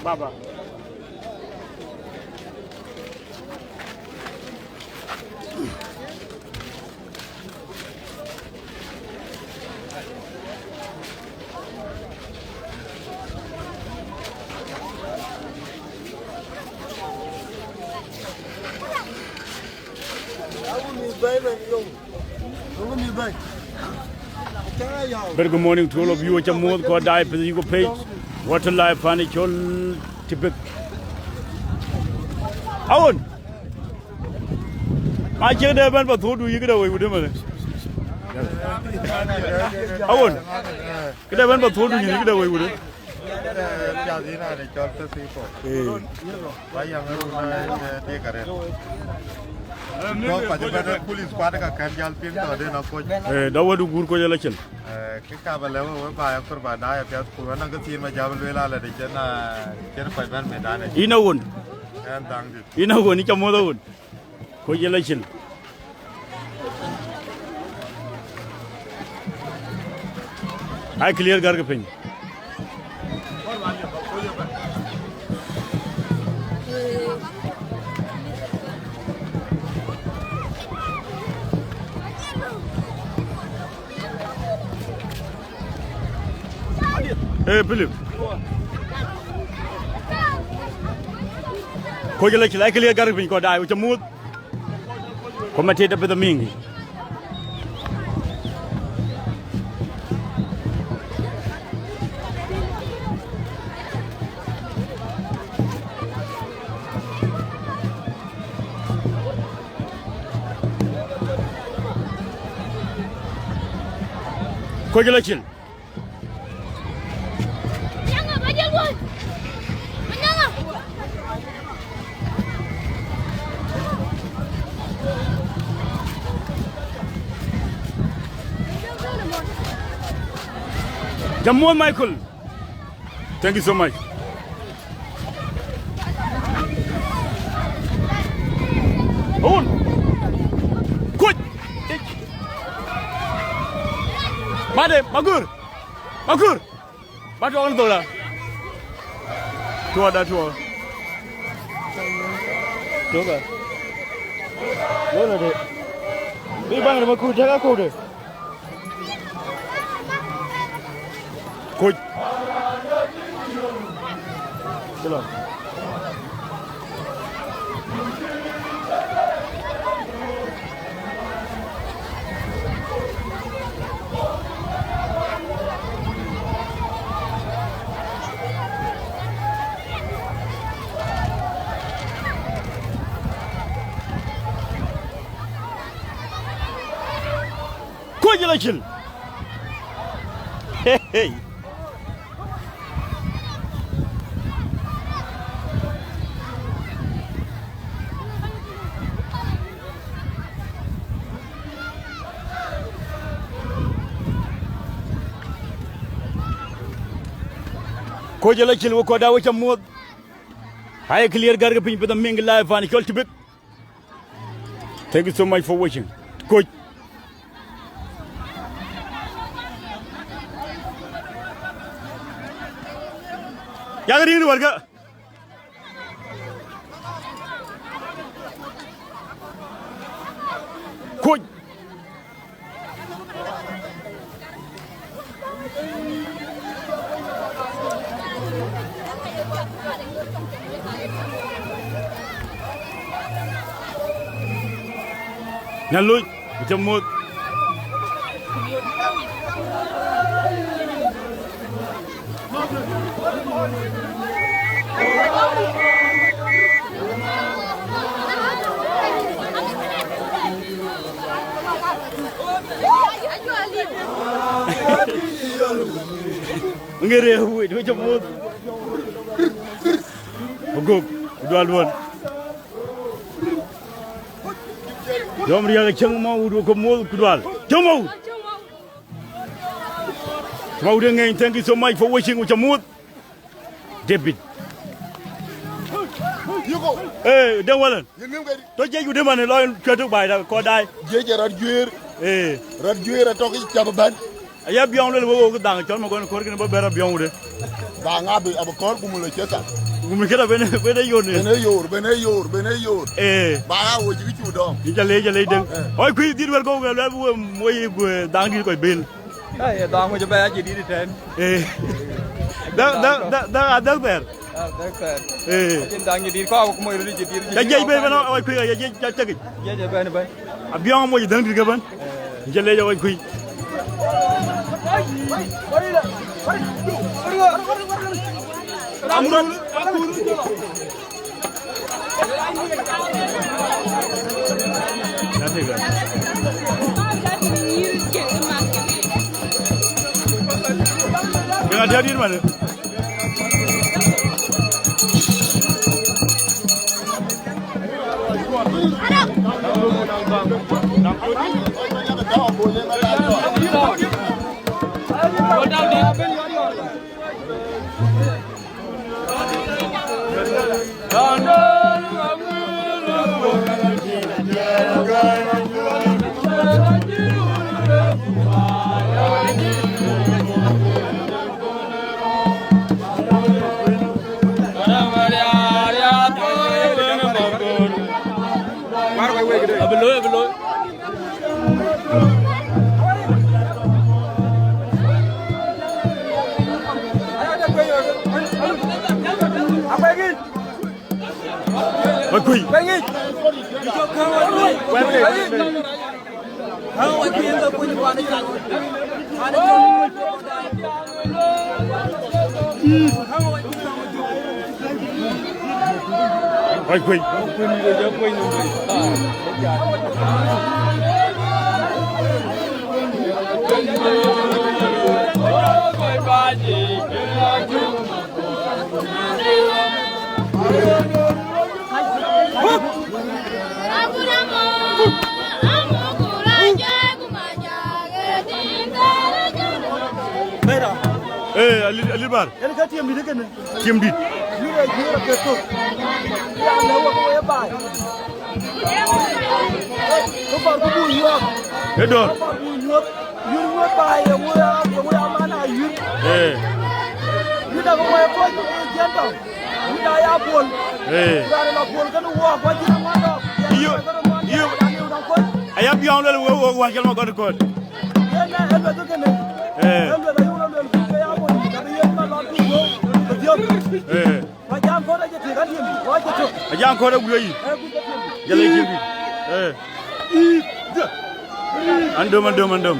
Baba. Very good morning to all of you. It's a more called die page. Water life furniture Tibek. Aun. My children went for food. You get away with them. Aun. Get away for food. You get away with it. Police squad ka kanjal pin to de na ko dawa du gur ko jala chen ka ba lewo ba ya kurba da ya pes ko na ga tin ma jabal wela la de jena ken fa ban me da ne ina won en dang di ina won ni chamo da won ko jala chen ai clear gar ke pin Hey, Philip. Ko jala ci lay clear gar biñ ko daay ci mood ko ma tete be the mingi ko jala ci Jamon Michael, thank you so much. On, good. Made, Magur, what on dollar? Tua. Toga. Lola de. Be bang Magur jaga code. Koch. Chalo. Koch jala chill. Hey. Ko jala chil ko da wacha mod hay clear gar pin pe ming live fan kol Tibek. Thank you so much for watching. Coach yaga ring warga Coach Nalui, jemut. Ngere hui, dua jemut. Gugup, dua-duan. Jom ria chang mau du ko mol kudwal. Jom mau. Mau dengan thank you so much for watching with mood. David. Eh, don't walan. To je yu de man lo ketu bai da ko dai. je rat juer Eh, rat juer to ki jababan aya biong le wo ko dang chon ma ko ko ba bera biong de. Ba ngabe abakor kumule cheta. Kumikira bene yone. Bene yor. Ba wo ji ci dom. Ni jale den. Oy kuy dir wer go la moy dang dir koy bel. Ay dang mo jaba ji di ten. Da ber. Dang ji ko moy ri ji dir. Ya jey be bana oy kuy ya jey tagi. Ya ben ben. Abiong moy dang dir gaban. Jale ya oy kuy. Amrul Jangan hadir mana? Below. Quỳ. Ali bar. Ele ka tiam di kan. Tiam di. Ni ra ke to. Ya na wa ko ya ba. Ko ba ko bu yo. Edor. Yur wo ba ya wo mana yur. Ni da ko ya ko jento. Ni da ya bol. Da la bol kan wo ko ji ma do. Yo. Ayab yon le wo wa kel ma ko ko. Ya na elbe to kan. Elbe da yo lo ko ya bol. Da ye ma lo tu wo. Wa jam ko da je ti kan yim. Wa je to. Ajam ko da buyo yi. Jale jimbi. Andom.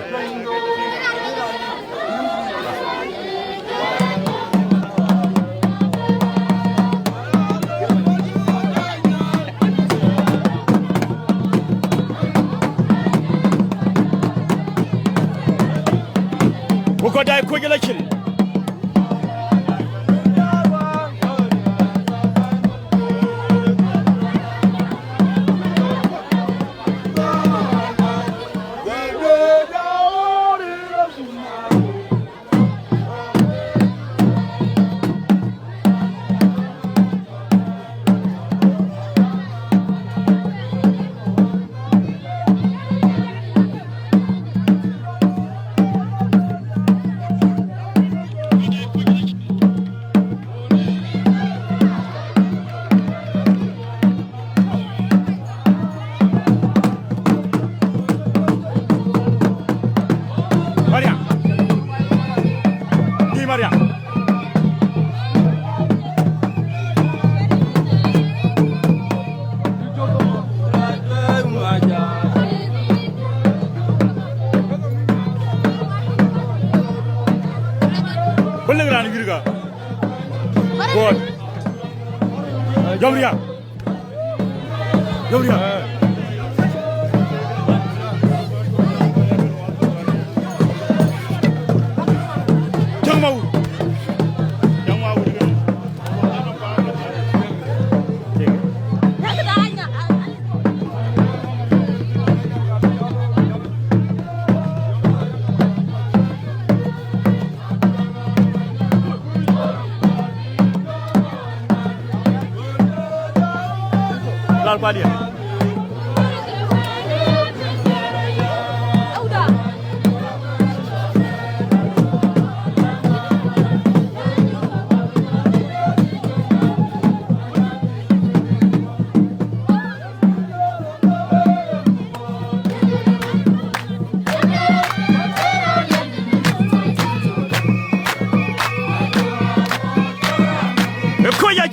Ko dai ko gele kin. Maria. Boleh geran girga. Gol. Jamria. Apa dia? Udah.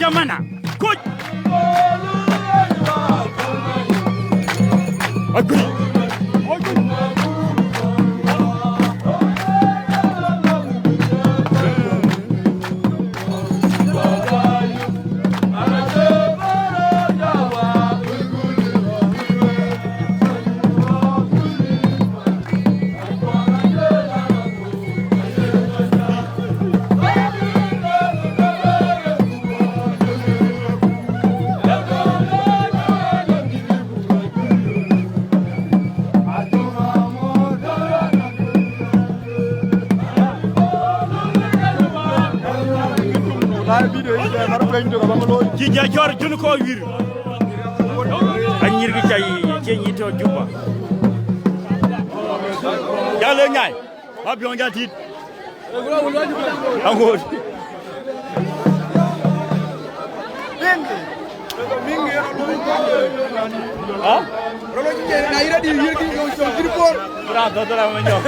jamana. Koch. Agree. Ci jajor junu ko wir anyir gi tay ci ñito juba jale ñay abion jatit angol ha rolo ci na ira di yir gi yo so ci por bra do dara ma ñoo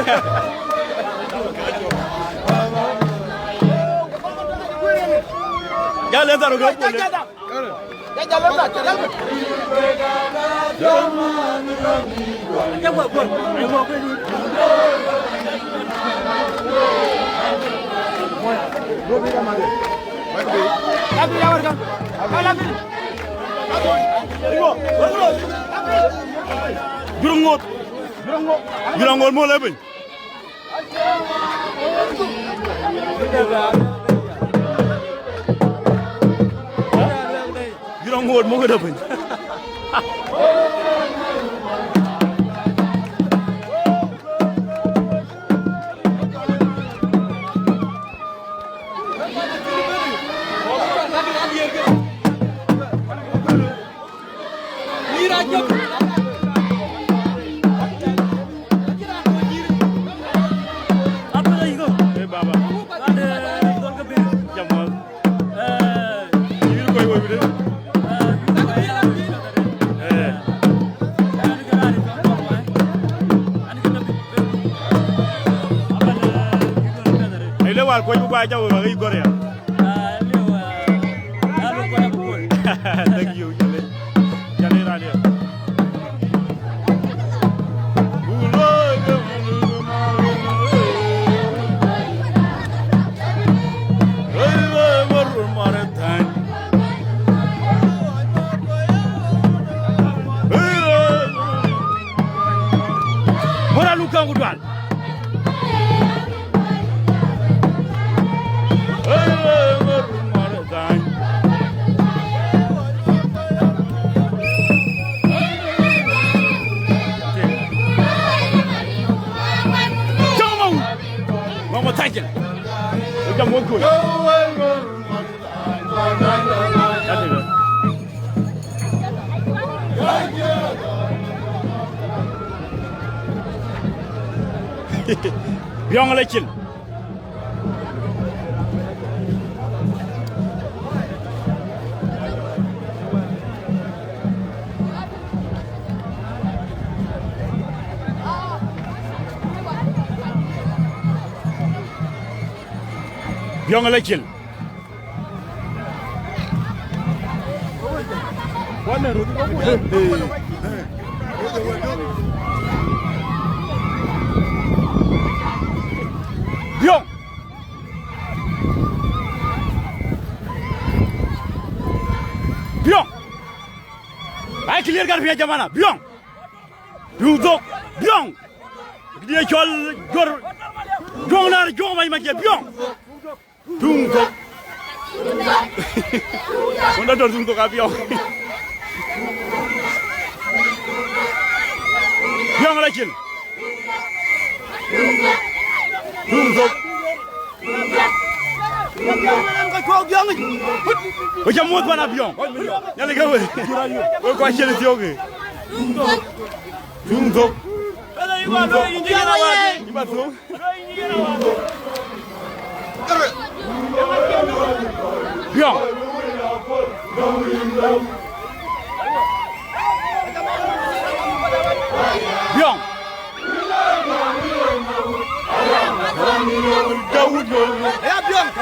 jale daro go pole Jurangol mo lebih. Jurangol mo lebih. Wal ko bu ba jaw ba ngi gore ya alu ko bu ko dag yow jale radio Mora lu kangu dal Tajil. Udah mau gol. Abiong lecil. Abiong lecil. Abiong. Abiong. Ay clear gar fiya jamana. Abiong. Duduk. Abiong. Dia jual gor. Jongnar jong mai makia Abiong. Tunggu. Sudah tunggu Abiong. Abiong lagi. Tunggu. Macam muat mana Abiong? Nyala kau. Kau kuaci le tioge. Tunggu. Ada ibu ini awak. Ibu tu. Abiong. Abiong. Abiong.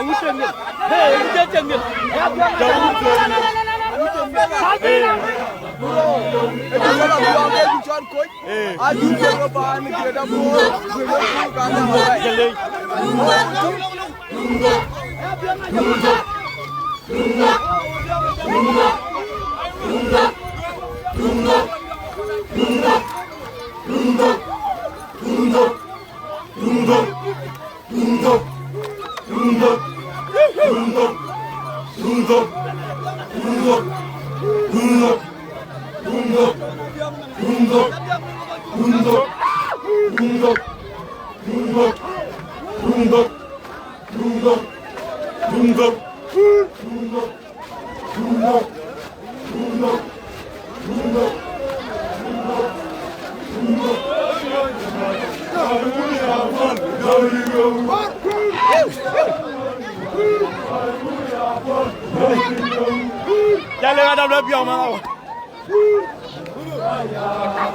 Jalan ada lebih yang mana?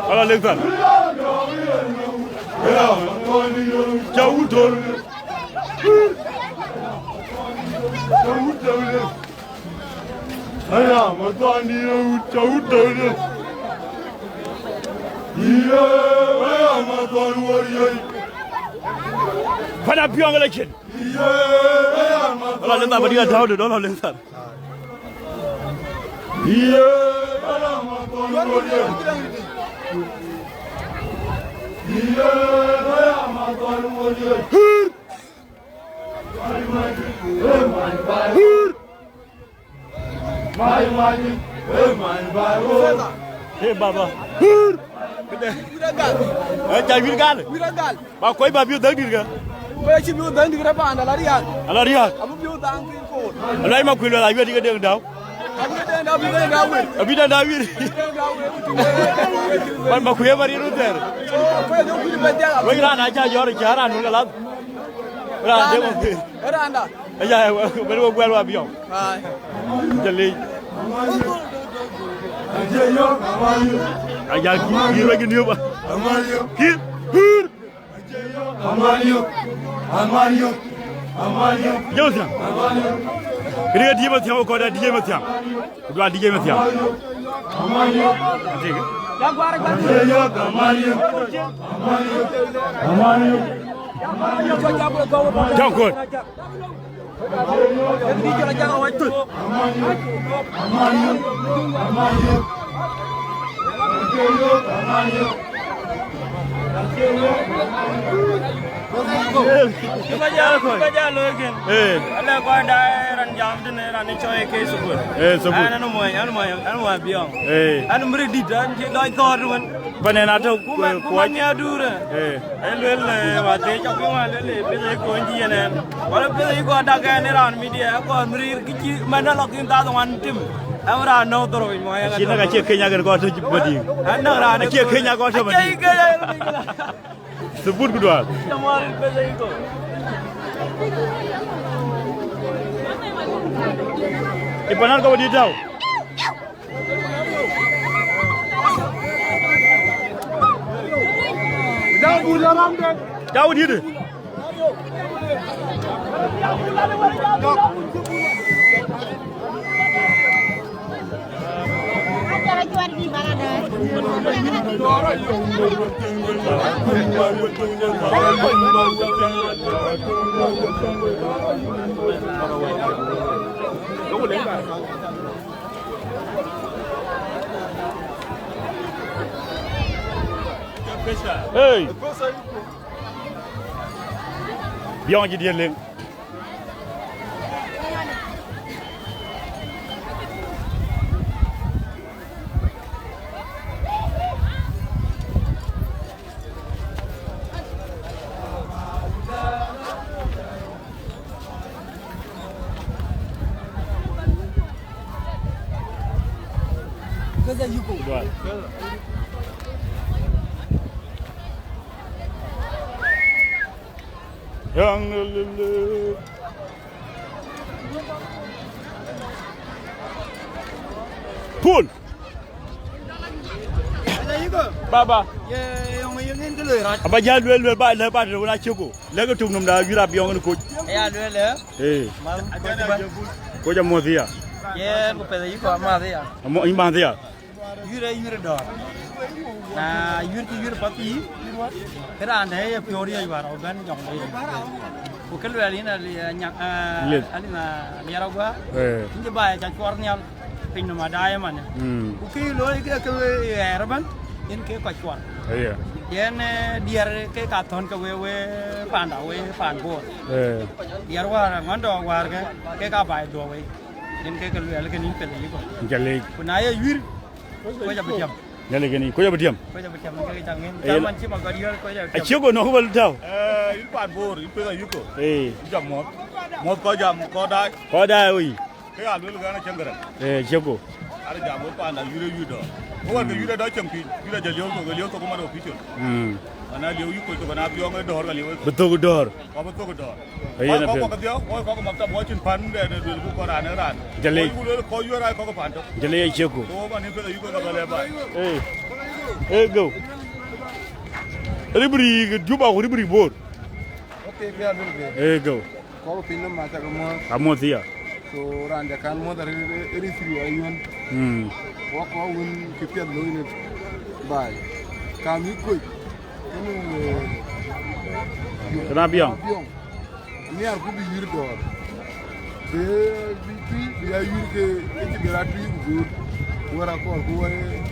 Kalau lezat. Jauh dol. Jauh dol. Ayah, matuan dia jauh dol. Iya, ayah matuan warrior. Pada Abiong lagi. Iya, ayah matuan. Kalau lezat berdiri jauh dol, kalau lezat. Iya, ayah matuan warrior. Iya, ayah matuan warrior. Hey Baba. Jangan wirgal. Wirgal. Ba koi ba biu dang dirga. Kau cip biu dang dirga pa anda larian. Alariya. Abu biu dang ko. Alai ma kuilo la yedi ga dang daw. Abu dang daw biu dang daw. Abi dang daw wir. Ban ma kuye bari ru ter. Kau jauh biu bandia. Wei ra na ja yor jara nu la. Ra de mo. Era anda. Ya, baru gua lu Abiong. Hai. Jeli. Ayah kiri lagi ni apa? Kiri. Jauh siang. Kiri dia macam kau dah dia macam. Dua dia macam. Yang barang Jangan kau. Jadi jalan-jalan awak tu. Kita jalan lagi. Alah kau ada ranjam tu ni rani coy ke sebut. Sebut. Anu mau Abiong. Anu beri di dan jadi kau tu kan. Panen ada kuat ni adur. Lele, mati cakap mana lele. Pilih kunci ni. Kalau pilih kau ada kan ni ran media. Kau beri kecil mana lakin tak tuan tim. Amra no terus mau yang. Cina kacik Kenya kan kau tu badi. Anak ran. Kacik Kenya kau tu badi. Sebut kedua. Kemarin pilih itu. Ipanan kau di jauh. Jauh dia tu. Hey. Biong je dia leng. Kerja you go. Yang lele. Pull. Baba. Ye, yang ingin tu le. Apa jalan dua ba lepas tu nak cukup. Lagu tu nom dah jurap Abiong ni Koch. ya lele mal ko ja mo dia ye ko pe yi ko ma dia mo imba dia yure do na yure pati era ande ya piori ya war ogan jong le ko kelu ali na nyak ali na liara gua inje ba ya chor nyal pin no madaya man ko ki lo ke erban in ke ko chor yen diar ke ka thon ka we panda we pan bo diar war ngondo war ke ka bai do we in ke kelu ali ke ni pe yi ko jale ko na ya yur ko ja betiam jale ke ni ko ja betiam ke jangen jaman chi ma ga diar ko ja a chigo no bal taw il pan bor il pe yuko jam mo ko jam ko dai oi ke a lu ga na changara chigo ara jam mo pan da yure yudo ko war ke yure da champi yure ja leo ko ma do pichol ana leo yuko to na Abiong do hor ga leo betul dor ko do ayena ko ko dio ko ma ta mo chin pan de ko ra na ran jale ko yura ko pan to jale chigo ko ba ni pe yuko ga le ba go ribri juba ko ribri bor okay ke a lu go ko pin ma ta mo amotia so ran da kan mo da risri ayun ko won ke pe lo ni bai kam yi ko kana Abiong ni ar ku bi yir do be bi ya yir ke ti gratuit go wara ko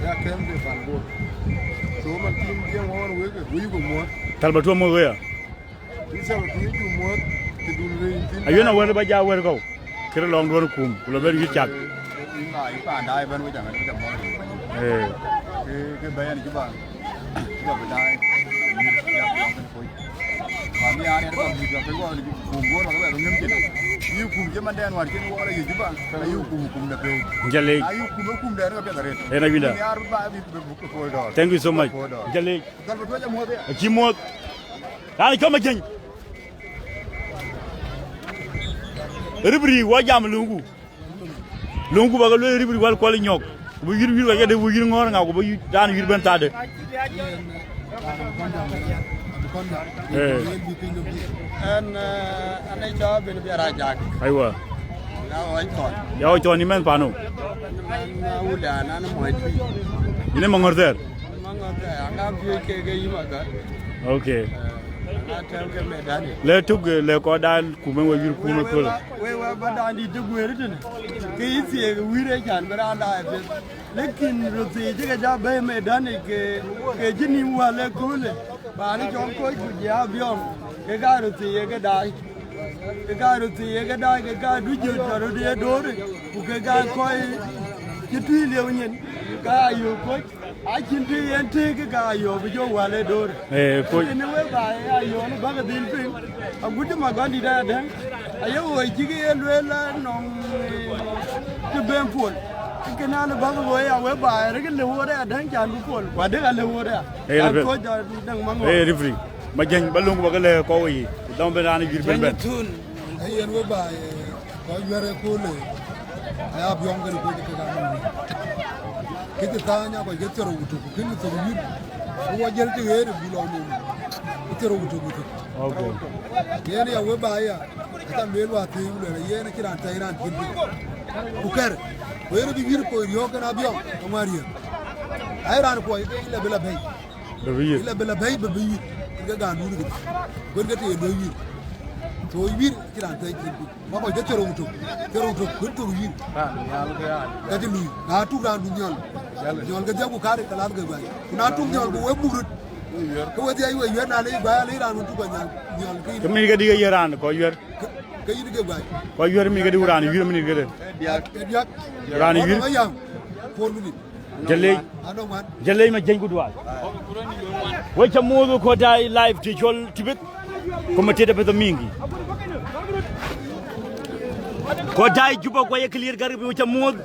ya kem de fan go so man tim bien won we go mo talba to mo ya isa ba ti du mo ti du re tin ayuna wona ba ja wer ko kire long don kum lo ber yi chat ai pa dai ban we jangan kita mo ke bayan ki ba dai ya Abiong kan koi kami ani ada kami juga pergi orang kumbu orang apa orang ngem yu kum je man dan war ken wala yu juba yu kum da pe jale ayu kum da ga pe dare ena winda yar ba bi ko do thank you so much jale dal ba to mo de ki mo dal ko ma jeng ribri wa jam lungu ba ga lo ribri wal ko li nyok bu yir wa ga de bu yir ngor nga ko bu dan yir ben tade en anai cho ben bi ara jak aywa ya o to ni men pano na uda na mo ti ni mo ngorder anga bi ke yima ga okay na tel ke me dani le tug le ko dal ku men wa yir ku no ko we ba dani de gwere tin ke isi e wire jan bera da fe lekin rozi je ga be me dani ke jini wale kule ba ni jon ko ju ya Abiong ke ga rozi ye ga dai ke ga rozi ye ga dai ke ga du je to de dore ku ke ga ko ki tu le nyen ga yo ko a kin ti en ti ke ga yo bi jo wale dore ko ni we ba ya yo no ba ga din pin a gudu ma ga di da den ayo wo ji ge le la no ke ben pol ke na le ba go ya we ba re ke le wo da dan jan bu pol ba de ga le wo da ko ja dang mango rifri ma jeng balungu ba ga le ko yi dam be na yir ben ben ay en we ba ko yere ko le ay Abiong ga ko ke ga ni ke te tanya ko ke tero wutu ke ni to yir ko jel te yere bu lo ni tero wutu okay yene ya we ba ya ta le wa te u le yene kiran ta iran tin ku ker ko yere bi yir ko yo ga Abiong ko mariya ay ran ko ile bela bay ile bela bay be bi ga ga nu ni ko ga te do yir to yir kiran ta tin ma ko de tero wutu ko to yir ga de lu na tu ga du nyol ga jabu kare kala ga bay na tu nyol ko we burut ko we ay we yer na le ba le ran tu ga nyol ke mi ga diga yeran ko yer ke yir ga bay ko yer mi ga di uran yir mi ga de diak ran yir for minute jale ma jeng gudwal wo cha modo ko dai live ti jol Tibek ko ma tede be mingi ko dai juba ko ye clear gar bi wo cha mod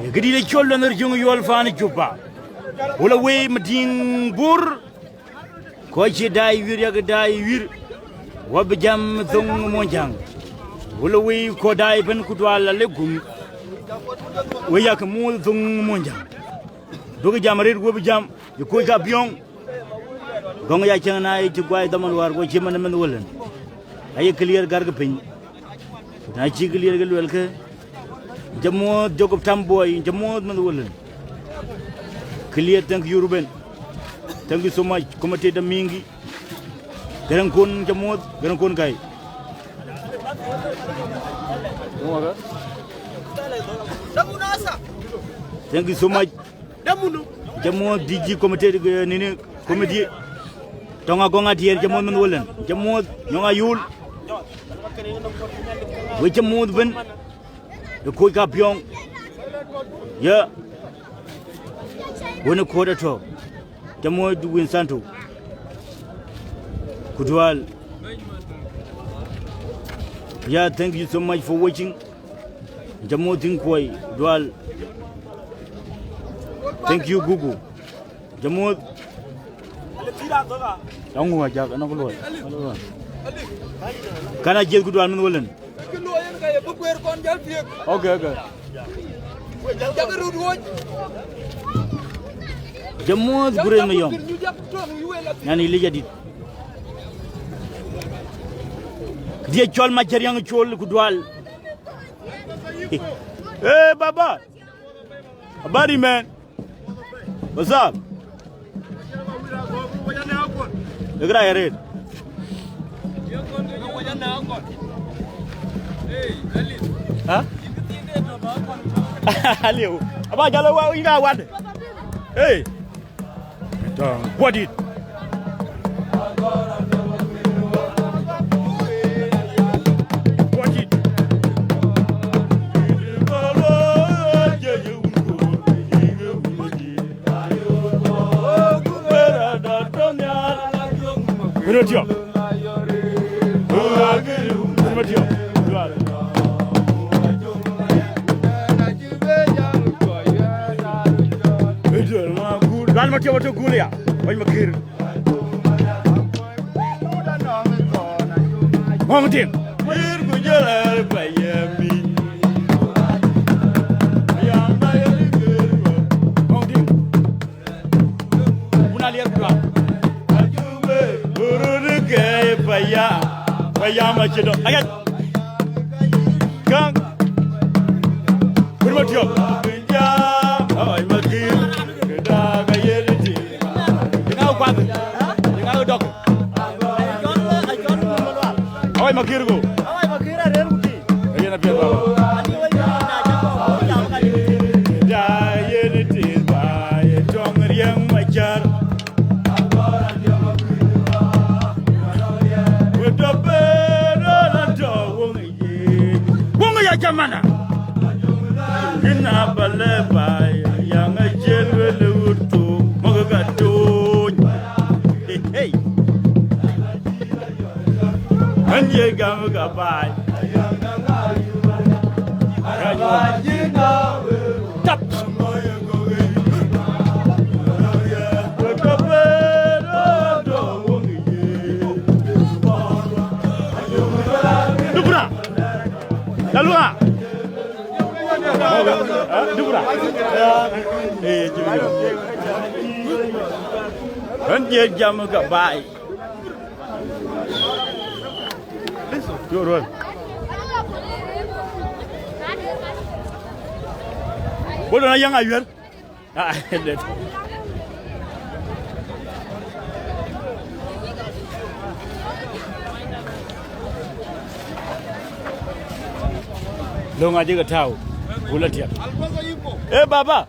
ye gadi le jol ner jung yol fani juba wala we madin bur ko ci dai wir ya dai wir wo be jam thong mo jang wala we ko dai ben kudwal le gum we yak mo thong mo jang dogi jam red go bi jam yo ko Abiong gong ya chang na ci gway daman war go ci man men wolen ay clear garga pin na ci clear gal welke jamo jogob tamboy jamo man wolen clear thank you Ruben thank you so much committee da mingi garan kon kay thank you so much jamo digi committee nini committee tonga gonga tier jamo man wolen jamo nyonga yul we jamo ben the Koch Abiong yeah when a quarter to jamo du win santo kudwal yeah thank you so much for watching jamo tinkoi dwal thank you Gugu jamo Don't go back. I'm not going to Can I get good one, Willen? Okay. Jammu Gurema Young. And he legit it. Dear Chol Machariang Chol Kudwal. Hey, Baba. A buddy man. What's up? Look at it. Huh? Hello. About Jalo, you got what? Hey. What did? Video. Lan ma tewato gulia way ma kir mom tim kir bu jere bayami ya na yeli kir mom tim una lier bla ajube buru ke baya ma cido ayat gang kurmatio binja ay ma kir Awai makirgo. Awai makira reruti. Ayana pia baba. Ya yeni tiba ye tongriang majar. Wedobe na do wonga ya jamana. Ina baleba yang ajel welutu magato. Hey. Anye gamuga bai. Tap. Dubra. Dalua. Dubra. Anye gamuga bai. Rồi. Bố nó yang ayun. Ah, det. Lo ngaji ka thau. Bulat ya. Eh baba.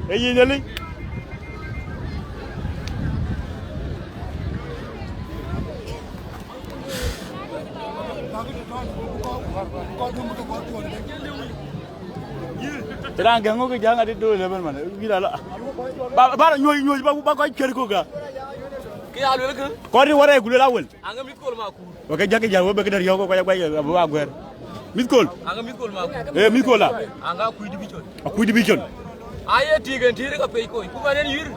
Eh yin nyali. Terang gango ke jangan ada dua level mana? Gila lah. Baru nyoi ba kau cari kau ke? Kaya alu ke? Kau ni warai gula lawal. Angga mikul maku. Pakai jaket jauh, pakai dari jauh kau kaya abu aguer. Mikul. Angga mikul maku. Mikul lah. Angga kui di bijon. Kui di bijon. Ayah tiga ka pay koi. Kumana ni yur.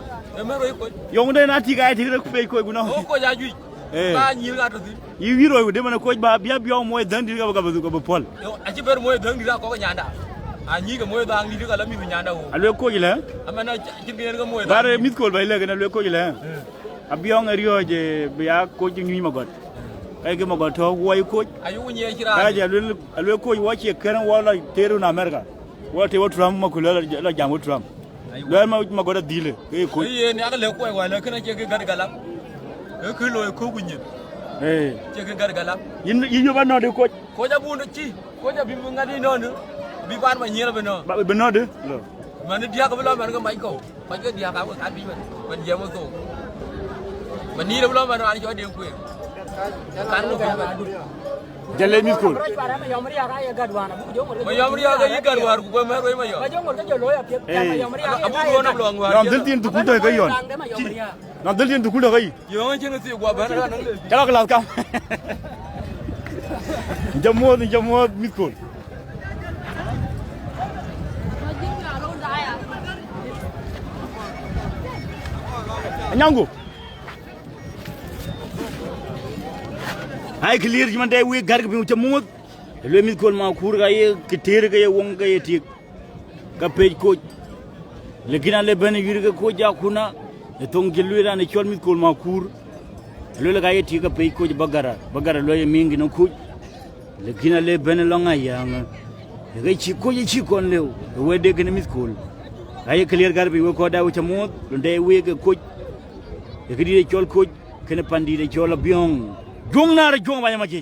Emero koi. Yang udah nanti kaya tiga ka pay koi guna. Oh koi jaju. Ba nyil ga tadi. Yiro de mana koi ba biang moy dan di ka ba pol. Yo aci ber moy dan di ra ko nyanda. Anyi ga moy dang di ka lami nyanda ho. Alwe ko gila. Amana cin ga moy. Bare mikul ba ile ga alwe ko gila. Abiong area je biya coach ni magot kai ke magot to woi coach ayu nye kira ka je lu coach wa che kan wala teru na America wa te wa Trump makula la jamu Trump lo ma magot dile ke coach ye ni aka le ko wa le kana che ke gargala e ke lo ko kunye che ke gargala yin yo ba no de coach ko ja bu ci ko ja bi mu ngadi non bi ban ma nyela be no ba be no de lo man dia ka lo man ga mai ko ma ke dia ka ko ka bi man je mo so man ni lo man ani jo de ku kan no ba jalle mi ko ma yomri ga yi gadwar ku ko ma ro ma yo abu ro na lo ngwa nam dil tin tu ku to ga yon nam dil tin tu ku do ga yi yo ngi ngi si gwa ba na kala kala kam jammo mi ko Nyango ay clear ji man day we garga bi mu ca mumut le mi ko ma kur ga ye ke ter ga ye won ga ye tik ka pej ko le gina le ben yir ga ko ja kuna e tong gelu ra ne chol mi ko ma kur le ga ye tik ka pej ko bagara lo ye mingi no ku le gina le ben lo nga yang ga chi ko ye chi kon le we de gina mi ko ay clear garga bi ko da ca mumut ndey we ga ko e gidi de chol ko kene pandi de chol Abiong jong na jong ba ma ci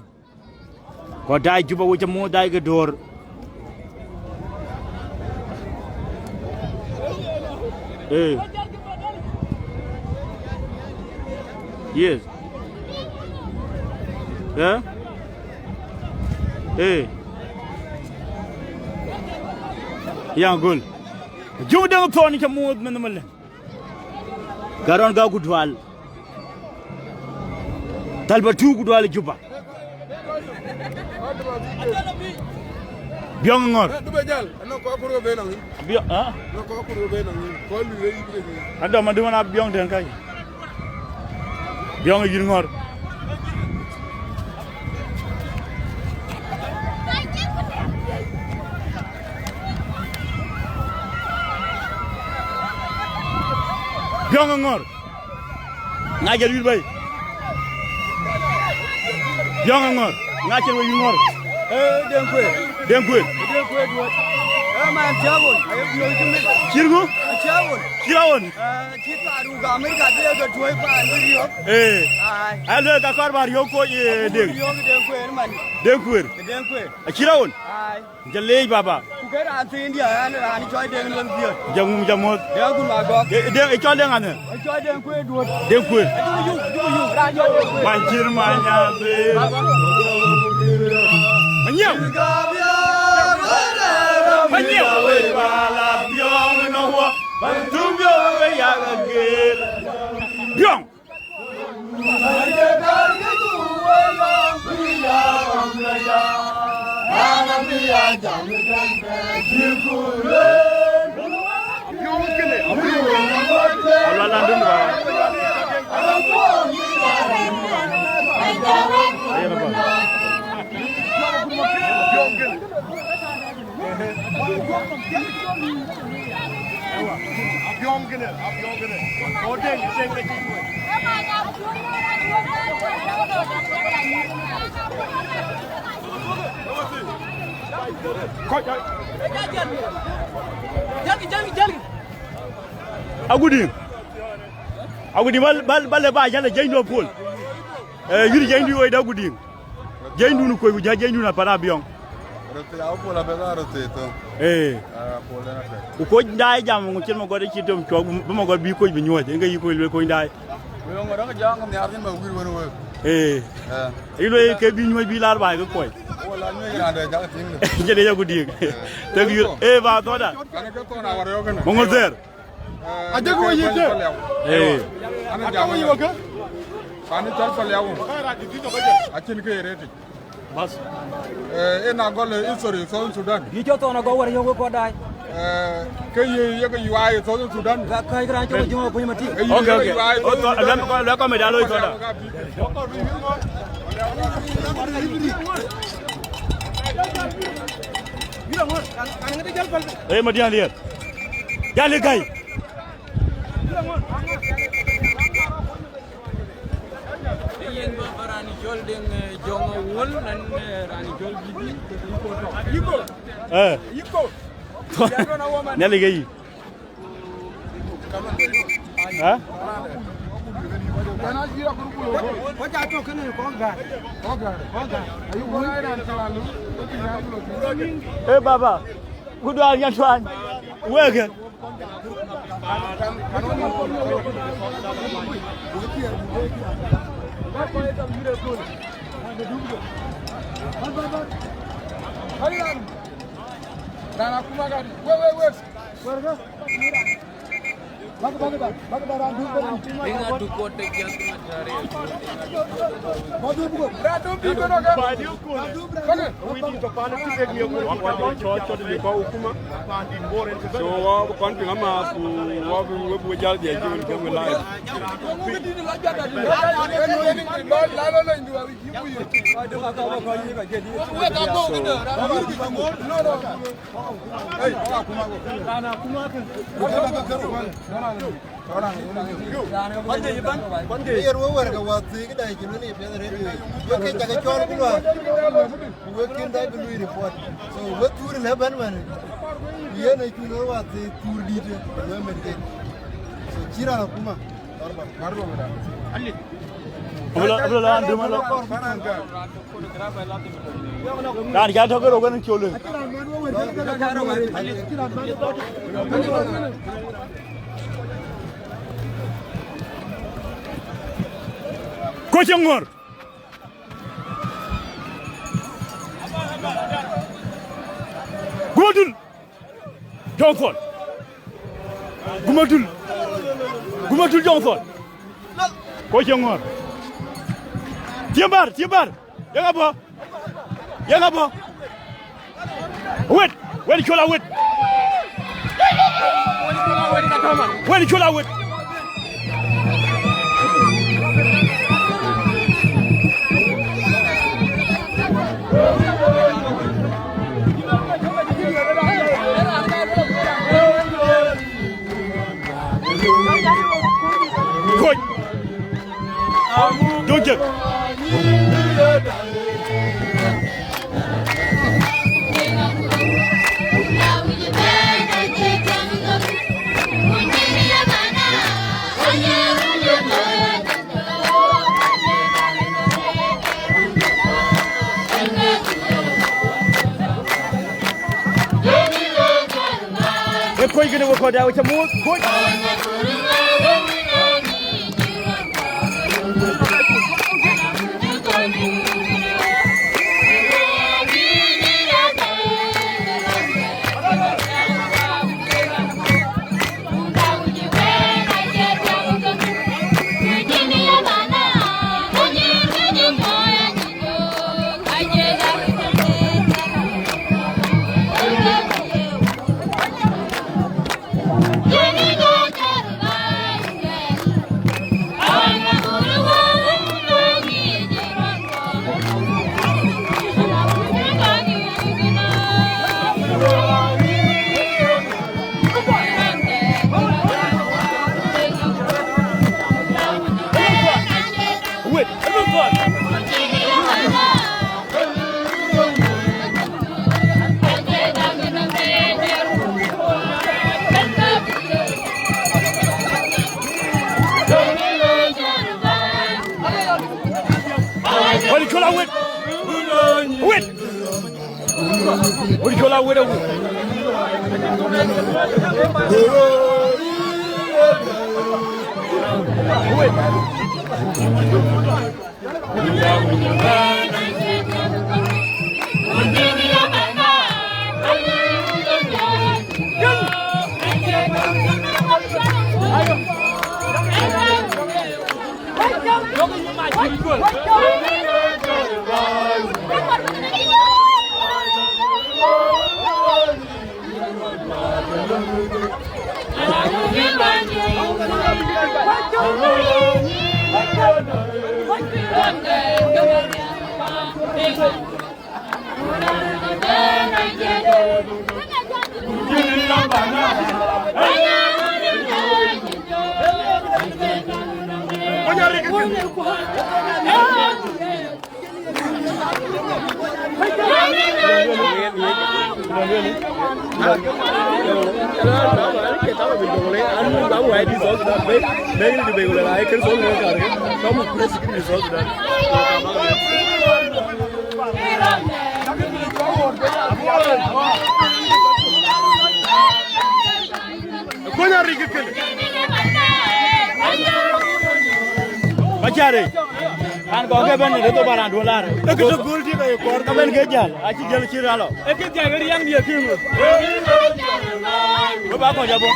ko dai juba wo mo dai ga dor yes ya gol jong da ko ni ca mo men mal garon ga gudwal talba tu gudwal juba Biong ngor Biong ha ando ma duma na Biong den kay Biong yir ngor Biong ngor ngajal wir bay Biong ngor ngajal wir ngor den kwe man jawon ay biyo jumi kirgo kirawon kita adu ga Amerika de ga toy pa ndiyo ay lo ka kor bar yo ko deg yo den kwe man den kwe kirawon ay jalle baba ku ga ran te India ani choy den lan biyo jammo de gu ma go de e chol den ane choy den kwe do den kwe yu ra yo den kwe man kirma nya be manyo manyo we bala Biong no ho ban tu Biong we ya ga gel Biong Agudi bal ba jale jeyno pol yiri jeyndi o da gudi jeyndi nu koy buja jeyndi na para Abiong ko ndai jam ngo chen mo gode chi dom chog bu mo god bi ko bi nyoj nga yi ko le ko ndai yo ngoro ga jang ne artin ba wir wono ilo ke bi nyoj bi lar ba ko koy wala nyoy ga de ja tin jede ya gudi te bi ba to da kana ko na war yo kana mo ngol zer ajago yite ana jago yo ka pani tar pal yawo achin ke reti bas ina gol history South Sudan yi cho to na go war yo ko dai ke ye ga yuai South Sudan ga kai gran cho jo ko mati okay o to la ko me da lo to da ma dian lier ya le kai wol nan rani jol gidi yiko ne liggéey ha baba kudu alyan twan wege Dana kuma gadi. Ingat duko tek yang cari. Koch ngor Gumadul Johnson Gumadul Johnson Koch ngor Tiembar Yang apa Wait chola wait Koch don't check Koch gonna work out with a move. Koch. Bacare kan ko ke ben de to baran dollar e ke gol ti be ko ka ben ke jal a ci jël ci ralo e ke jagar yang dia ki mo ba ko jabo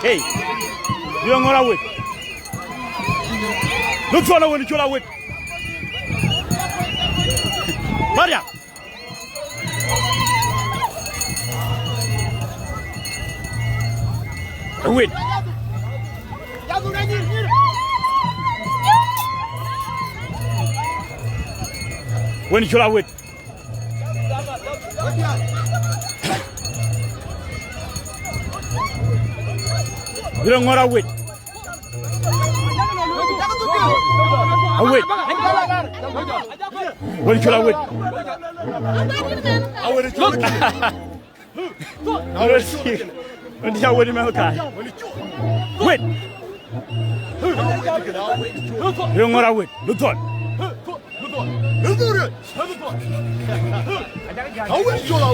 Hey, you don't want to wait. Look for the one you want to wait. Maria. Wait. When you want to wait. You don't want to wait. Wait. When should I wait? I wait. Look. I will see. When you wait, wait. You don't want to wait. Look on.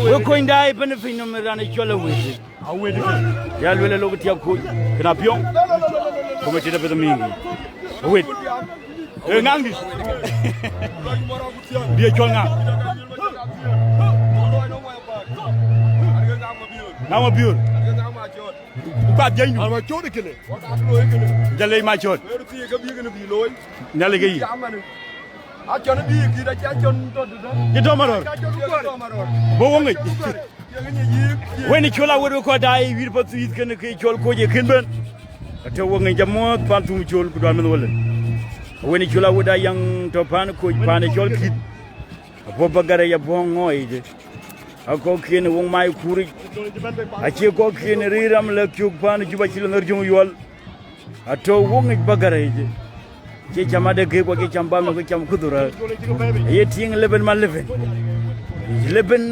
We're going to die benefit no matter what you're waiting. I wait. Ya lwele logo tia ko kana Abiong ko metida pe domingo wait ngangi dia chonga ngama biur ba jenyu ma chode kene jale ma chod nyale gi a chon bi ki da cha chon to do do maror bo wongi when you chola would ko dai wir pa tuit ken ke chol ko je ken ben to wongi jamot pan tu chol ku dan men wala when you chola would yang to pan ko pan chol kit bo bagara ya bo ngoy je ako ken wong mai kuri a che ko ken riram le kyuk pan juba chil ngar jum yol ato wongi bagara je che chamade ke ko ke chamba me ko cham kudura ye ting leben mal leben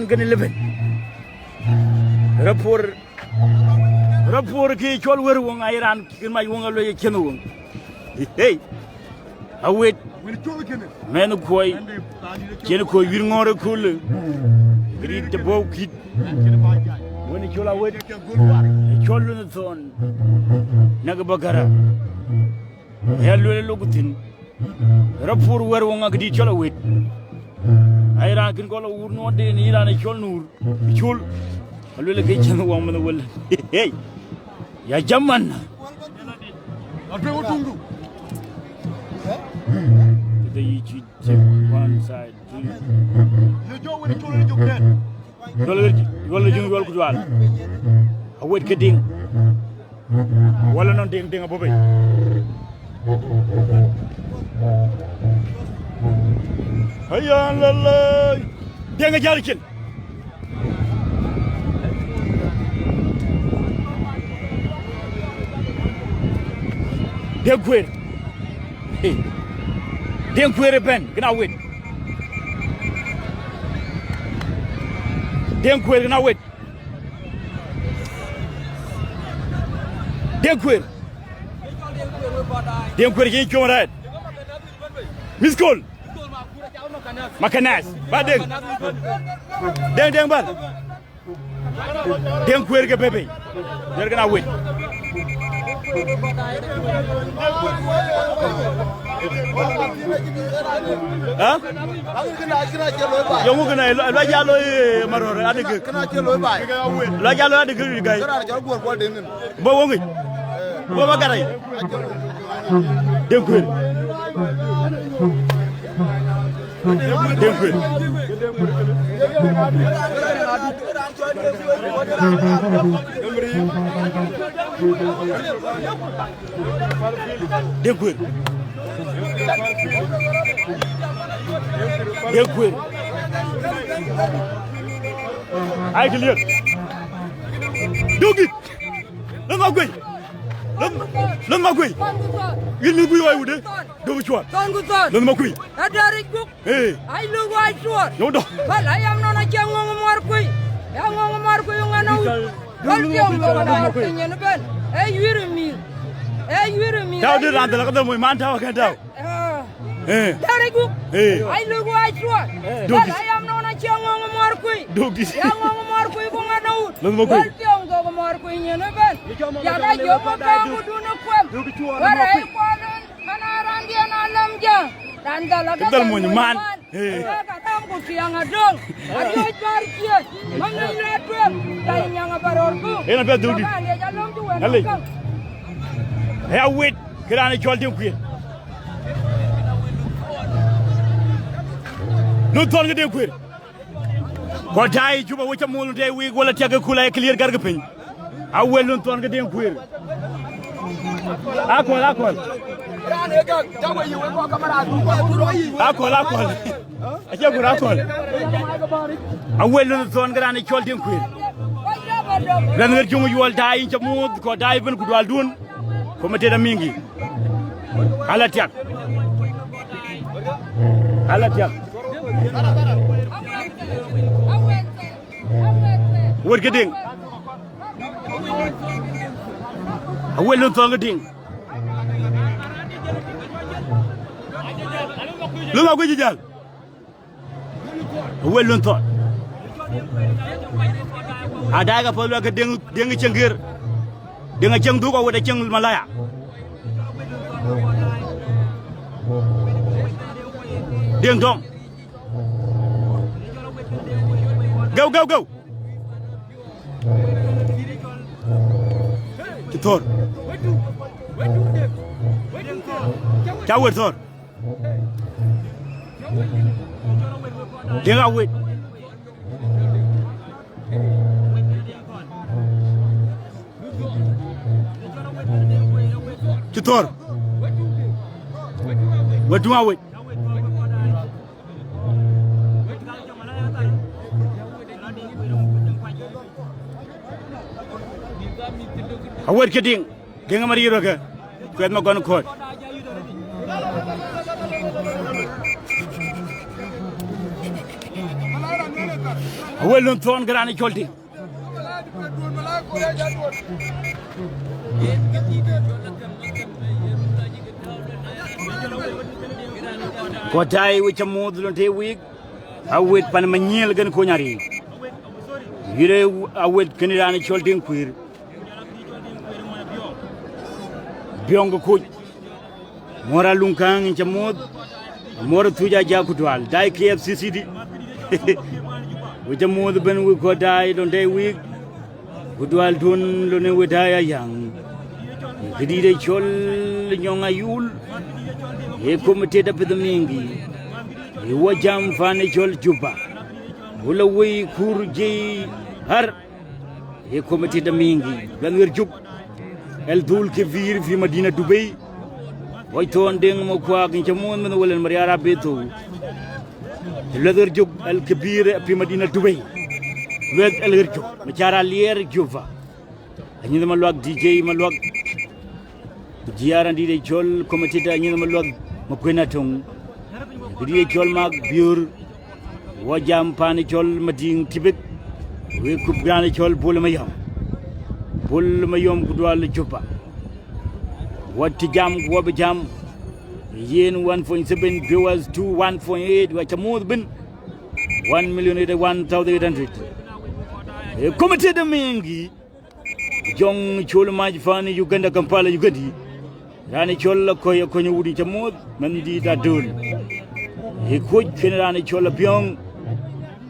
ken leben rapport ki chol wer wong ayran kin ma wong lo ye ken wong hey awet men koy ken koy wir ngore kul grid de bo kit woni chola wet chol no ton naga bagara hello le logutin rapport wer wong ak di chola wet ayran kin ko lo wur no de ni ran chol nur chol Alwe le kay chama wong mana wala hey ya jaman alpe wotundu the you one side you jo woni tole jo ken wala jung wal ku dwal a wet ke ding wala non ding ding abobay hayya lalla denga jarkin Dengkuir, Dengkuir ben, kena wait. Dengkuir kena wait. Dengkuir jadi cuma red. Miskol, makanas, badeng, deng bar. den kwer ke bebe der gana win ha yo mu gana la jalo marore adig la jalo adig gay bo wongi bo ba garay den kwer ay clear dogi lama koy yini buy way wude do ci wat lama koy adari guk ay lu way suor no do bala yam nona jango mor koy ya ngo mor koy ngana dol jom ko da ñen ben ay wirmi taw de rand la ko do moy man taw ka taw adari guk ay lu way suor bala yam nona jango mor koy dogi ya ngo mor koy ko ngana lama koy dol jom ko mor koy ñen ben ya da jom ko mu duna ko wara ay ko ana randi ana lamja randa la dal mo man ka tam ko tianga dong ayo parkie mangai na tuam tay nyanga barorku ena be dogi allez ya wit grane jolde ku no ton ga de ku ko tay juba wo ca mulu de wi wala tega kula e clear garga pen a welun ton ga de ku akol aje ko akol a welun ton grane jolde ku ran ngar jongu yol tay ca mud ko day ben ku dal dun ko mate da mingi ala tiak wër ga ding a welun ton ga ding lu ma ko jijal a welun ton adaga fa lu ga ding cengir dengan ceng du ko wada ceng malaya ding dong go Tor Cawir Tor Ding awit Tor Wadu awit awet keding genga mari roga kwet ma gon ko awel non ton grani cholti ko tay wi ca modulon te wi awet pan ma ñeel gën ko ñari yire awet kenirani cholti kuir Abiong Koch mora lungkang chamod mora tuja jakutwal dai KFCCD we chamod ben we ko dai don day week kutwal tun lo ne we dai yang gidi de chol nyonga yul e komite da pedamingi e wajam fane chol juba wala we kurje har e komite da mingi ben wer jub el dul ke vir fi Madina Dubai way ton deng mo ko ak chamon men wala mariara beto leather jog el kabir fi Madina Dubai wed el gerjo ma cara lier juva ani ma lok DJ ma lok jiara ndi de jol comité da ani ma lok ma koina tong di jol mag biur wajam pani jol mading Tibek we kup gane jol bol ma yom ku dwal chupa watti jam wobe jam yen 1.7 viewers to 1.8 wa chamud bin 1,800,000 Comité de mingi jong chol maj fani Uganda Kampala Ugandi rani chol ko nyu wudi chamod man di da dul ko rani chol Abiong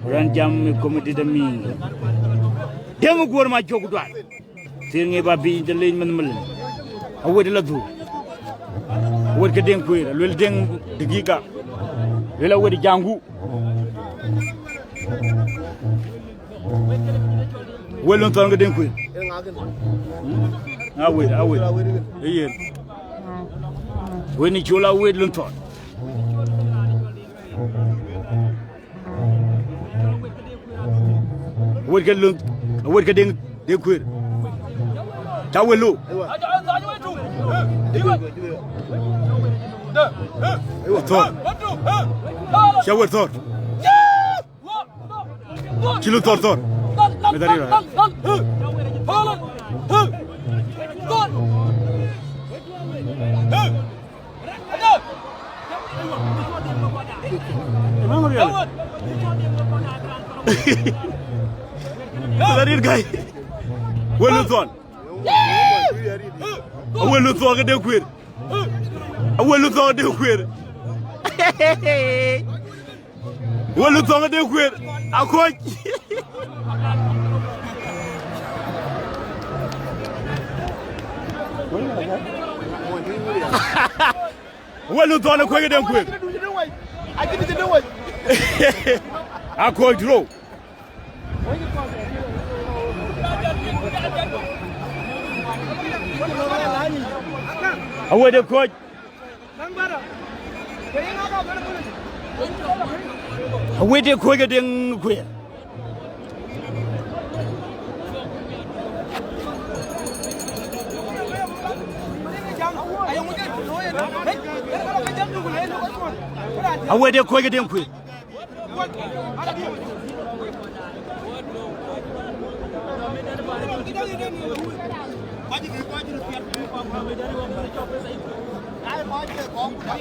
ran jam comité de mingi dem gor ma jogu dal sirnge ba bi de leñ man mal awodi la du wod ke den kuira lol den digiga wala wodi jangu welon ton nga den kuira awed yen weni chola wed lon ton wod ke den kuira tawelo Thor. Shower Thor. Kilo Thor. Medari ra. Medari guy. Welu Thor. Welu Thor ke de queer. Welu Thor de queer. Welu Thor de queer. A Koch. Welu Thor de queer de queer. A Koch draw. Away the Koch. Away the Koch again queer. Away the Koch again queer.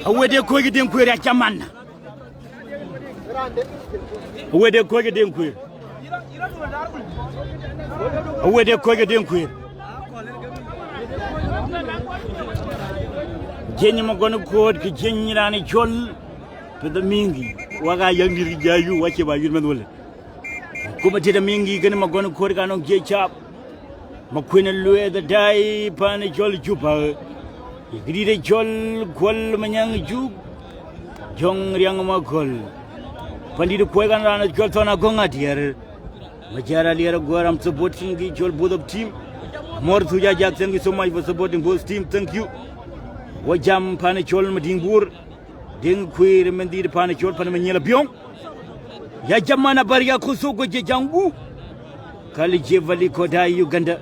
Away the Koch again queer at Yaman. Away the Koch again queer. Away the Koch again queer. Jenny Magona Court, Jenny Rani Chol, to the Mingi, Waga young Jayu, watch about Yurman. Comité de mingi gën Magona Court gano J chap. Makwina Lue the die pan Chol Chupa. Gride Chol Qual Manyang Juk. Jong Riang Makol. Pandido Quagan Rana Joltona Gonga dear. Majara Lira Guaram supporting the Chol both of team. More to Jack, thank you so much for supporting both teams. Thank you. Wajam Panichol Madingbur. Ding queer Mendi Panichol Panamaniel Abiong. Yajamana Baria Kosoko Jangu. Kalije Valley Koda, Uganda.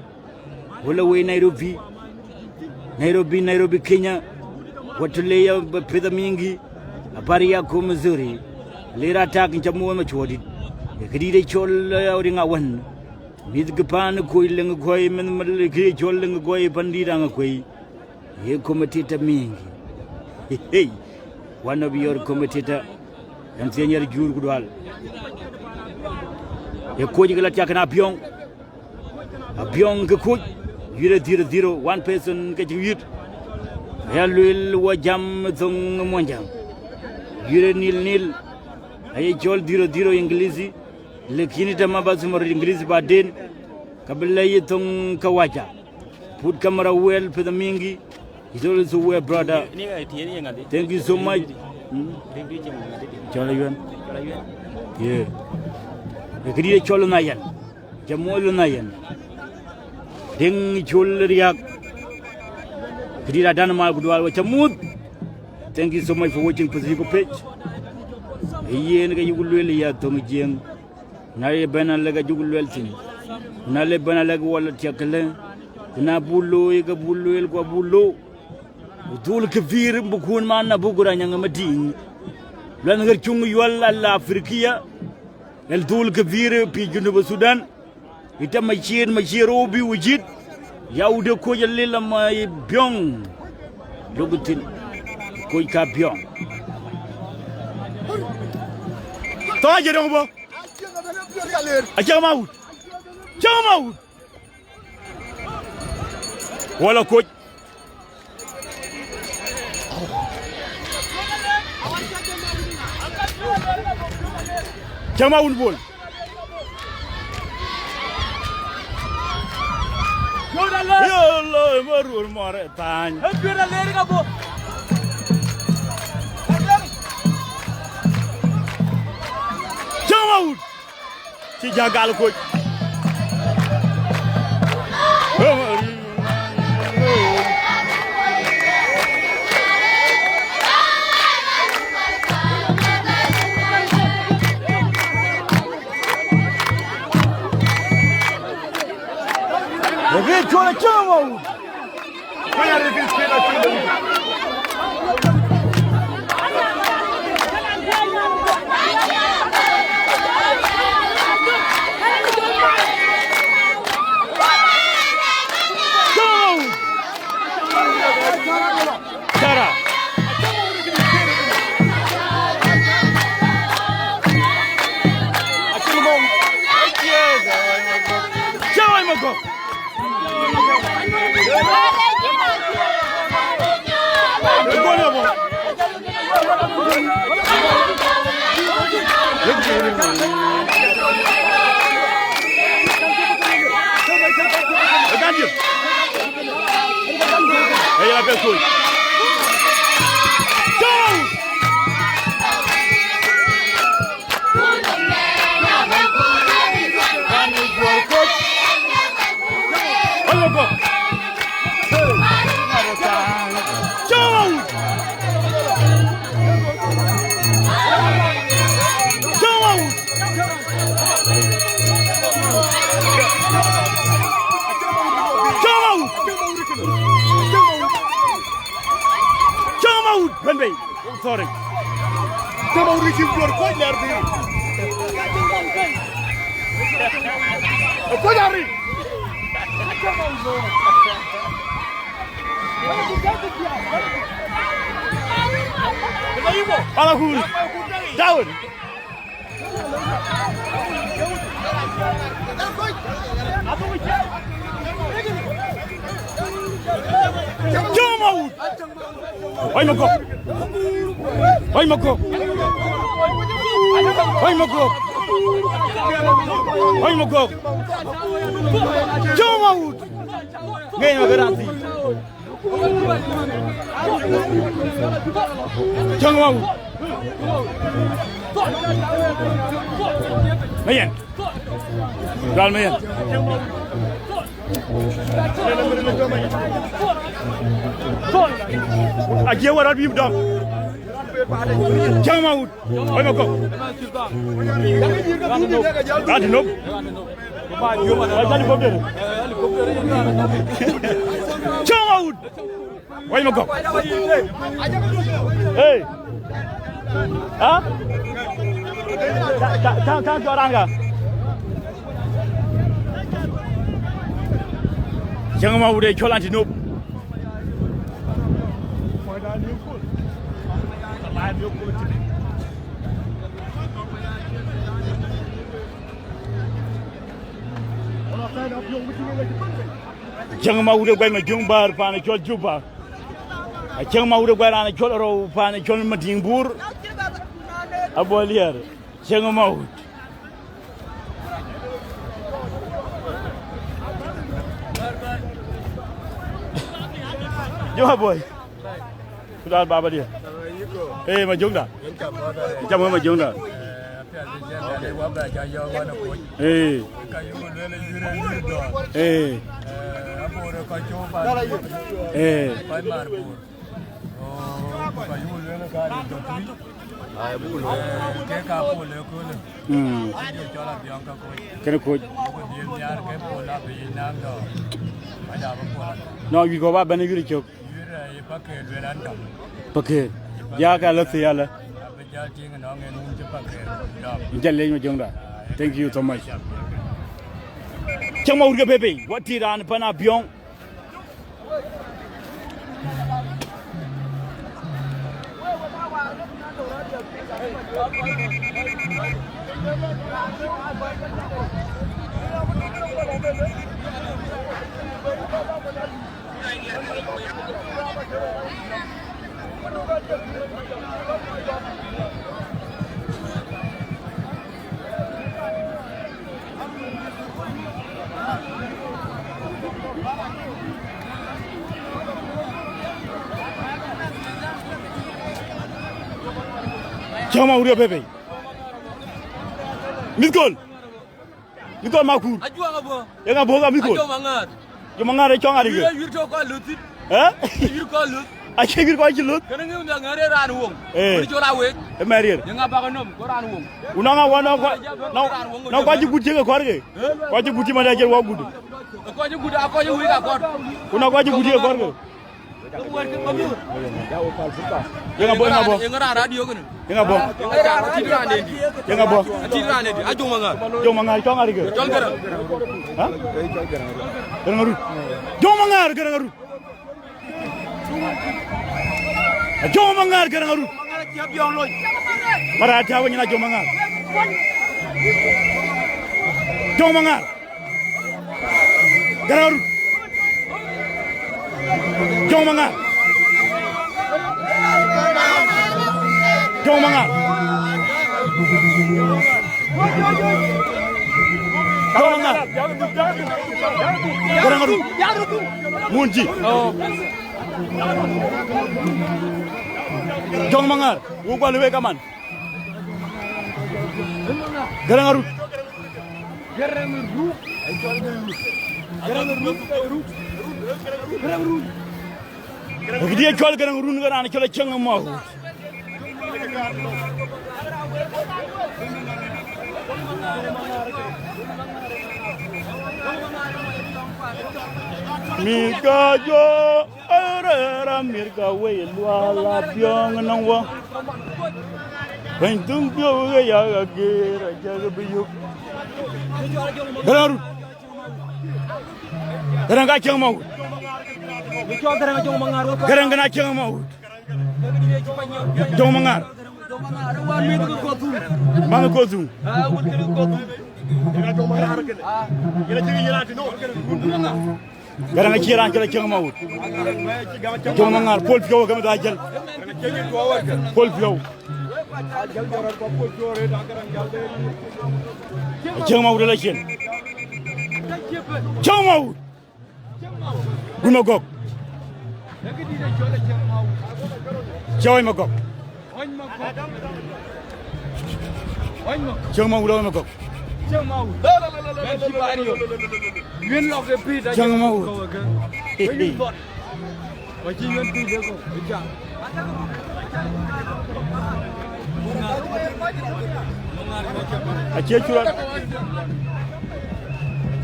Wallaway Nairobi, Kenya. Watulea Pedamingi. Baria Ko, Missouri. Lera attack in Jammu Machodi. Gride Chol outing a one. Midgapan, Coiling Goy, Menmaliki, Choling Goy, Pandidanga Quay. Ye commentator Mingi. Hey, one of your commentator and senior Jur Gudwal. A Koch Abiong. Abiong Koch, 0-0, one person get you. Helwil Wajam Zong Monjam. 0-0. I told 0-0 English. Lekinita Mabasumor English Baden. Kabelay Tong Kawaja. Put camera well for the Mingi. He's also well, brother. Thank you so much. Yeah. Agreed Cholonayan. Jamolunayan. Ding Cholriak. Grida Danama Gudwal Chamud. Thank you so much for watching Pacific page. Yen you will really have Tommy Jim. Nare Benalega Jugulwelting. Nale Benalega Walla Chakale. Nabulu, Egabulu, Guabulo. Dul Kavir Bukun Man Nabugura Yangamadin. Langar Chung Yuala La Afrikia. El Dul Kavir Pijunuba Sudan. Ita Machirobi Wujit. Yauda Koya Lila my Biong. Logutin Koika Biong. Toya Rombo. I came out. Come out. Wala Koch. Come out ball. Yolo marur more tan. Come out. Si jagal Koch. Vem, chora, chama! Vai a revisar aqui. Chara! Chama, Moco! Aí ela pensou. Benbey, sorry. Come on, receive your coin there. Down. Come out! Oi, Moco! Oi, Moco! Oi, Moco! Oi, Moco! Come out! Ganha a garantia. Come out! Mayan! Gal Mayan! Aqui é o horário de dar. Chama out. Oi, Moco. Tá de novo? Vai de bobeira. Chama out. Oi, Moco. Ei. Hã? Tá chorando. Chama out de cholar de novo. Chang ma udah gua majung bar pana chol juba. Chang ma udah gua rana chol ro pana chol mading bur. Abolier. Chang ma ud. Yo boy. Sudah baba dia. Eh majung dah. Chang ma majung dah. Eh. Eh. Koch. No, you go back, Benny. Pakai. Ya kalau siapa? Thank you so much. Chama urga bebe, what tiran pana Abiong. Chama uri bebe. Mikol makut. Ajua ngabo. Yang ngabo ka mikol. Ajo mangar. Yo mangar e chonga dige. Wir to ko lutit. Eh? Wir ko lut. Ache wir ko ache lut. Kana ngem da ngare ran wong. Eh. Ni jora we. E marier. Nga ba ko nom ko ran wong. Unanga wana ko. Na ko ache buti ke korge. Ko ache buti ma da je wa gudu. Ko aje gudu ko aje wi ka ko. Una ko ache buti ke korge. Yang ngabo. Yang ngara radio kono. Yang ngabo. Yang ngabo. Tirane di ajo mangar. Jo mangar chonga dige. Jol gara. Ha? Garang arut. Jo mangar garang arut. Jo mangar garang arut. Abiong loy. Mara tawo nyina jo mangar. Jo mangar. Garang arut. Jo mangar. Jo mangar. Jo mangar. Garang arut. Munji. Jo mangar. Wo ko lewe kaman. Garang arut. Dia jual garang run garang ni cula ceng mau. Mirka jo era mirka we luala Abiong nangwa. Bentung pio ya gira jaga biu. Garang run. Garang ka ceng mau. Garang kena ceng mau. Jong mangar. Bang kozum. Garang ciran kala ceng mau. Jong mangar pol pio kami dah jel. Pol pio. Ceng mau dah ceng. Ceng mau. Gunogok. Joy magok. Jeng mau udah magok. Jeng mau. Aceh curang.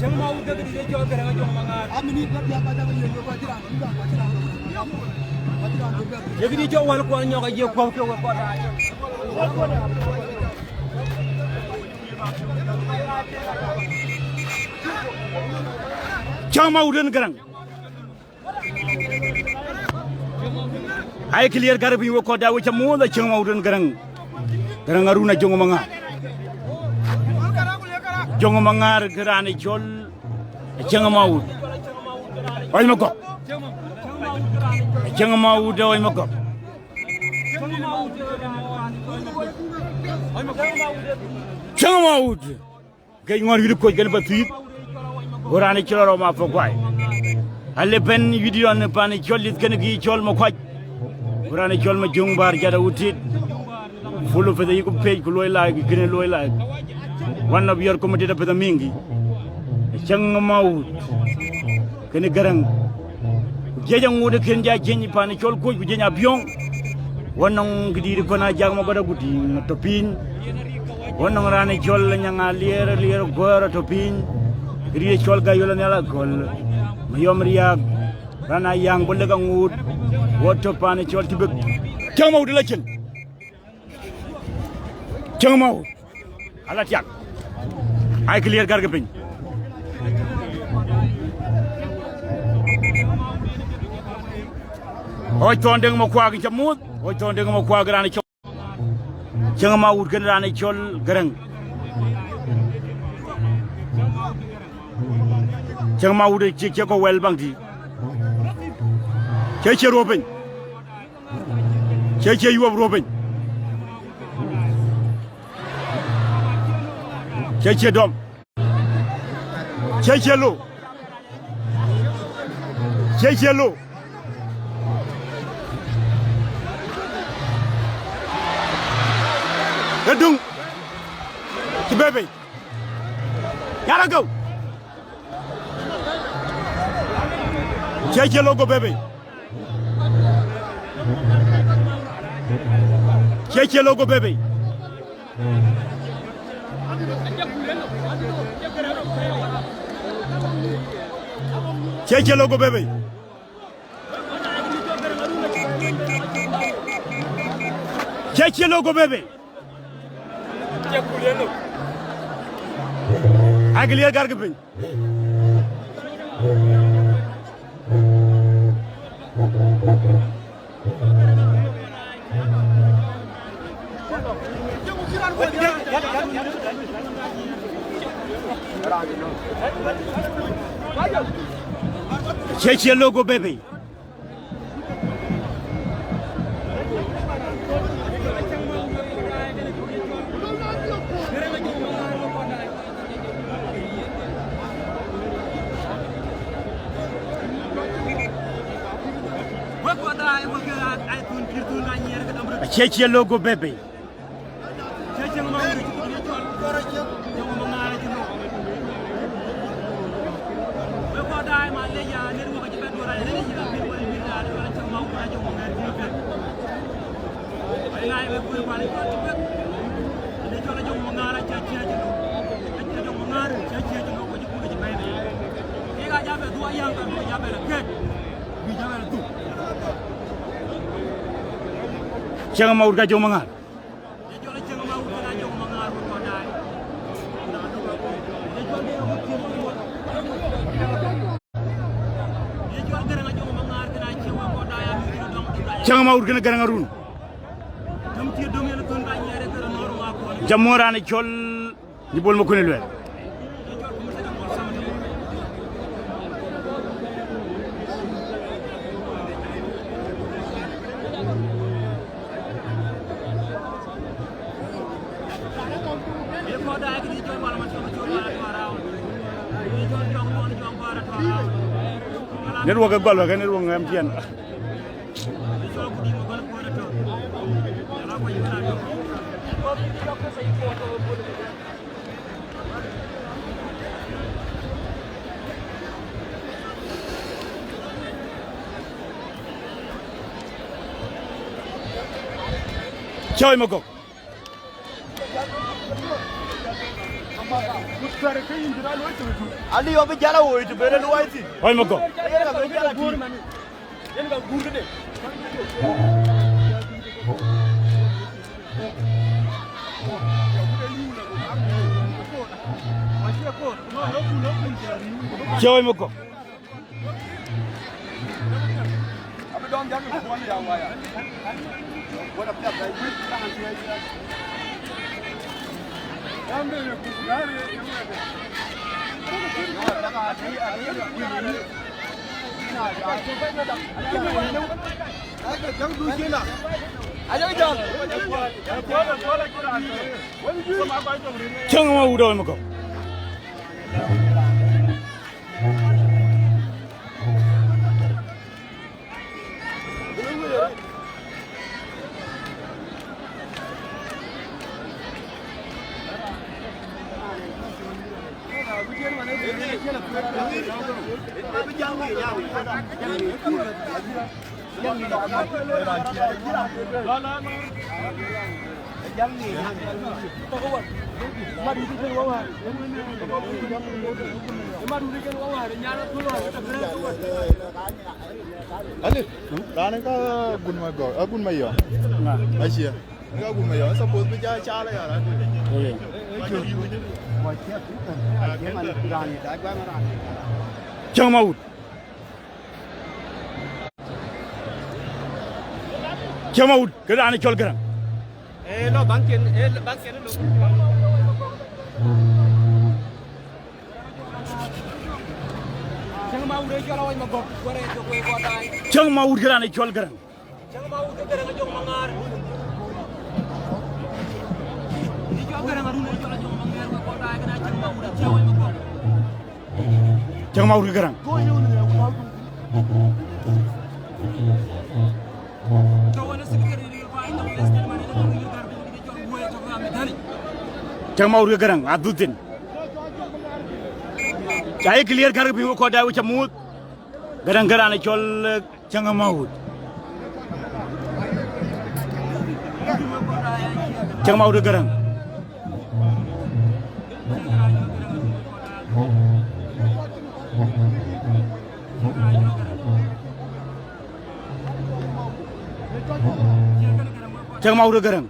Jeng mau udah di jual garang jong mangar. Amini dia pada yang wajiran. Jadi dia jual kuan nyok aja kuan kuan kuan. Jeng mau udah garang. Ay clear garang biwa ko dawo jamu da jeng mau udah garang. Garang aruna jong mangar. Jong mangar gerane jol jeng mau. Oi mako. Jeng mau da oi mako. Jeng mau. Kay ngor hidup ko gën ba fi. Gorane ci loro ma fo kway. Alle ben video ne pan jolit gën gi jol ma kwaj. Gorane jol ma jong bar jada wutit. Fulu fe yi ko pej ko loy la gën loy la. Wanna biar ko mati dapat mingi. Jeng mau. Kene garang. Jejang udah kerja jenyi pani col Koch jenya Abiong. Wanang gidi pana jag ma bada gudi topin. Wanang rane col nyang alier gor topin. Gidi col gayola nyala gol. Mayom riak rana yang boleh ngut. Woto pani col Tibek. Jang mau dilacen. Jang mau. Alat yak. Ay clear gar gepin. Oi tondeng mo kwa jamut, oi tondeng mo kwa grani chol. Jangan mau grani chol gereng. Chang ma wude ci ko wel bangti ci robeñ ci yob robeñ ci dom ci lo ci lo Dung ci bébé yara go ci logo bébé ci logo bébé ci logo bébé ci logo bébé Aglia gargabin Cheche logo baby Cheche logo baby Jangan mau urga jong mangar. Jangan mau urga negara ngarun. Jamorane chol ni bol ma ko ne lwel. Network gol wa network ngam tien Choy mo ko Ali yobe jala wo itu bere lo waiti. Hoy mo ko Yen ga gurde de. Choy mo ko Abi dom jang ko woni ya waya. Wala pya dai ku ta han tuai. Ambe ne ku ngare yamwe. Chang ma udo mo ko Ali, rana ka gun ma go, gun ma yo. Asia. Ka gun ma yo, suppose bi ja cha la ya la. Chang ma ud ke ane chol garam No banken lo Chang ma ud garang chol garang Chang ma ud garang Chang ma ud garang adutin Jai clear gar bi ko da wucha mut garang garane chol chang ma ud Chang ma ud garang Chang ma ud garang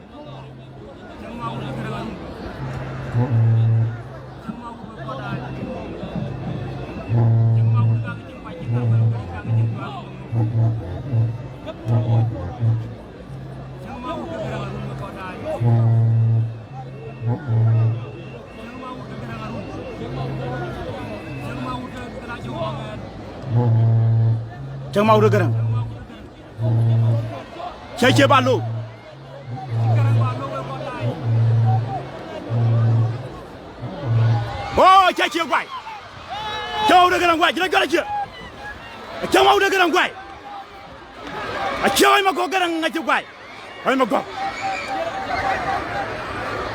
Chang ma ud garang che balu Oh che guai Chang ma ud garang guai jira gara che Chang ma ud garang guai A choi ma ko garang nga che guai Ai ma ko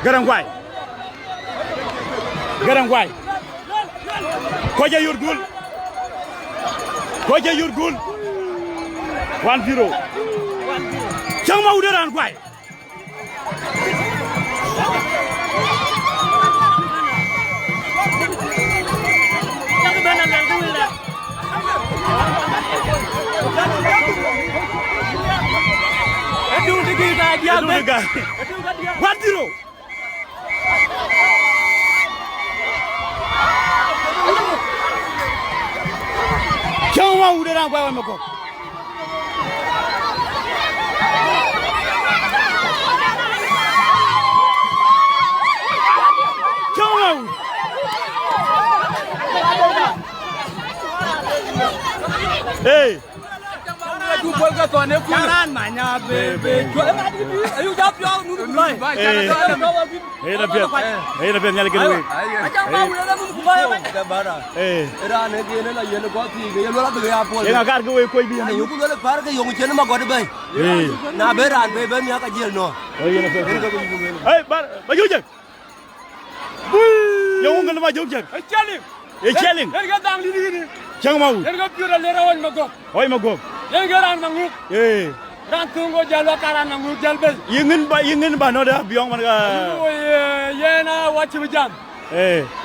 Garang guai Koja yurgul 1-0 Chang ma udaran guai Chang ma udaran guai ma ko Hey Hey, Chang ma ud. Erga pura lera ol magok. Oi magok. Yengaran manguk. Ran tungo jalo karan manguk jalbel. Yingin ba no da Abiong man ga. Yena wachi bujam.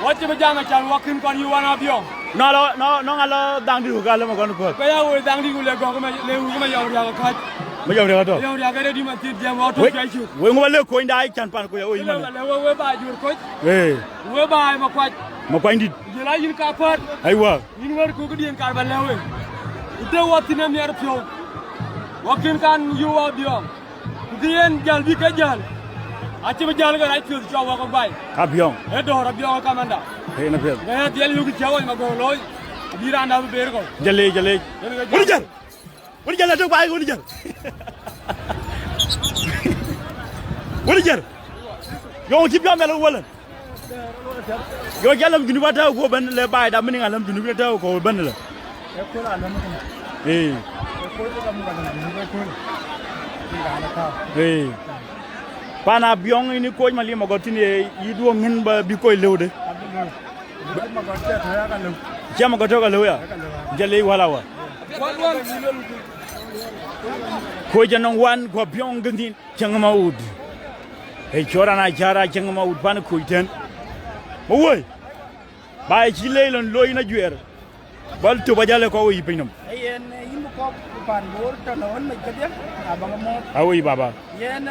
Wachi bujam chan wakin kon you wana Abiong. No ngalo dang di ga le ma kon ko. Ba ya wo dang di le go ma le wu ma yaw ya ka. Ma yaw ya to. Yaw ya ga di ma ti jam wa to jai chu. We ngwa le ko ndai chan pan ko ya oi man. We ba jur ko. We ba ma kwat. Ma kwa ndit. Jela yin ka pat. Aiwa. Yin war ko gudien kar ba lewe. Ute watina mer pyo. Wakin kan yu Abiong. Dien jal bi ka jal. Achi ba jal ga rai pyo cho wa ko bai. Abiong. E do Abiong ka manda. Hey na pel. Ne diel yu ki chawo ma go loy. Biranda bu ber ko. Jale. Woni jar to bai woni jar. Woni jar. Yo ci biam mel wala. Yo jalam ginu ba taw ko ban le bay da mini ngalam ginu taw ko ban la pana Abiong ini ko ma li ma gotini yi do ngin ba bi koy lewde jama goto ga lewya jale wala wa ko janon wan ko Abiong ngin changma ud e chorana jara changma ud pan ko ten mo woy bay ci leylon loy na juer bal to bajale ko wi pinam yen yimu ko pan bor to non me kede abang mo awi baba yen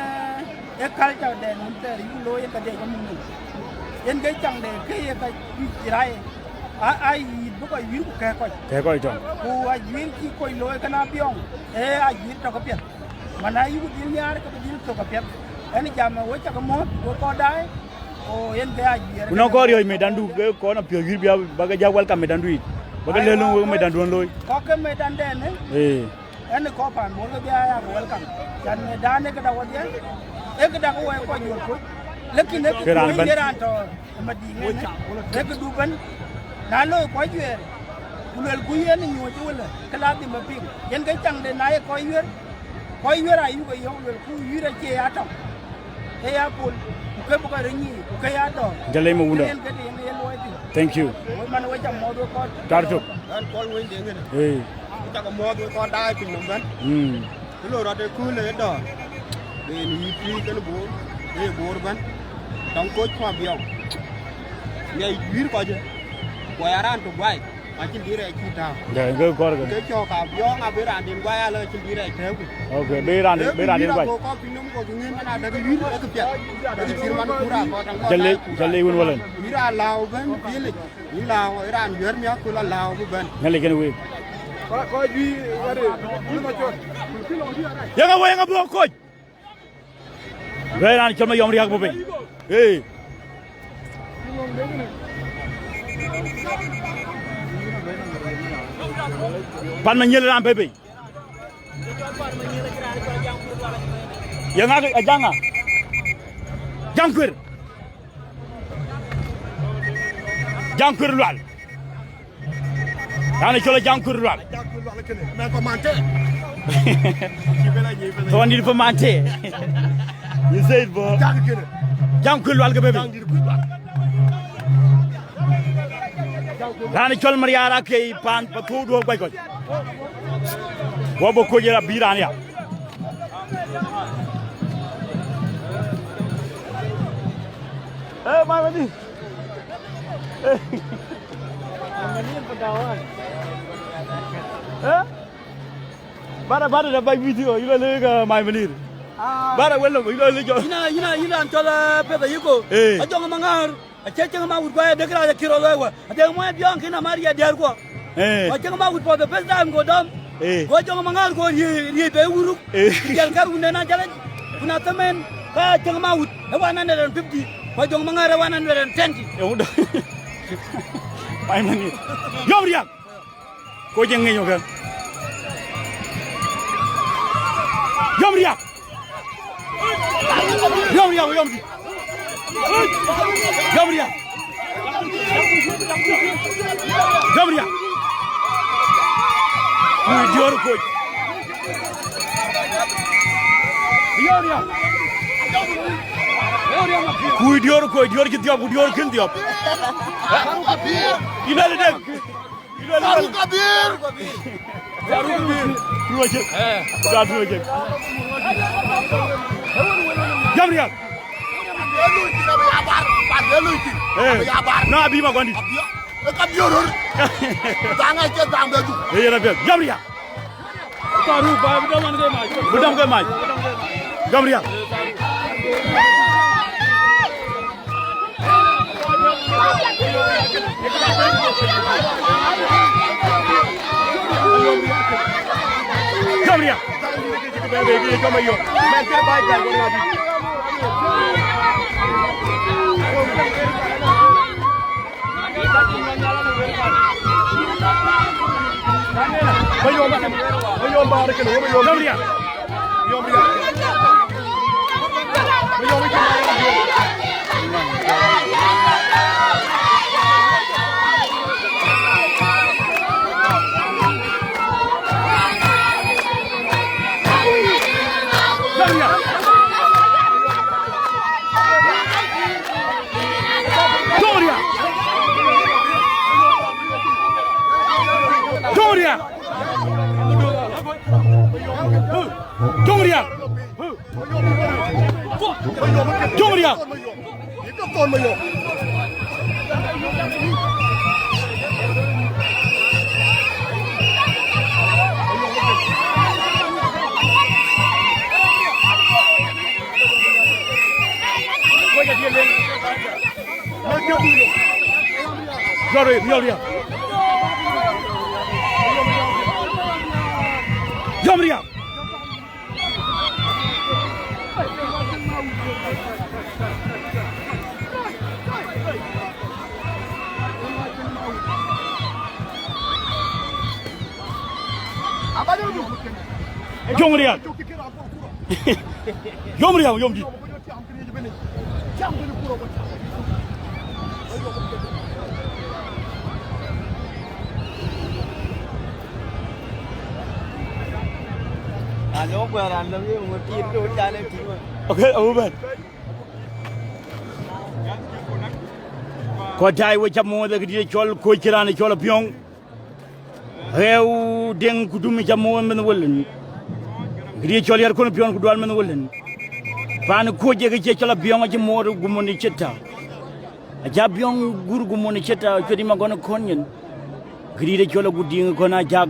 e kalta de nun ter yu loy ka de ko mun yen gay chang de ke ka rai ai bu ko yu ke ko to ku a yin ki ko loy kana Abiong a yin to ko pet mana yu din yar ka din to ko pet en jam wo cha ko mo ko dai o yen ga yer kuno ko ryo me dandu ko na pyo yu bia baga ja welcome me dandu baga lelu me dan don loy ko ke me dan den en ko pan mo ga ya welcome dan me dan ke da wodi e ke da ko ko jor ko lekin ne ko ran to ma di ne ke du ban na lo ko jwer kulel ku yen nyu ji wala kala di ma ping yen ga chang de na ko ywer ayu ko yo ku yira che ya to e ya pul ke bu ko renyi ke ya do jale ma wunda thank you man wa jam mo do ko darjo an ko wen de ngene ta ko mo do ko dai pin nom ban lo ra de ku le do de ni pi ke bo e bor ban dang ko kwa biong ngai wir ko je ko yaran to bai ma chin dire chi ta ga go ko ke cho ka biong a beran din bai ala chin dire te ku okay beran din bai ko pin nom ko ngin na da wir e ke pya da chi man pura ko dang ko jale won wala mira lao ban pile ni lao ran yer mi ko la lao bu ban ngale ken we ko ji wari ni ma jot ya nga bo ko beran chama yom riak bo be pan ma ñël ran bébé ya nga ajanga jangkur lwal dana ci la jangkur lwal mais commenté to andi fa manté ni seyid bo jangkur lwal ga bébé dana ci mariara kay pan pa ko do bay ko bo ko jera biran ya mai mani Bara da bay video ilo le ga mai manir. Bara wello ilo le jo. Ina antola peda yiko. Ajonga mangar. Acheche ma would buy the gra kiro lewa. Ade mo bion kina Maria der ko. Acheche ma would for the first time go down. Go jonga mangar go ri be wuru. Yal kar unde na jale. Kuna tamen ka jonga ma would 150. Go jonga mangar 120. Mai manir. Yom riak. Ko jenge yo kan. Yom riak. Yom riak. Muy dior ko. Kuy dior ko, dior ki diop, dior kin diop. Ina le deg. Faru Kabir. Ruwaje. Ruwaje. Jamriya. No abi ma gondi. Kabioror. Danga ke dambe du. Rabbi. Jamriya. Taru ba budam ke mai. Jamriya. Jamriya. Jamriya. Jongriya Jomriya Yomdi Ano ko ran lang yung motif do dale tiwa. Okay, Abuban. Ko tay wo jammo da gidi chol ko kirani chol Abiong. Rew deng ku dumi jammo men wolen. Gidi chol yar ko Abiong ku dwal men wolen. Ban ko je ge chol Abiong ji modu gumoni chetta. Aja Abiong gur gumoni chetta ko di magono konyen. Gidi de chol gudi ko na jag.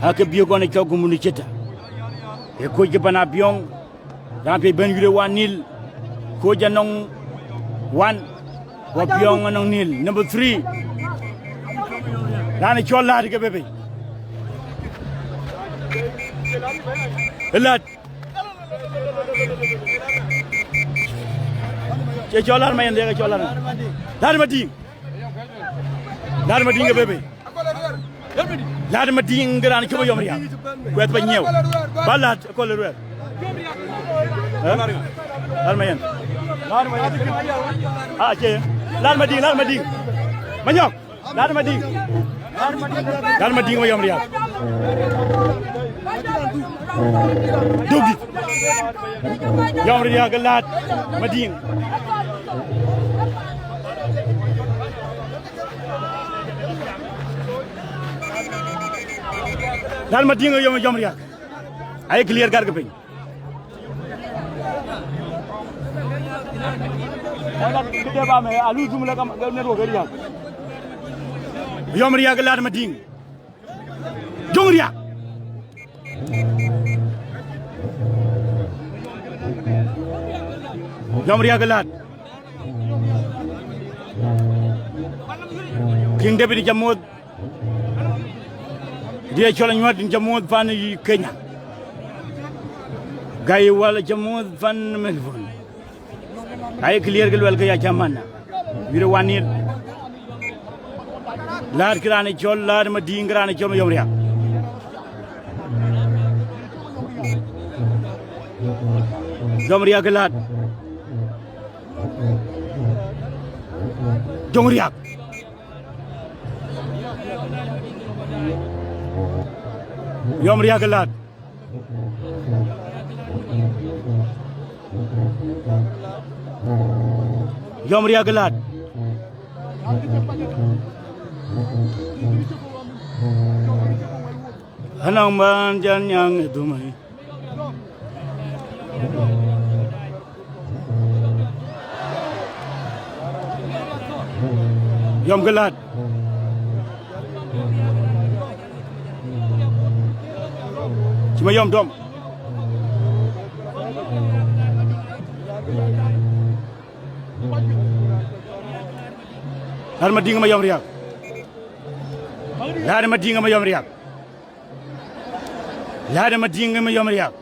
Haka biyo ko na chol gumoni chetta. E ko je bana Abiong rampe ben yure 1-0 ko janong 1 wa Abiong anong nil number 3 lani cholla ke bebe elat ke cholla mayen de cholla dar mading ke bebe lad mading gran ko yom riya ko et ba ñew balat ko le wer lad mayen ah ke lad mading ma ñok lad mading ma yom riya dogi yom riya ga lad mading dal ma dinga yom riak ay clear gar ga peñ ala de ba me alu jumla kam ne ro riak yom riak la ma ding jong riak yom riak la king debi jamod dia chola nyuat jamud fan Kenya gay wala jamud fan Melbourne ay clear gel wel ga jamana wire wanir lar krane chol lar ma dingrane chol yom riya yom riya galat jong riya yom riya galat yom riya galat hanang man jan yang dumai yom galat cuma yom dom har ma dinga ma yom riak har ma dinga ma yom riak har ma dinga ma yom riak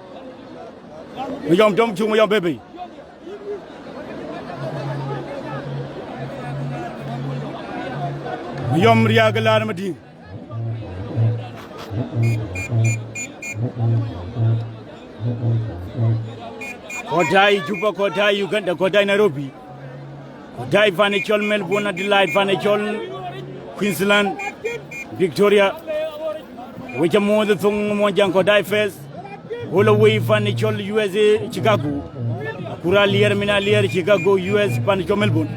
ma yom dom cuma yom bebe ma yom riak har ma dinga Kotai Juba, Kotai Uganda, Kotai Nairobi, Kotai Financial Melbourne, Adelaide Financial Queensland, Victoria, which are more the thing Monjang Kotai Fest, Holloway Financial USA, Chicago, Kuralier Minalier, Chicago, US Financial Melbourne,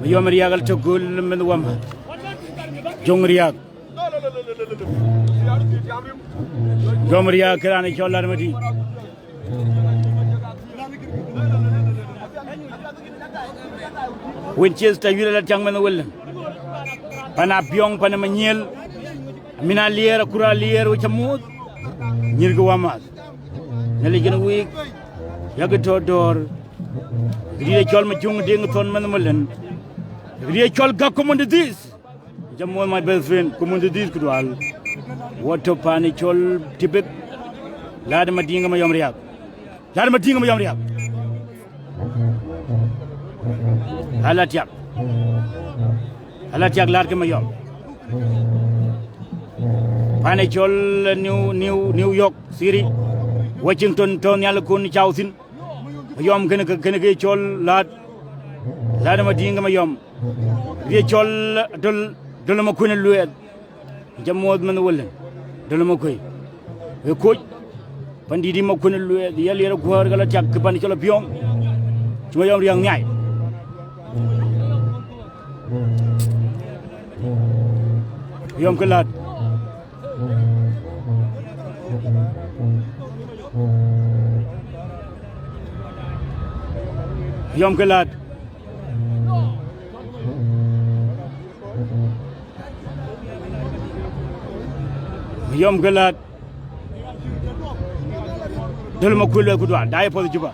Yomriagal to Gul Menwama, Jongriag. Gomriya Karani Cholar Madi Winchester Yula Changman Willen Pana Abiong Panamaniel Minalier Kuralier which a mood Nirguamas Neligan week Yagato door Ria Chol Majung Ding Thon Manamulan Ria Chol Gakumund this Jamon my best friend Kumundu this Kudwal What to panichol Tibek Lad Madinga Mayom Riak Lad Madinga Mayom Riak Halatiak Lad Mayom pane chol New York City Washington ton yalla kon chawsin yom gën ke chol laat ma dinga ma yom ri chol dol ma kun luet jamod man wolen dol ma koy e ko pandi di ma kun luet yalla yara gor gala tak ban chol Abiong cuma yom riang nyai yom ke laat yom ke laat yom ke laat dol ma kulo ku dwa dai po juba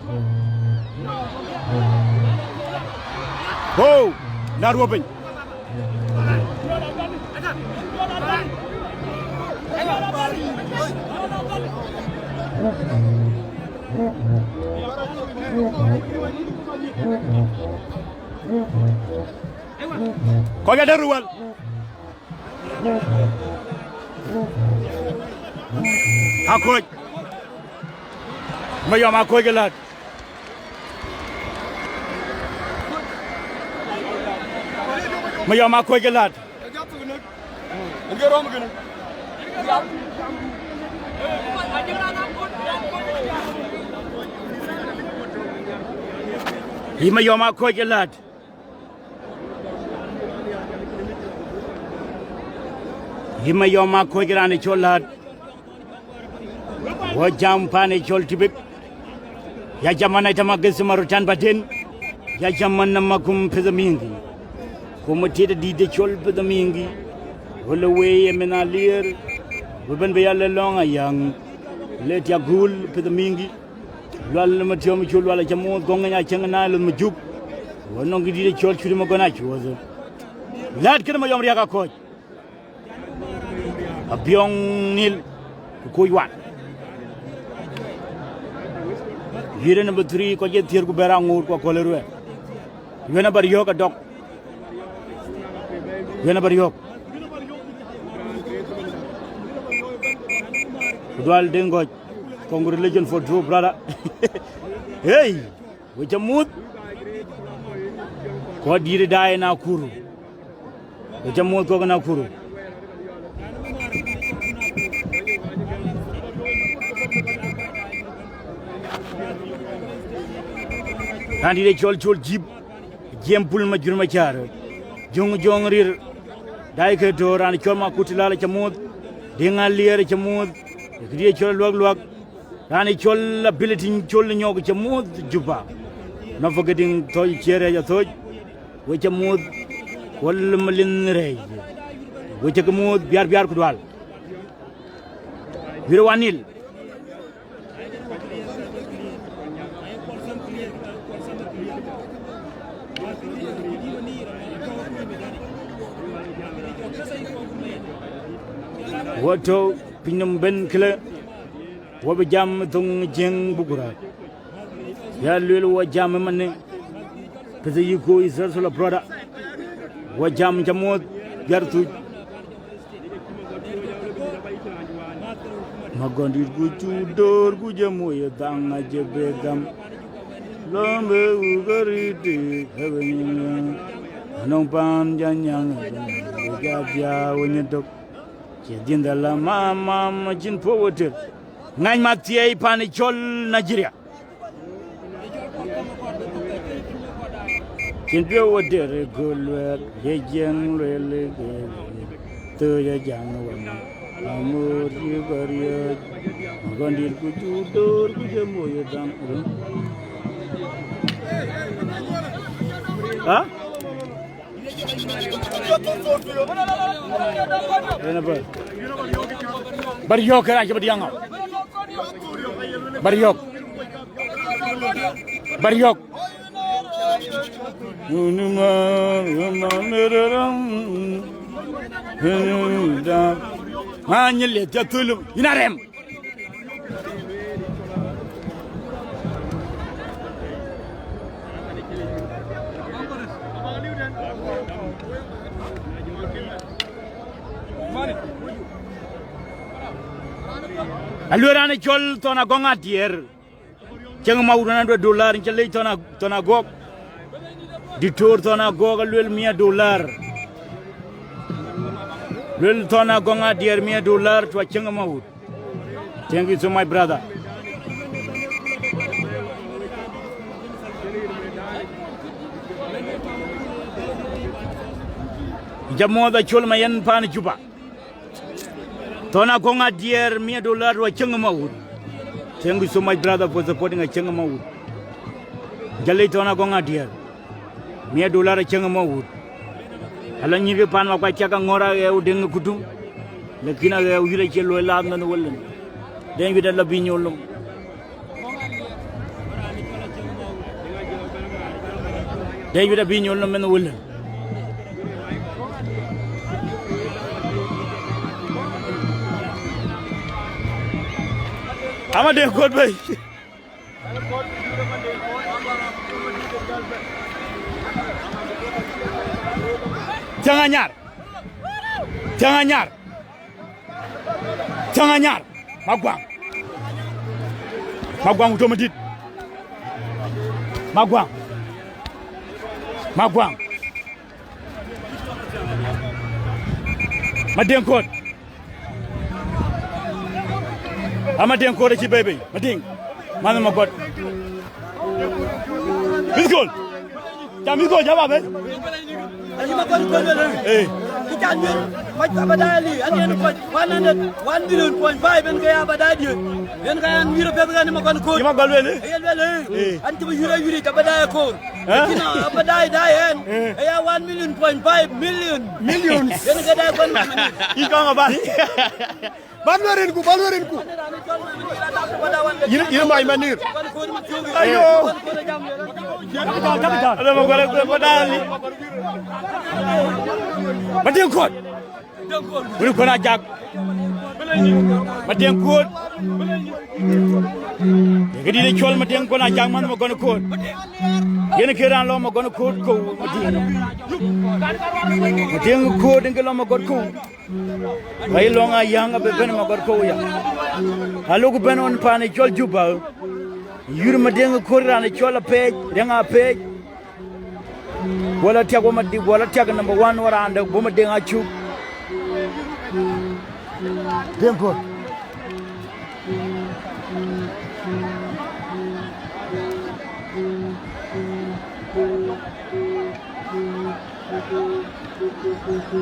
oh nar wo ben ko ya daruwal akoj mayom akoj gelat mayom akoj gelat ngerom gene Hima yoma ko gelat Hima yoma ko gerane cholat wo jampane chol Tibek ya jamana tama gesmaru tan baten ya jamana makum pezamingi ko motida dide chol pezamingi wala weye menalir woben be yalla longa yang let ya gul pezamingi lol ma tiom chul wala jamo gonga nya chengna lu mjuk wono ngi dide chol churi ma gona chuzo lat kema yom riaka ko Abiong nil ko yuan Yire number 3 ko je tier ku bera ngur ko kolerwe wena bar yok dok wena bar yok Udwal dengo congratulations for true brother hey we jamut ko dire dai na kuru we jamut ko na kuru Kandi de chol jib jempul ma jurma char jong rir dai ke to ran chol ma kutila la chamud dinga liere chamud de chol log ran chol ability chol nyog chamud juba no forgetting to chere ya to we chamud wal malin re we chamud biar kudwal wirwanil Wato pinam ben kle wabe jam tung jeng bugura ya lulu wa jam manne kaze yiko isar sula broda wa jam jamot gartu magondi gucu dor gujamo ya danga jebegam lambe ugariti hebenina anong pan janyang gabya wonyedok Jinda la mama jin powote ngany matie pani chol Nigeria jin powote regolwe yejeng lele to ya jang wana amor yibariya gondir ku tudor ku jemo yedang ha Bariok aja badiang. Bariok. Hanya lihat jatuh inarem. alurane chol tona gonga tier cheng maudana $2 chele tona gok ditor tona gok lul $100 lul tona gonga tier $100 to cheng maud. Thank you so my brother. Jamoda chol mayan pan juba tona gonga dear $100 wa chengamaud. Thank you so much brother for supporting a chengamaud. Jale tona gonga dear $100 chengamaud. Ala nyibe pan wa kwa chaka ngora e udeng kutu lakina e uyire chelo la ngana wolen den wi dalla bi ñolum den wi da bi ñolum men wolen ama de god bay jangan nyar magwang utomadit magwang madeng kod ama deng kod ci bebe madeng man ma god bisgol jam ko jaba be ani ma kon eh kita ñu ma abadali ani en ko 1 million point 5 ben ga abadali en ga an wiro be ga ni ma kon ko ma gal wele anti ba yuri abadali ko kina abadali dai en ya 1 million point 5 million en ga dai kon ki ko nga ba balwarin ku yiri may manir ayo ada mo gore ko badali madeng kod bulu ko na jak madeng kod ngadi de chol madeng ko na jak man mo gono kod yene kiran lo mo gono kod ko madeng kod ngelo mo god ko way longa yanga be ben mo god ko ya halu ko ben on pane chol juba yur madeng kod ran chol page denga page wala tiago madi wala tiago number 1 wara anda bo ma denga chu tempo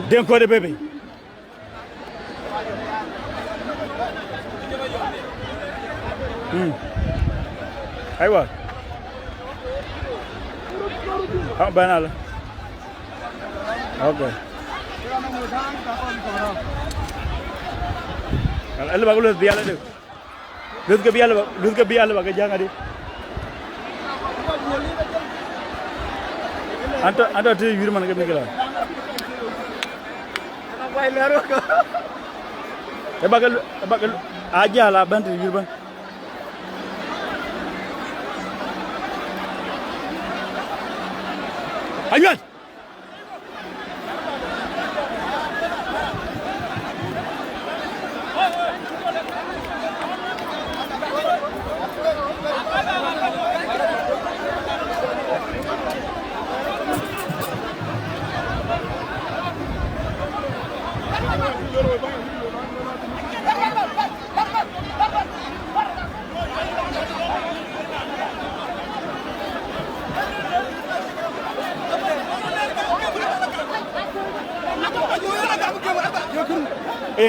denko de bebe aywa ah banala okay ala ba lu biala de lu ke biala ba ga janga de anta te yur man ga mi gala way lero ko e bagal aja la bant yur ban ayat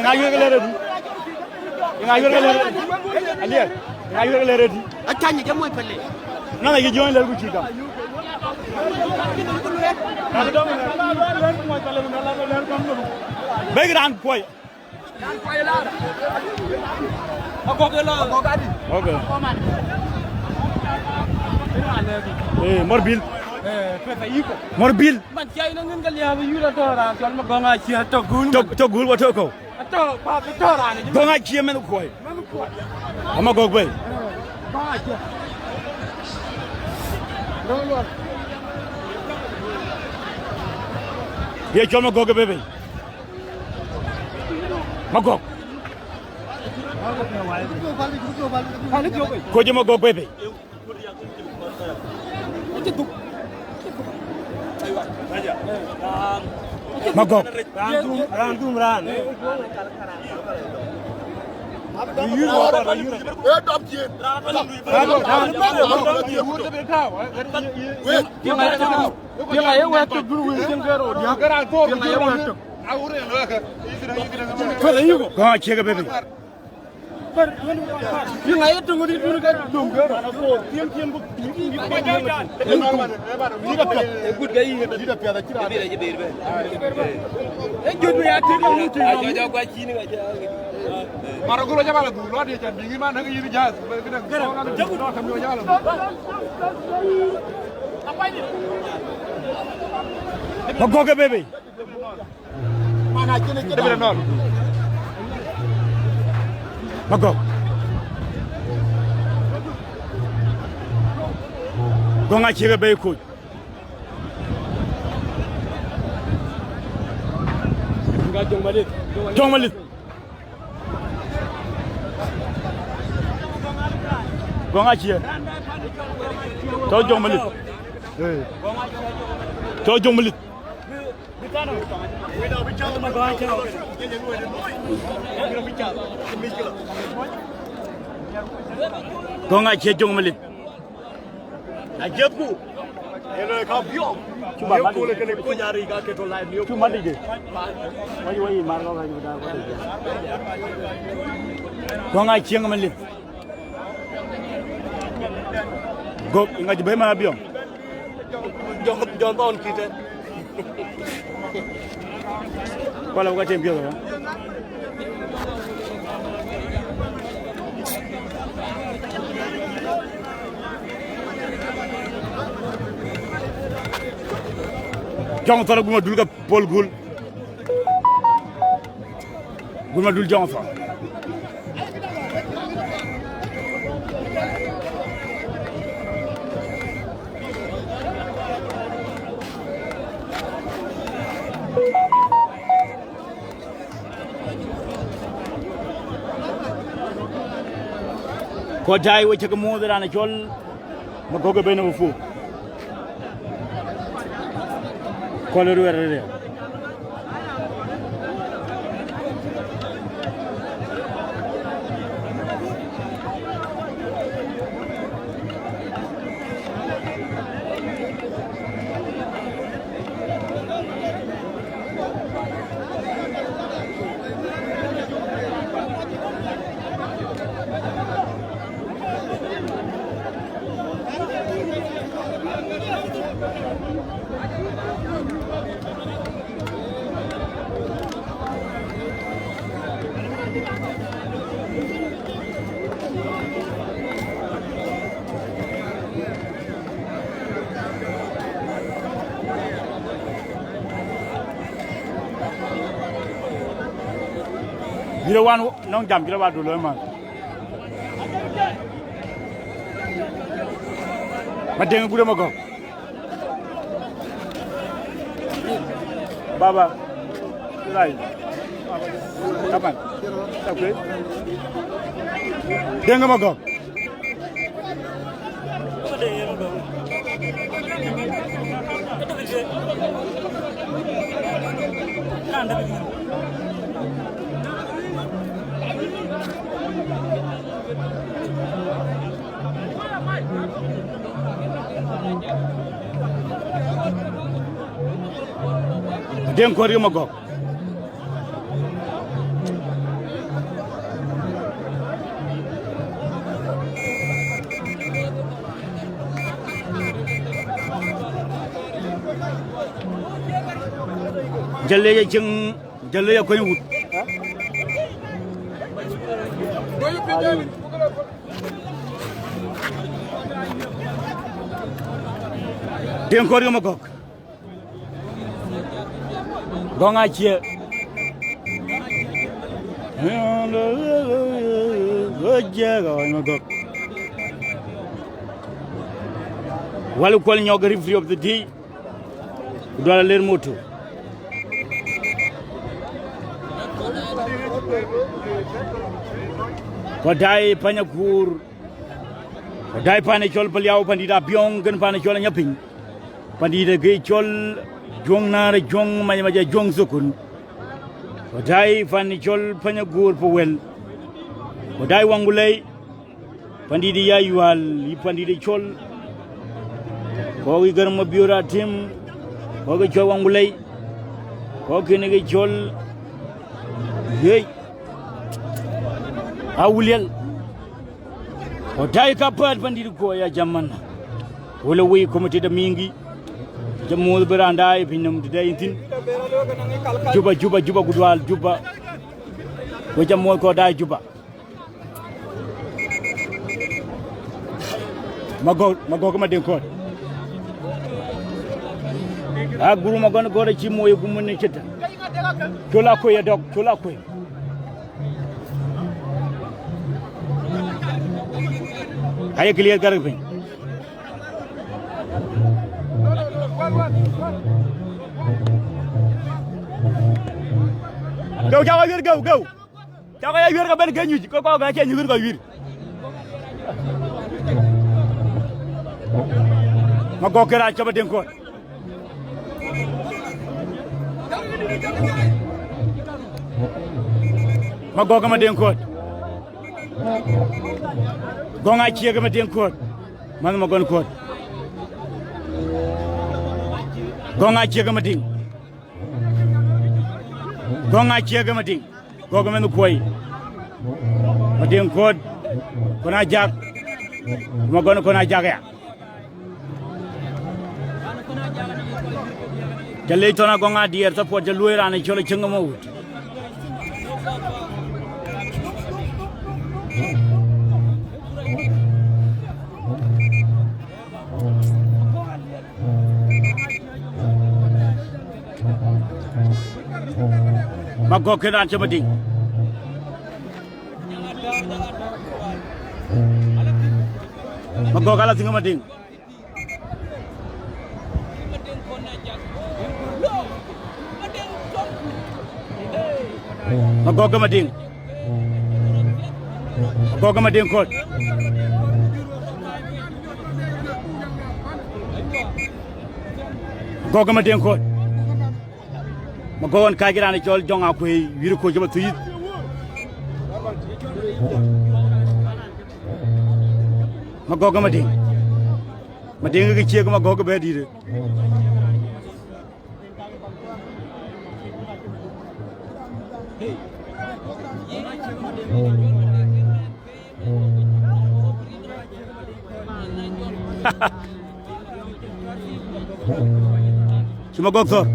ngayu galere di ngayu galere aliya ngayu galere di atanya ke moy pelle na nga join la ci kam na do moy pelle na la leer kam no be gran koy la ako gadi okay morbil morbil man jay na ngeen gal ya yura tora sol ma gonga ci to gul wa to ko to pa tora ni gonga ci men koy ama gog bay ba ci ye choma gog bebe ma gog ko jema go bebe magok ran Maragolo jabala du lo de tan bingi man nga yiri jazz magok bebe mana kene kene non magok gonga chega be ko nga jongmalit gonga chia to jongmalit to jongmalit gonga chia jongmalit ajeku ele ka Abiong cuma ko le kene ko nyari ka ke to live ni cuma dige wai mar lo ga da gonga chia ngamalit go ngaji bay ma Abiong jon ton kite Kalau bukan champion kan? Jangan taruh guna dulu ke Paul Gul. Guna dulu jangan taruh. Ko jai wo chaka mo dara na chol ma gogo be no fu ko le ruere Bila wan nong jam bila wa dulu man. Madeng buda mago. Baba. Lai. Kapan? Okey. Denga mago. Deng ko ri mago. Jalle ya jeng jalle ya ko ni wut. Deng ko ri mago. Gonga chia walu kol ñoga referee of the day dola ler moto ko dai panya gur ko dai pane chol paliaw pandida Abiong gen pane chol nyaping pandida ge chol jong nare jong maja jong sukun ko dai pane chol panya gur po wel ko dai wangulay pandidi yayual yi pandidi chol ko gi garma biura tim ko ge chol wangulay ko kene ge chol yey awulyal o tay ka pat bandiri ko ya jamman wala wi comité de mingi jamu beranda e binum de intin juba gudwal juba ko jamu ko day juba mago ko ma den ko a guru magon ko ci moy gu mun ne cita tola ko ya dok tola ko ay clear kar pe go jawa wir go jawa ya wir ga ben ganyu ko ga ke ñu wir ga wir ma go kera ci ba den ko ma go ga ma den ko gonga ciega ma den ko man ma gon ko gonga ciega ma ding goga men koy ma den ko kona jak ma gon kona jak ya jalle tona gonga dier ta po jalu rana cholo chenga mo wut mago kena cemeding mago kala singa mading mago ke mading kot mago ke mading kot magon kagirane chol jonga ko wiru ko jaba tuyit magoga mading ga ciego magoga bedire cuma goktor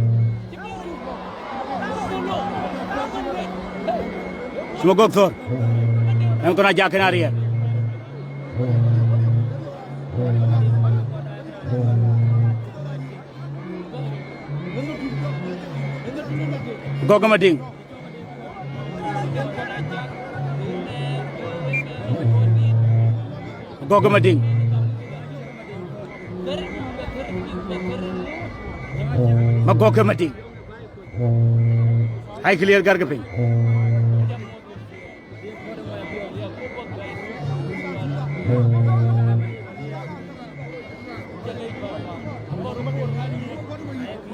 semua goktor yang kena jaken area goga mading magoga mading hai clear gar ke ping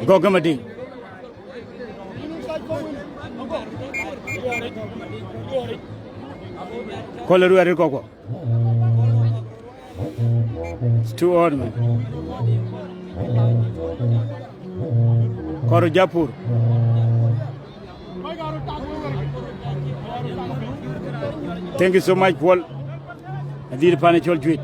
goga mading koleru ari koko it's too odd man koro japur thank you so much Paul adir pane chol juit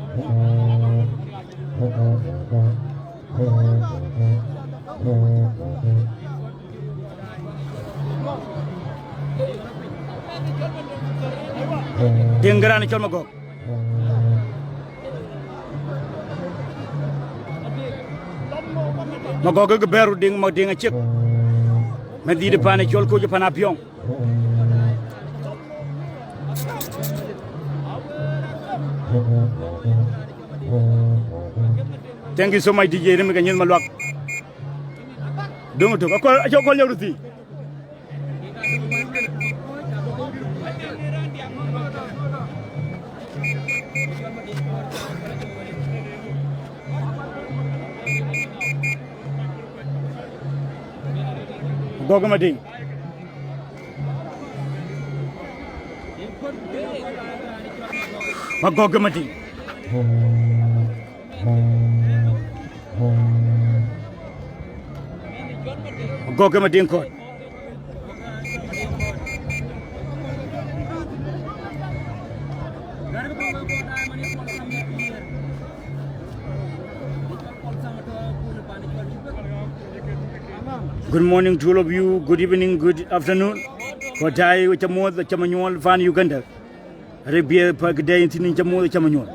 dengarane chol magok ke beru ding mo ding cek medi depan chol ko je pana Abiong thank you so much DJ rem ga ñen malwak dongo to ko ajo ko lewruti Gogamadi. Gogamadi. Gogamadi in court. Good morning to all of you. Good evening, good afternoon. Kodai with a more the Chamanyol Van Uganda. Rebia Pagday in Tinjamo Chamanyol.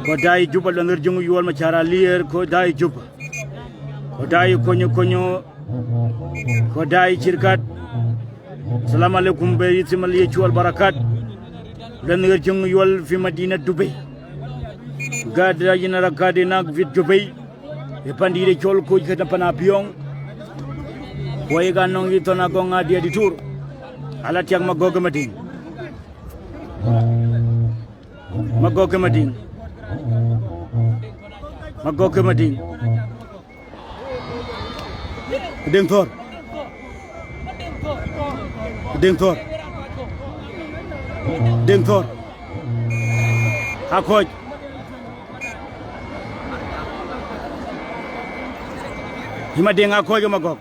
Kodai Jubal and the Jungu Yual Machara Lear, Kodai Juba. Kodai Konyo, Kodai Chirkat. Salam alaikum be Simali Chual Barakat. Then the Jungu Yual Fimadina Dubai. God Rajina Kadinak with Dubai. Epandire Chol Koch Abiong. Waiga nong ito na kong dia ditur. Alat yang magogamating. Magogamating. Magogamating. Ding Thor. Ding Thor. Ding Thor. Hakoch. Hima ding hakoch magog.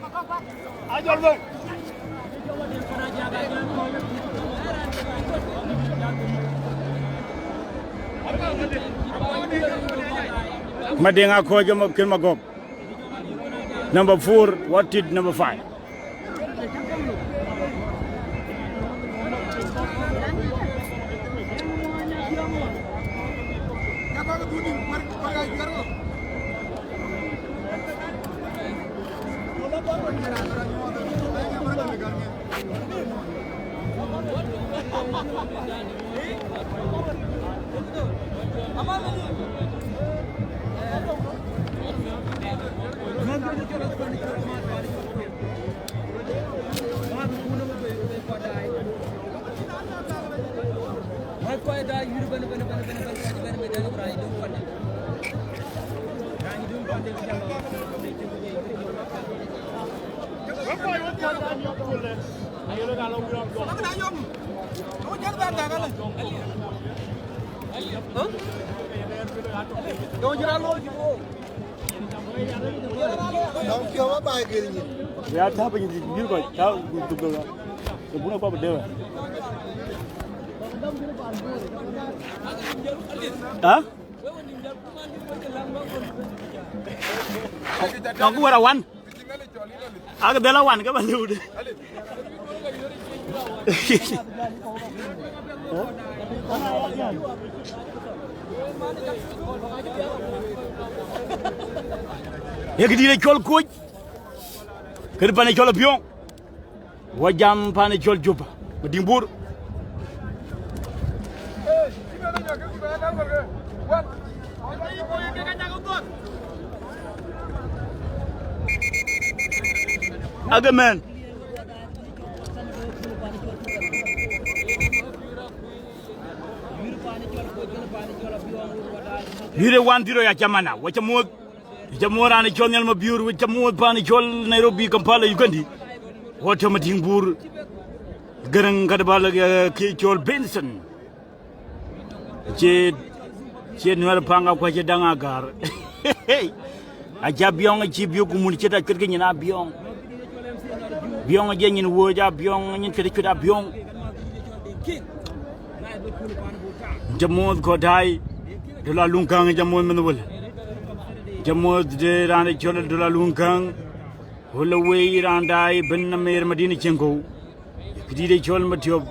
Madenga Kojo Kilmagog. Number 4, what did number 5? Ya apa yang dibiru kau tahu betul tak? Sebelum apa berdua? Ah? Aku warawan. Aku belawan ke mana udah? Ya kediri Koch Koch. Kedepannya Koch Abiong. Wajam pane Koch Juba. Bedimbur. Agamen. Yure 1-0 ya Jamana. Wachamod. Jamora ni chol nyalma biur wachamod pa ni chol Nairobi Kampala Uganda. Wachamadimbur. Garang kadabala ki chol Benson. Che nuar panga kwa che dangagar. Abiong chi biu kumun cheta kirgin na Abiong. Biong aja nyin woja Abiong nyin keda Abiong. Jamod Kodai dola lungkang jamod menwal. Jamod de rane chol dola lungkang. Holaway randai ben mer Madina Chengo. Kidi chol matiob.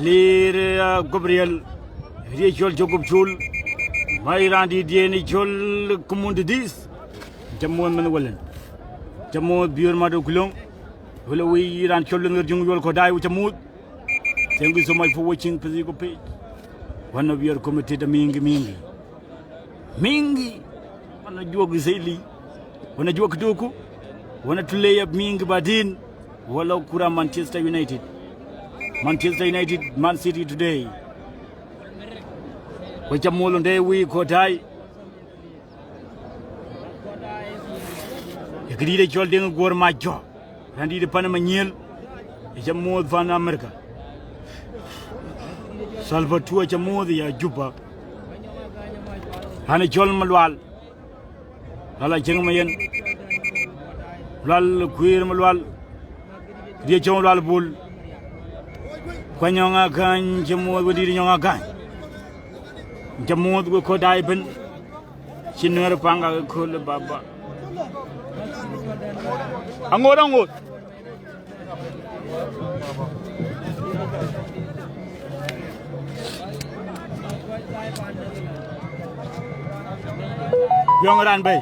Lir Gabriel. Kidi chol Jacob Chul. Mai randi dieni chol kumundis. Jamod menwal. Jamod biur madu kulong. Holaway ran chol ngur jungyol Kodai Jamod. Thank you so much for watching Physical Page. One of your committed Mingi. Wanajua Giseli. Wanajua kidogo. Wanatulea Mingi badin. Wala kura Manchester United. Man City today. Wacha molo nde wi kotai. Gidi de chol deng gor ma jo. Randi de Panama nyel. Wacha mod van Amerika. Salvatore wacha mod ya Juba. Hana chol malwal. Lala jeng mayen. Lal kuir malwal. Dia chol lal bul. Kwanyonga kan jemod wadi nyonga kan. Jamod ko dai ben sinur panga ko le baba angor yong ran bay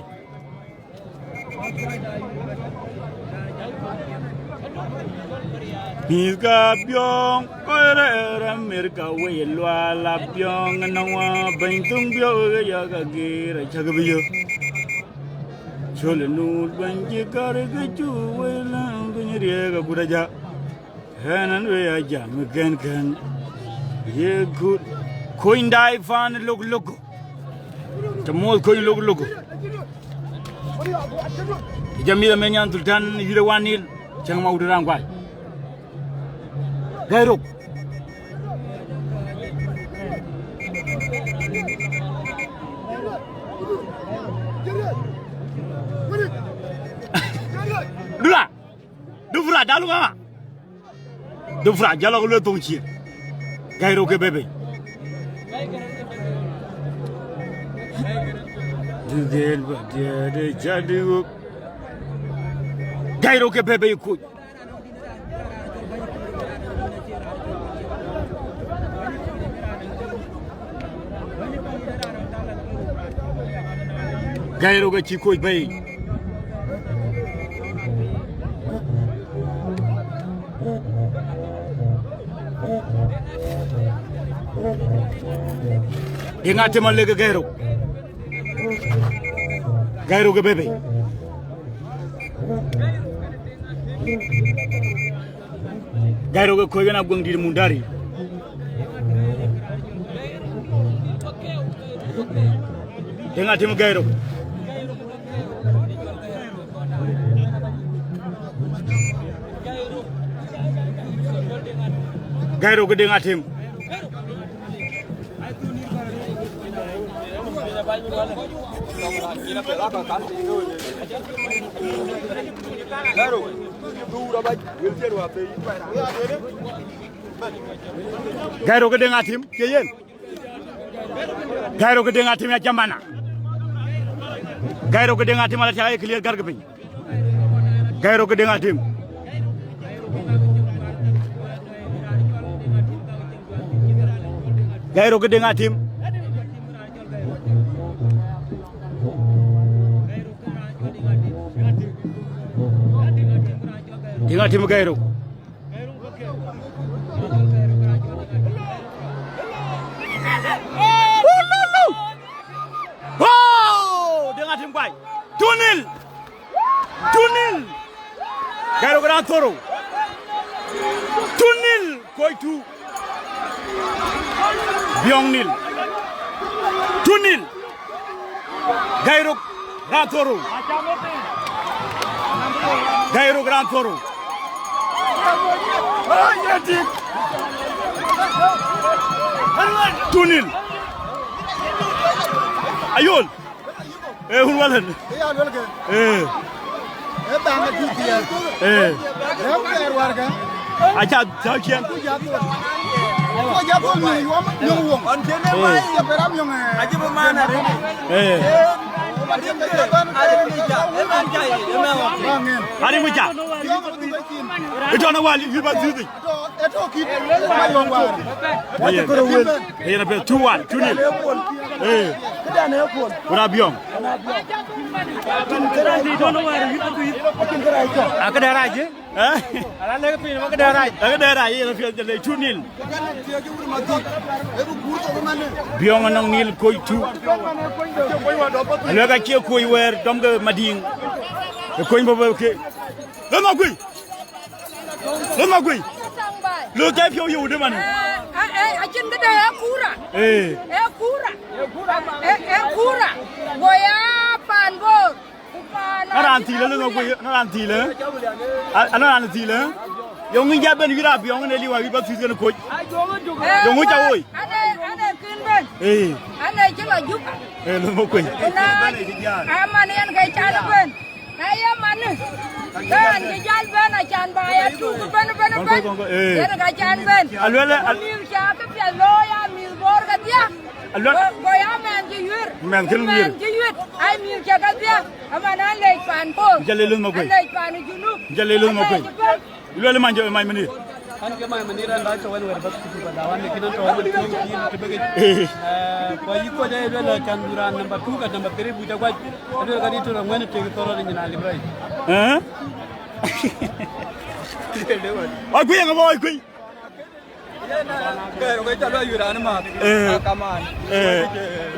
Miska Abiong kore Amerika we lwa la Abiong nawa bentung bio ya gira chagbiyo chole nu banji kare keju we la ngire ga buraja hanan we ya jam kan ye good coin dai fan log tamol coin log jamila menyan sultan yire wanil chang mauduran kwai Gairuk. Dufra dalu mama. Dufra jalo le tongchi. Gairuk ke bebe. Dudel ba de jadu. Gairuk ke bebe ku. Gairo ga chikoi bay Ingate malega gairo ga bebe Gairo ga koi na gwang dir mundari Ingate mo gairo Gairo gede ngatim Gairo gede ngatim keyen Gairo gede ngatim ya jamana Gairo gede ngatim ala taay clear garga pin Gairo gede ngatim Gairo gede ngatim Dinga tim gairo Wow dinga tim bay tunil Gairo gran toro tunil koitu Abiong nil tunil Gairo gran toro Gairo gran toro tunil ayol hulwalan acha chakian Hari mucha. Itu anak wali hibat sini. Iya nabe 2-1, 2-0. Abiong. Aku daerah aja. Alah lagi pin, aku daerah. Aku daerah iya nabe 2-0. Abiong anong nil koi 2. Laga cie koi wer dom ke mading. Koi bobo ke. Lama gui. Lo kai pyo yu de man. Ajin gede ya kura. Kura. kura goya panbor naranti le ngo ko naranti le naranti le yo ngi jaben wi Abiong ne liwa wi ba fi gën ko yo ngi jawoy ane kinben ane jila juka lo mo ko amane yan kay chala ben aya man dan ge jal ben a chan ba ya tu ben yan ga chan ben alwele mil cha ka pya lo ya mil bor ga dia go ya men ji yur men ji yur ay mil cha ga dia amana le pan bo jale lo mo ko le pan junu jale lo mo ko lele manje may mani an ke may mani ran da to wal wer bak ci ba da wan kinan to wal ko ci Tibek ko yi ko dai bela kan duran number 2 ka number 3 bu jagwaj ado ga dito na ngene te to ro ni na librai ay kuy nga boy kuy ko ko ta yu ran ma kaman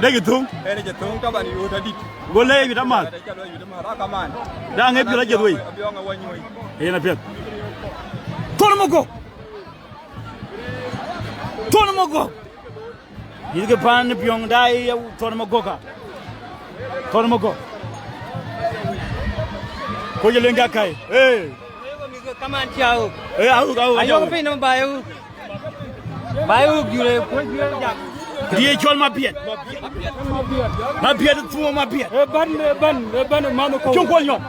degi tung je tung to ban yu da dit golle wi damal yu da ma kaman da ngai bi la jedoy Abiong wa nyoy na pet tono mogo yige pan Abiong dai tono mogo ka tono mogo ko jele nga kai kaman chao au ayo pe no bayu gure ko gure jak die chol ma piet tu ma piet ban manu ko chung ko nyok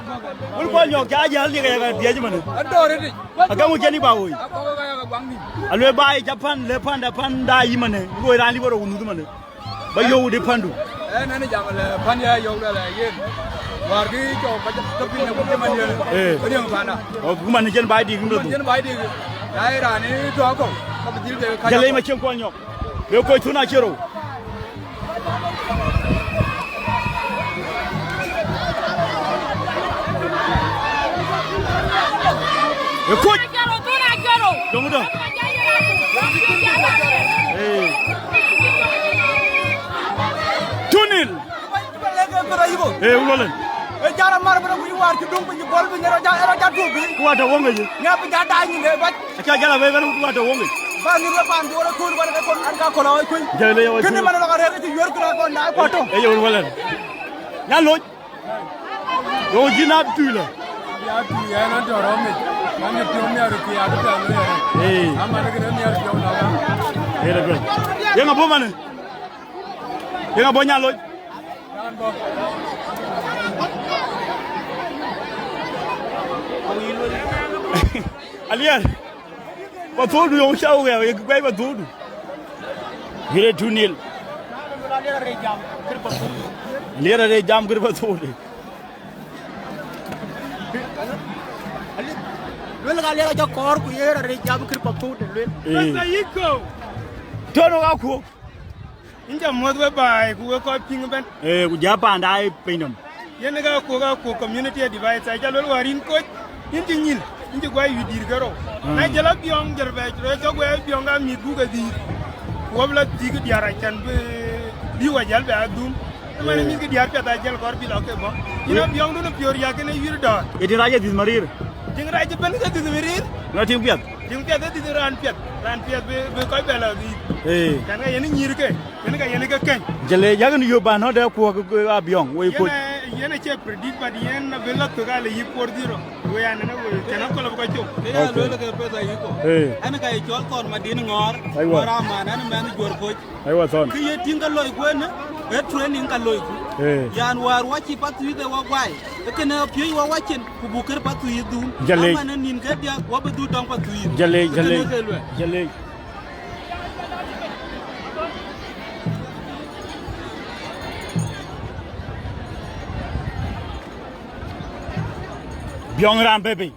ul ko nyok ja ja li ga die jmane adore di aga mu jeni ba woy ko ga ga gwangni alwe bai japan le panda panda yimane ngo ran li boro wunu mane ba yow de pandu nani jamal pan ya yow da la yen war gi to ba to bi ne ko man ye ko di ngana o kuma ne jen bai di ndu jen bai di dai ra ni to ko ko bi de ka jale ma chen ko nyok le ko tuna chero e ko Dong dong. Tunil. Ulolen. jara mar ba ko war ci dum ci bol bi ne ra ja tu bi Ku wata wonga ji. ne bi ja da ni le ba Aka jala be ban ku wata wonga. ba ni le ban do ra ko ba ko an ka ko la ko Jale yawa. kene man la ko re ci yor ko ko na ko to E yow wolen. Ya loj. Yo jina tula. ya tu ya na do ro mi man ni pio mi aru ki ya do ta lo ya ama ne ne mi aru pio na ga Era be. Ye nga bo mane. Ye nga bo nya loj. dan bo Aliar. Ba todo yo chao ga ye bai ba todo. Gire tunil. Aliar re jam kir ba todo. wel ga le ja kor ku ye re ja bu kir pa tu de wel yiko Tono ga ku. inja mod we bai ku ko ping ben Ku ja pa ndai pinam. yen ga ko community device ai jalol warin ko inji nyil inji gwa yu dir garo na jala biong jerbe ro to gwa biong ga mi buga di wobla dig diara kan be di wajal be adum man mi gi diar peta jal kor bi loke bo ina biong do no pior ya ke ne yur do Edi raja dis marir. ding ra je ben ga di mirir Na tim piat. ding peta di ran pet be ko be la di kan ga yen nyir ke yen ga yen ga ken Jale yagan yo ba no da ku Abiong wo ko. yena che predict ba yen na bella to gale yi por diro wo ya na wo kana ko la ko cho ya lo le ke pesa yi ko ana ka chol kon ma din ngor ora ma na man jor ko Ai wa ton. ki ye tinga loy ko na e training ka loy ko yan war wachi patu yi de wa gwai e kana pye wa wachen ku buker patu yi du ama na nin ga dia wa ba du dong patu yi Jale. Biong ram baby.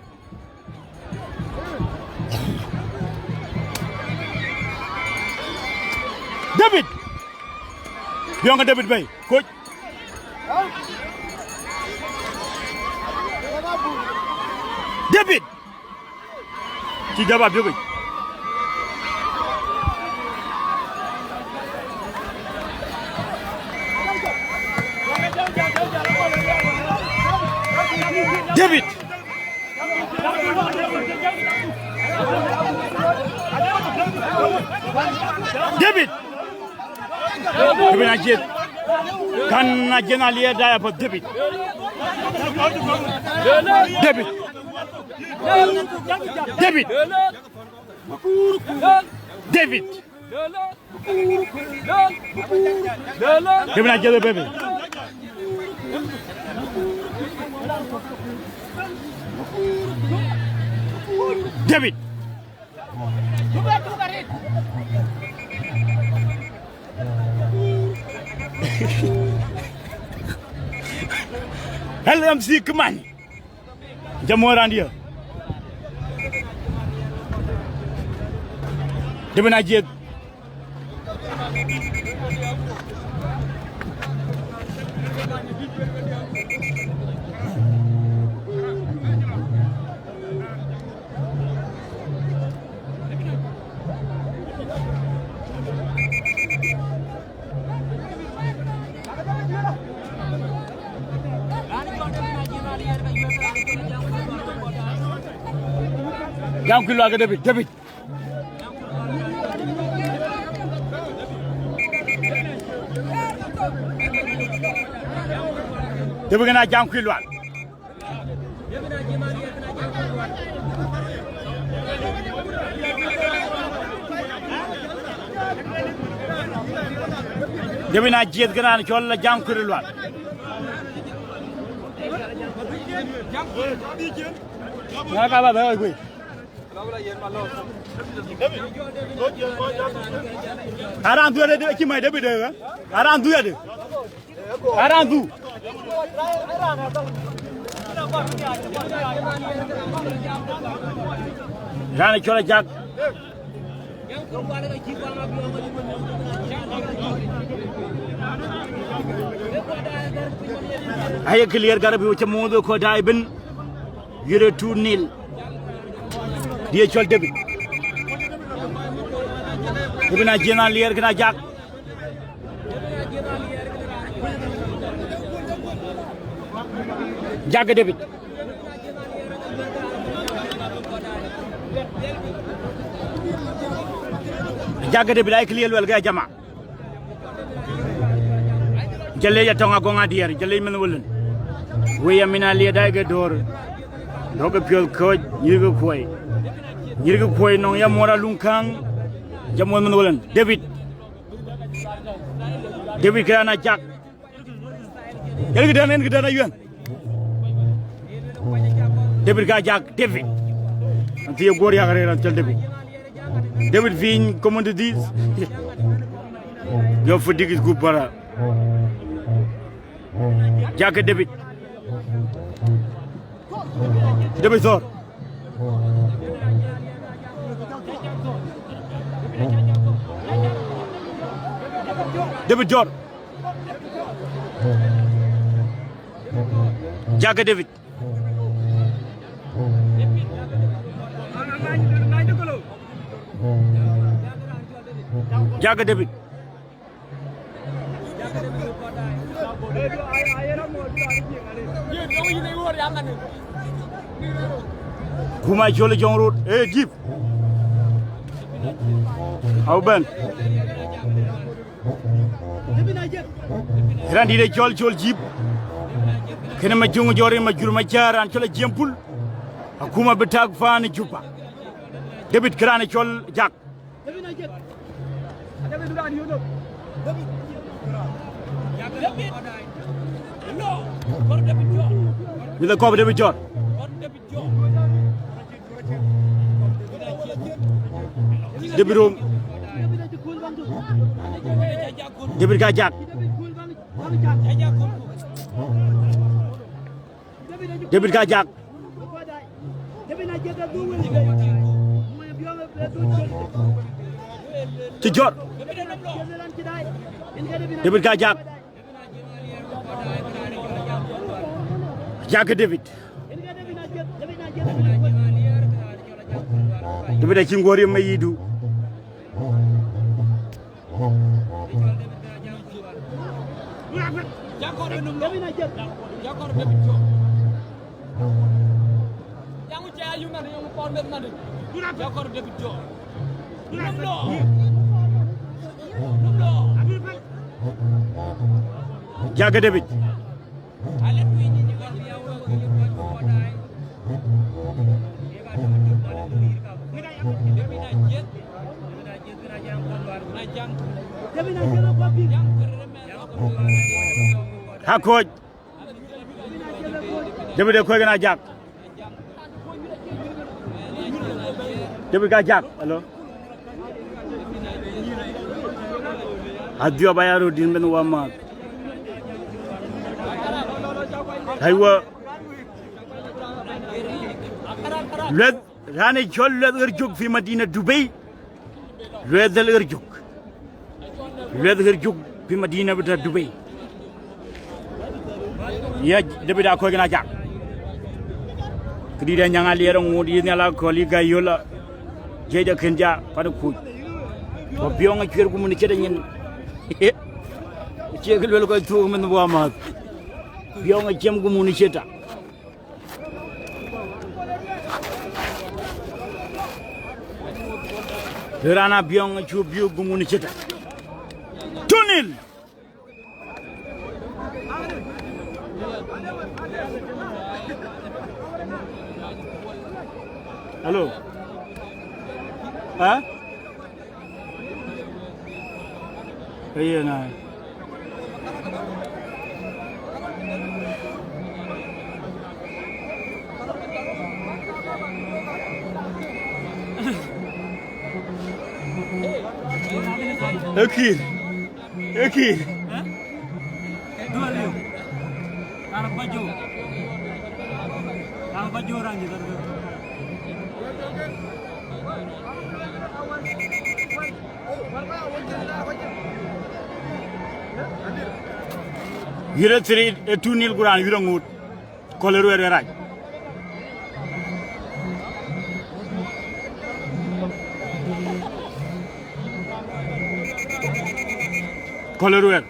David. Biong David bay. Coach. David. Ci jaba bi koy. David. David. David ajet. Kan nationalier daya po David. David. David. David. David na jël bébé. David. LMC Kman. Jamoran dia. David na jël. Jam kilo aga David. David kena jam kilo. David na jet kena chol jam kilo. Nga ka ba ba koy Aran du de ki may David de Aran du de Aran du Rana chola jak Ay clear garab yu ci modo ko day ben yure 2-0 dia chol David na jena lier kena jak jaga David ay clear wel ga jama jelle ya tonga ko ngadier jelle men wolen we yamina lier day ga dor doga piol Koch yirgo koy non ya mora lunkang jamon men wolen David kana jak yel gidana yuen David ga jak David anti gor ya gare ran tel David viñ comme on dit yo fa digis gu bara jak David sor David jor jaga David kuma jole jong road jeep how ben randi de jol jeep kene ma jongo jore ma jurma jaran cola jempul akuma betag fani jupa David krane col jak Bila ko David jor David rom David ga jak David ga jak ci jor David ga jak jak David David ci ngor yam yidu jaga David ha Koch David ko gana jak David ga jak allo Adio bayaro din ben wama aywa led rani jolle erjuk fi Madina Dubai led erjuk fi Madina bita Dubai ya David ko gana jak kidi da nyanga lero ngodi ne la ko li gayola jeyda kenja pada ku ko bionga kwer gu mun ci dañen ci gel ko tu men bo ma bionga cem gu mun ci ta rana bionga ci bio gu mun ci ta tunil Hello. Huh? Iya na. Okay. Dua liu. Anak baju orang gitu. Yire 2-0 guran yiro ngut koleru er raj koleru er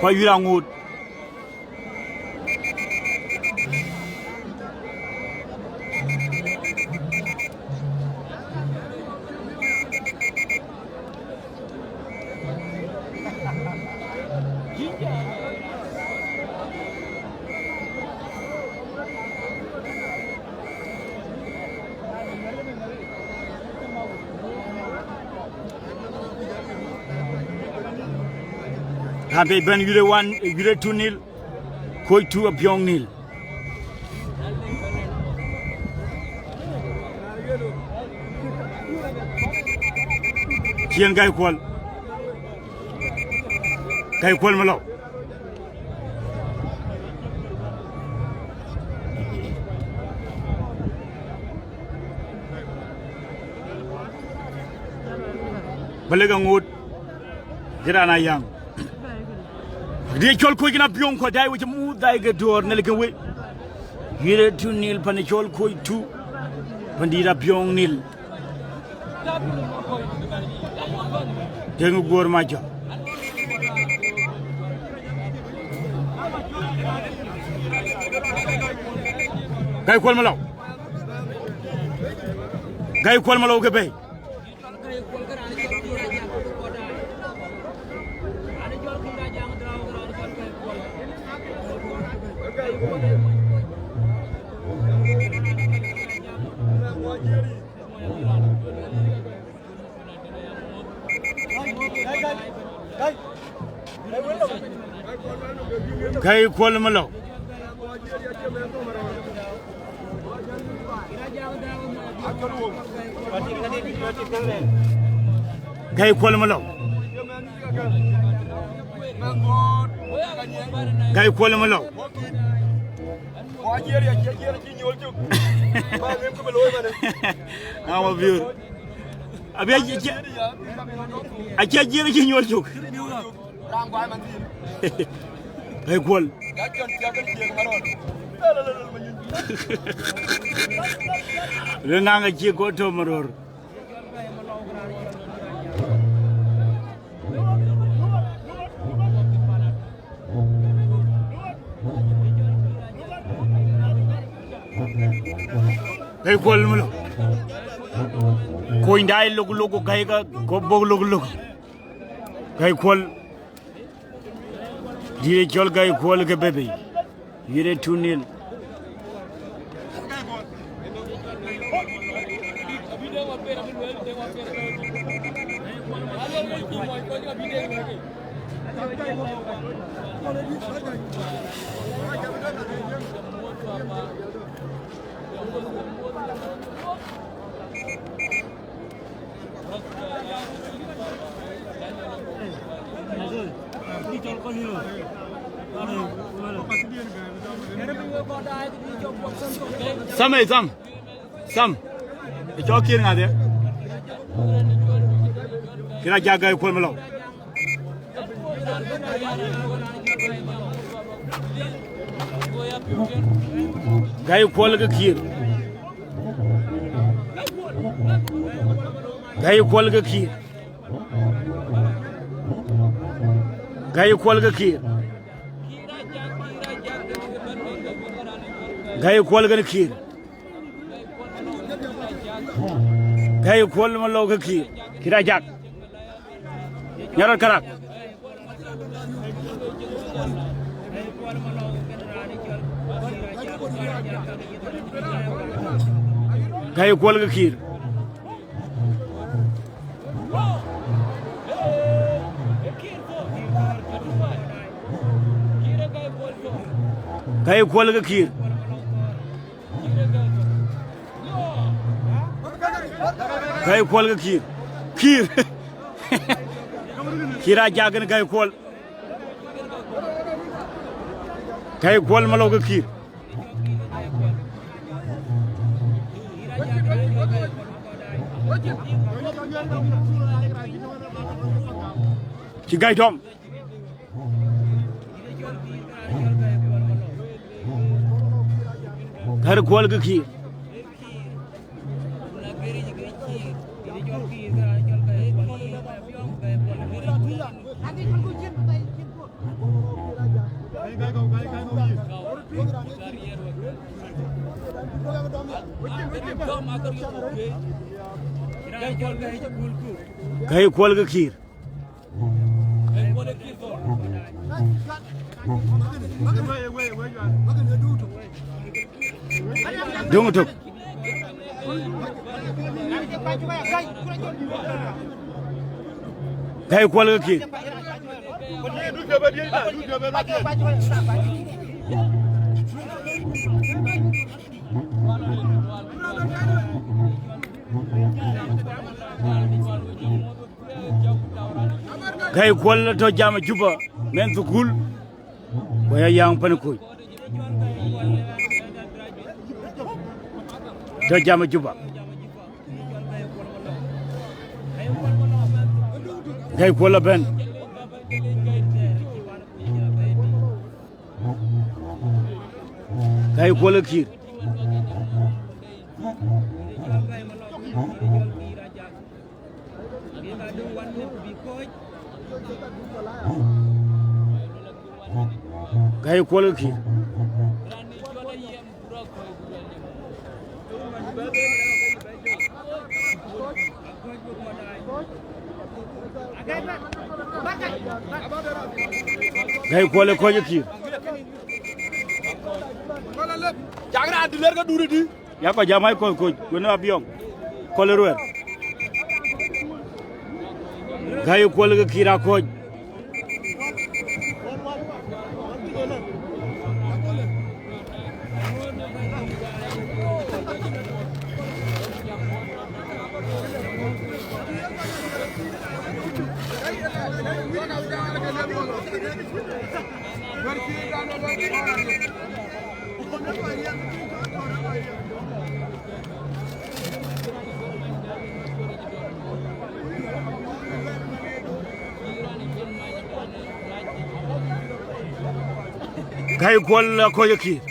ko yira ngut Habe ben yure 2-0 Koch 2 Abiong 0 Kien gay kwal malo balega ngut jirana yang Dia chol ko gina Abiong ko dai wuce mu dai ga dor ne le we yire 2-0 pan chol ko 2 pandira Abiong 0 dengu gor ma jo gay kwal malaw ga bay Gay kwal malo Gay kwal malo Ama biur abi aja jere ci ñol juk ay gol le nga ci ko to maror ay gol mulo ko nday logo gay ga ko bog logo gay kol Dire chol gay kwol ke bebe. Yire 2-0. Sam. It's all kidding out there. Can I jaga you call me low? Guy call the kid. Guy call the kid. Guy call the kid. Guy call the kid. Guy call me low the kid. Can I jack? Yaran karak. Guy call the kid. Guy call the kid. Guy call the kid. Kid. Kira jagan guy call. Guy call malo ke kid. Ki guy Tom. घर खोल के खीर घर खोल के खीर Dung tuk. Gay kwal ke ki. Gay kwal to jama juba men tukul. Boya yang panikoy. To jama juba. Gay kwala ben. Gay kwala kir. Gay kwala kir. Gay kwala ko yiki jagra adiler ka duri di ya ko jamay ko no Abiong ko le ruer gay kwala ka kira ko gay kwala ko yiki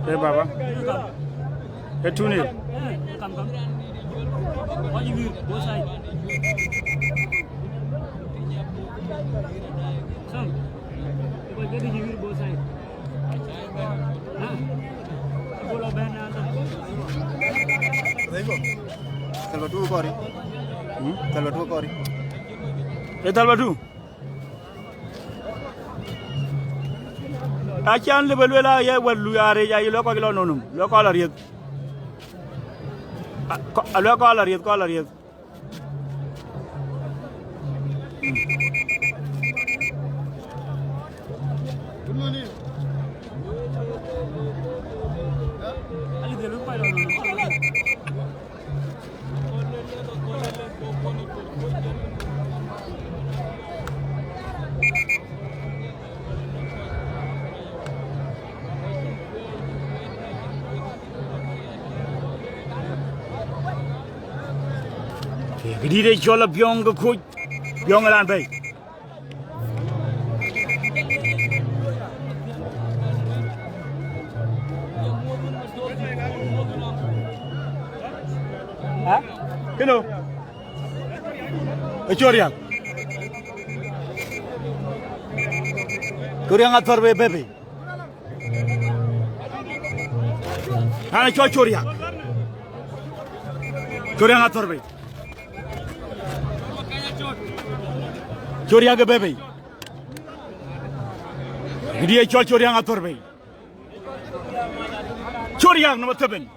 Hey Baba. Hey Tunil. Come. What you will go side. Come. Because get you will go side. Huh? Go lo ben na. Salvatu kori. Salvatu kori. Salvatu. Achan le belwela ya walu are ya lo ko lo nonum lo ko la riet lo ko la riet Good morning. Gidi de chola Abiong ko Koch Abiong ran bay ha kino Choria ngator be bebe ana Choria ngator be Choria ke bebe Gidi Choria ngator be Choria number 7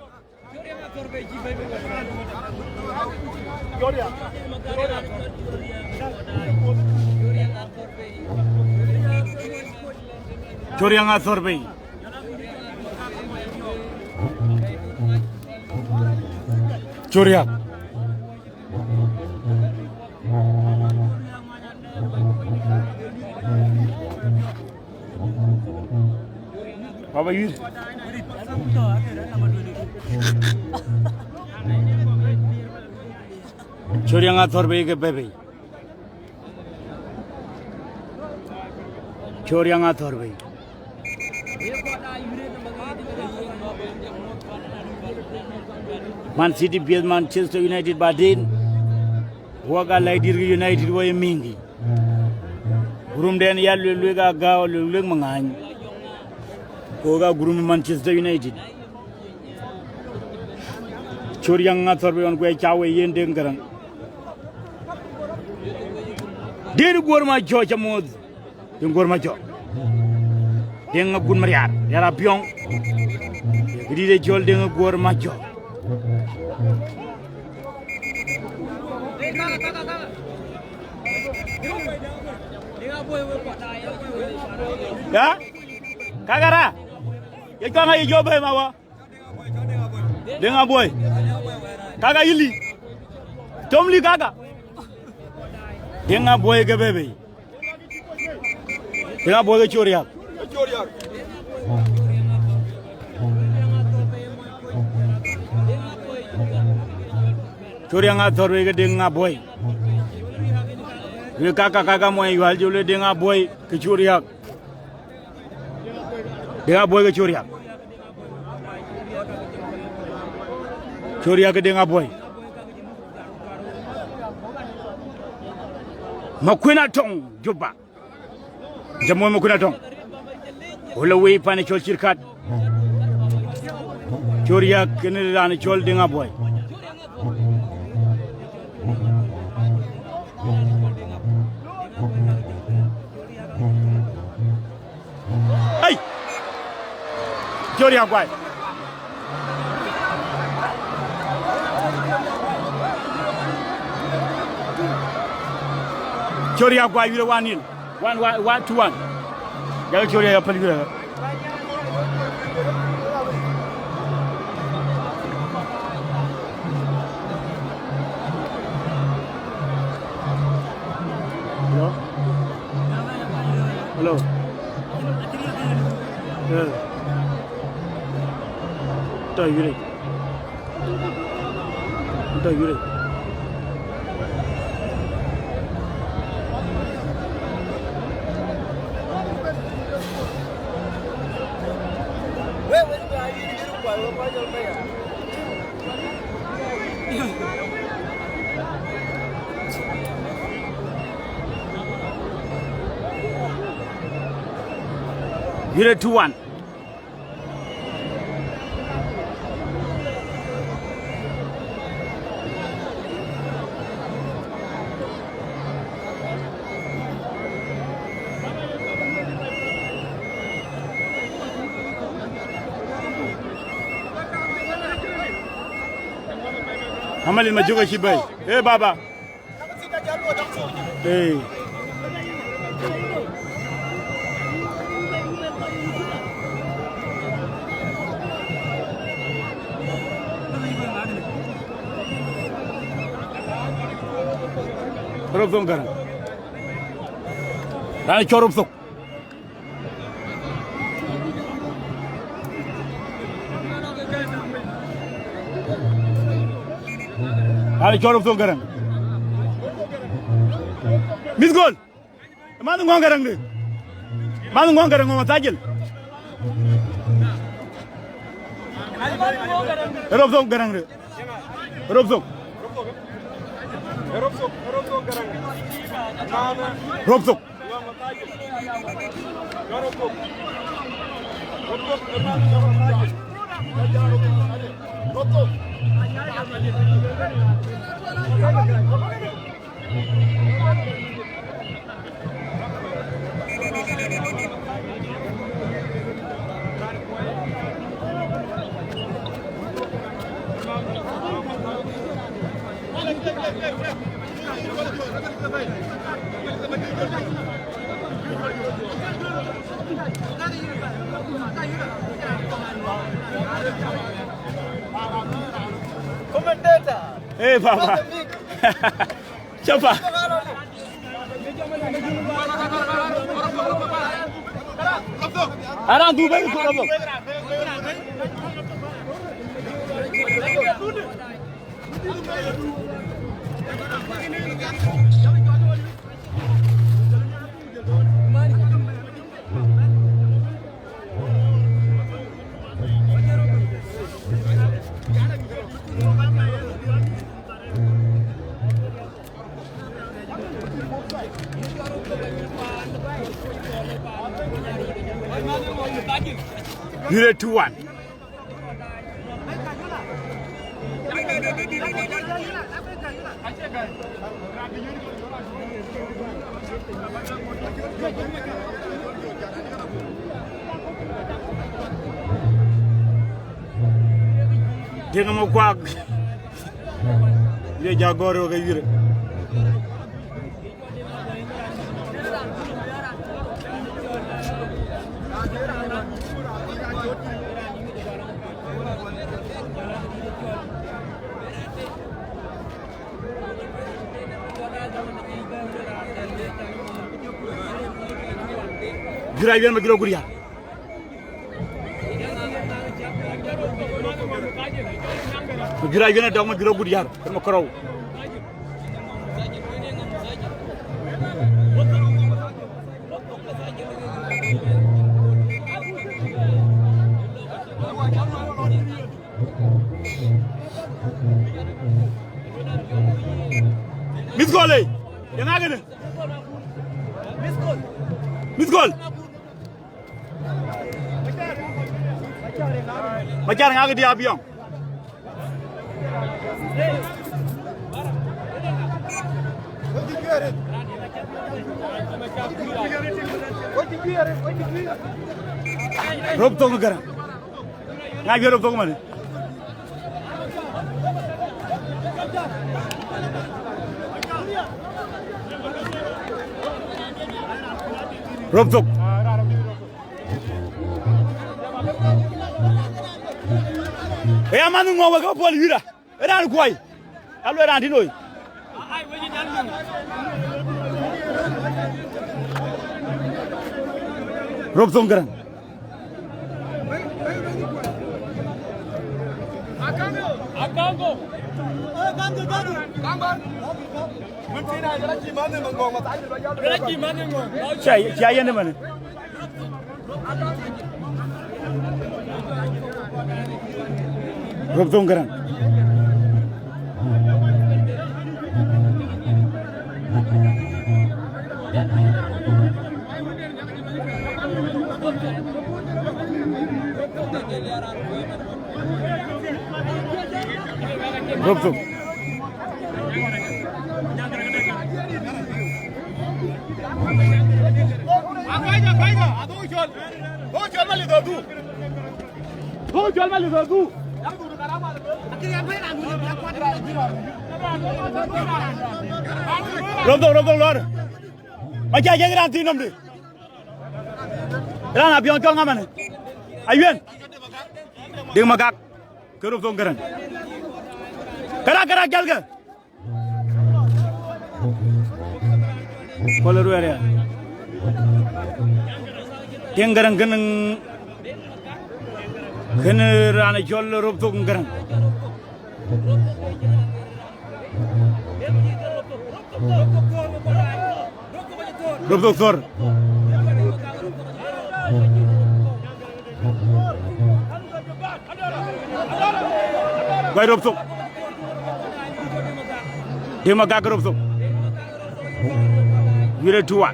Choria ngator be Choria Baba yur Choria ngator be ke bebe Choria ngator be Man City beat Manchester United badin waga Laidir United way mingi gurum den yallu luga gaw lug mangany waga gurum Manchester United Choria ngator be on ko chawe yende ngaran dedu gorma jo ca mod den gorma jo den gun mariar yara Abiong gidi de jol den gorma jo ya kagara ya kanga ijo be mawa denga boy kaga yili tomli kaga denga boy ke bebe denga boy ke Choria Choria ngator be ke denga boy we kaka mo yual jole denga boy ke Choria denga boy ke Choria ke denga boy makwena tong juba jamo makwena tong wala we pane chol shirkat Choria kene ran chol denga boy hey Choria boy Choria kwa yule 1-1 1-1 ya Choria ya pali yule hello to yule You're 2-1. Amali ma jóge ci bay baba rob dom garan dana chorob sok dana chorob sok garan mis gol manu ngon garan de manu ngon garan mo tajel rob sok garan de rob sok Robsok. Commentator. Baba. Coba. Arang Dubai itu apa? You're 2-1. Dia mau kuak. Dia jago orang kayak gitu. Juragan magilo guria. Juragan dong magilo guria. Kan makarau. Miss goal eh. Yang agak ni. Miss goal. Macam yang agak di Abiong. Rob tong negara. Ngaji rob tong mana? Rob tong. Manu ngomong apa boleh wira? Eran kuai. Alu eran di noi. Rob tong garan. Akango. Siapa yang mana? Rob tong garan. Rob tong. Jual mali dodu. Rob lor. Macam je geran tinam de. Geran abiong jol ngaman. Ayuen. Ding magak. Kerup tong geran. Kera gel ke. Kolor ya. Ding geran geneng. Generan jol rob tong geran. Doktor. Baik doktor. Dia magak doktor. Wira tua.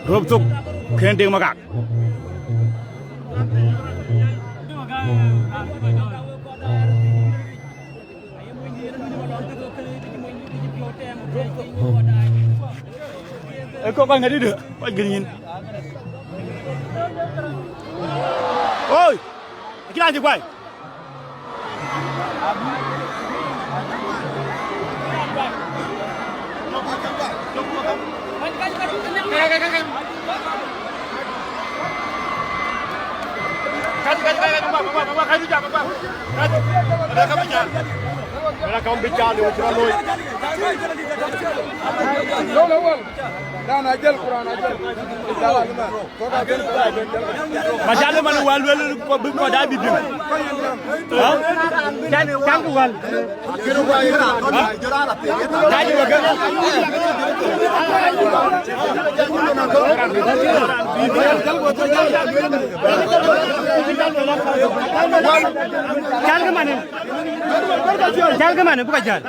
Doktor. Kending magak. Kok kan ngadi deh, kok giniin. Oi, kira aja gue. Macam mana wal kau dah bimbing? Kan wal. Jalan ke mana? Bukan jalan.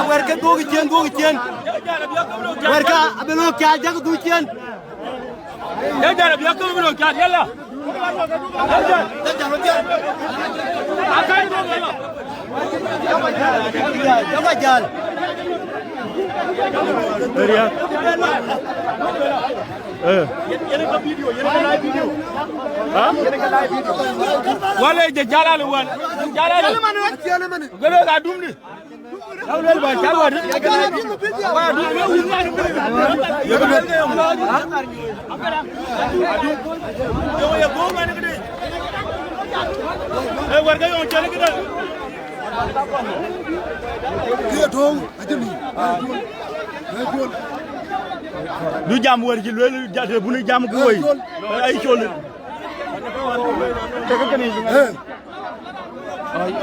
Awar ke dua kian. Awar ke abang kian jaga dua kian. Dah dah biar kau belum kian ya lah. Jangan jalan. Beria. Ini video. Hah? Wala je jalan wan. Jalan mana? Gelo adum ni. Kau lel ba jalan wad. Wa adum ni ulan. Ya benar. Adum. Yo ya go mana gede. Warga yang jalan gede. Dia dong, aja ni. Du jam war ci lolu jatte bu ñu jam ko woy ay ciol te ko ni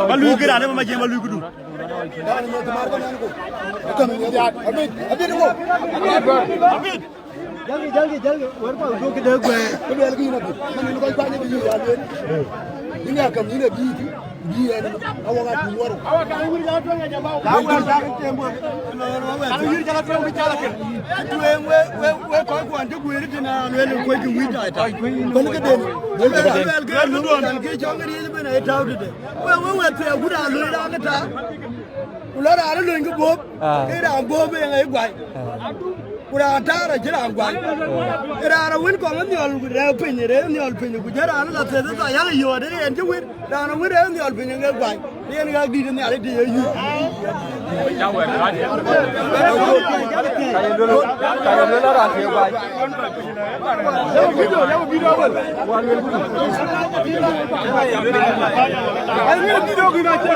ba luy gëraane ma jema luy gudu Jalgi war pa do ke de ko ko le gi na man ni ko pa ni bi ya len ni nga kam ni na bi bi ya ni awa ga du waru awa ga wuri la to nga jaba la war da ke tembo ala yiri jala to bi jala ke we ko ko ande ko yiri dina le ko ki wi ta ta ko ni ke de ga lu do na ke jonga ni be na ta du de we te guda lu da ga ta kula da ala lu ngi bob ke da bob e ngai gwai kura tara jira gwai era ara win ko ngi ol re pinye re ni ol pinye ku jara ala te ta ya le yo de en ji win da na win re ni ol pinye ngai gwai ni ga di ni ala de yu ya we ka de ka le la ra ke gwai video wa le ku ai ni video ki na che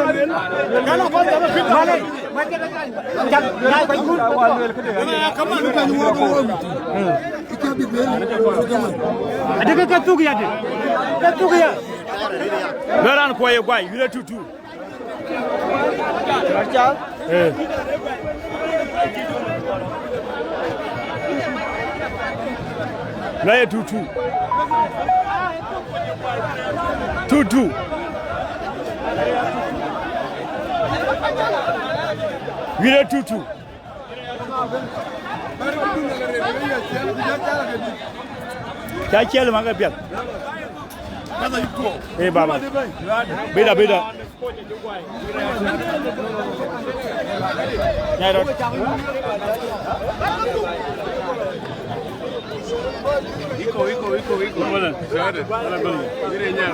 kana ko da fit male ma ke da ya ko ku wa le ku de kama Ada ke tu ya de. Ke tu ya. Beran ko ye gwai yure tutu. Marchal. Laya 2-2. 2-2. Wira 2-2. Chachel manga piat. Baba. Beda. Nyarot. Iko. Wala. Wala bali. Dire nyar.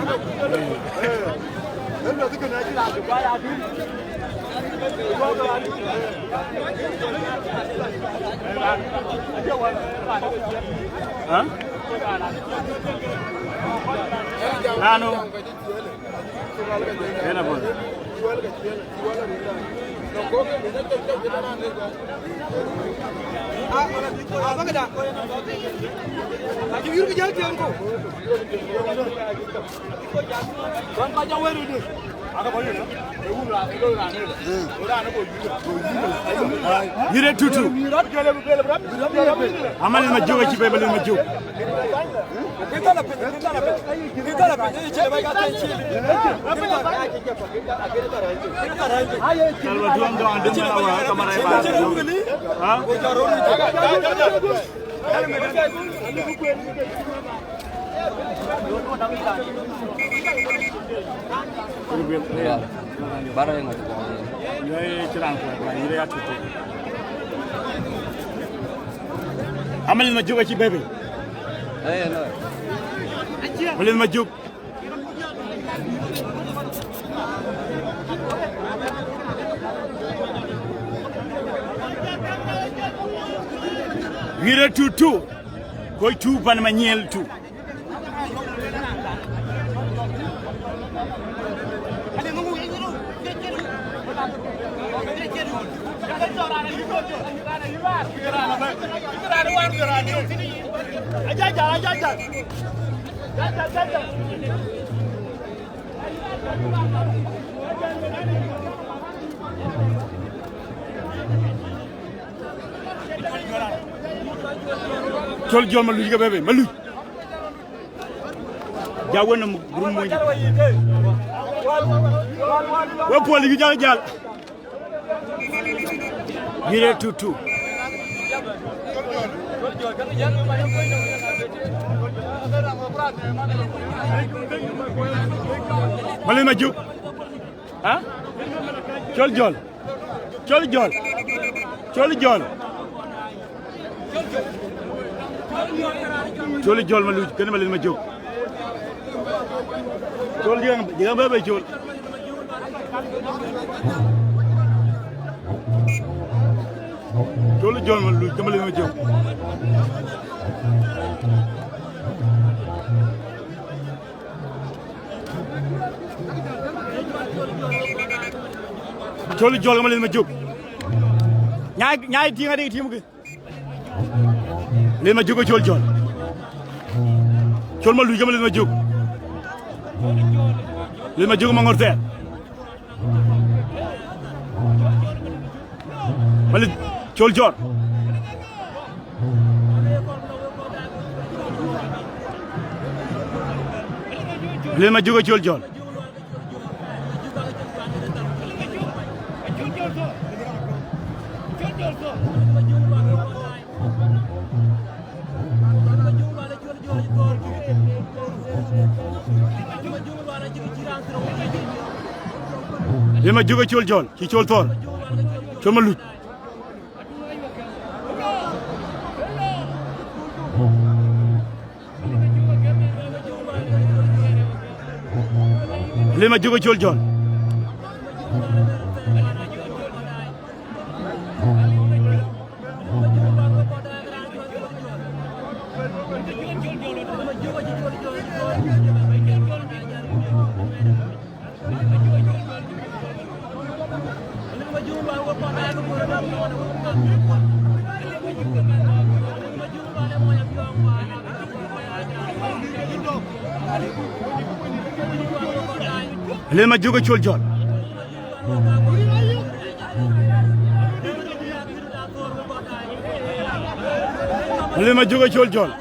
Hah? Nano. Kena pun. Yire 2-2. Amali majuga chipe bali majuga. Kalau dua ando ando mana kamera Baru yang itu. Ini cerang pun, ini ya tuh. Amal majuga chipe bebe. No. Boleh majuk. Wira 2-2. Koi 2 pan manyel 2. Aja. Jol malu juga bebe, malu. Jauh nama burung moy. Wa poli gi jal. Wira 2-2. Malin maju. Hah? Jol. Jol malu, kena malin maju. Jol jangan bebe jol. Jol malu, kena malin maju. Jol malin maju. Nyai ting ada tim ke? Le maju ko jol. Jol malu malin maju. Le maju mangorte. Malin jol. Le maju ko jol. Lima juga jol, cicol tor, cuma lut. Lima juga jol. Lima juga jol. li ma jóge cool jool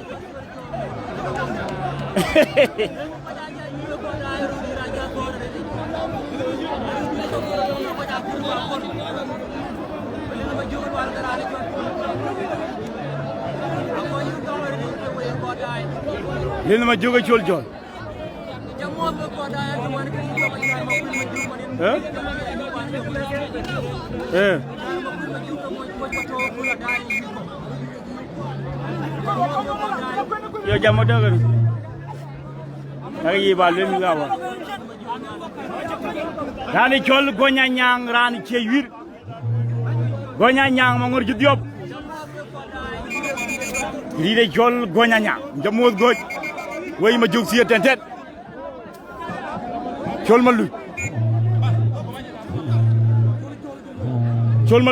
li ma jóge cool jool yo jamo dogar ay ba len la wa rani chol gonya nyang rani che wir gonya nyang mo ngor ju diop ri de chol gonya nyang jamo goj way ma jog ci tentet chol ma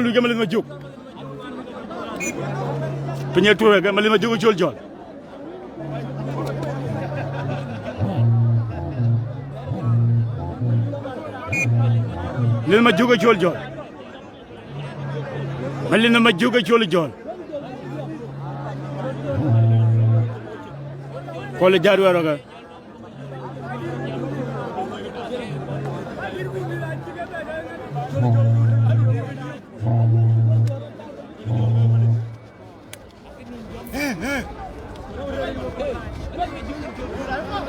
lu gamal ma jog Punya tour ga malima jogo jol jol lima jogo jol jol malina ma jogo jol jol ko le jaru waro ga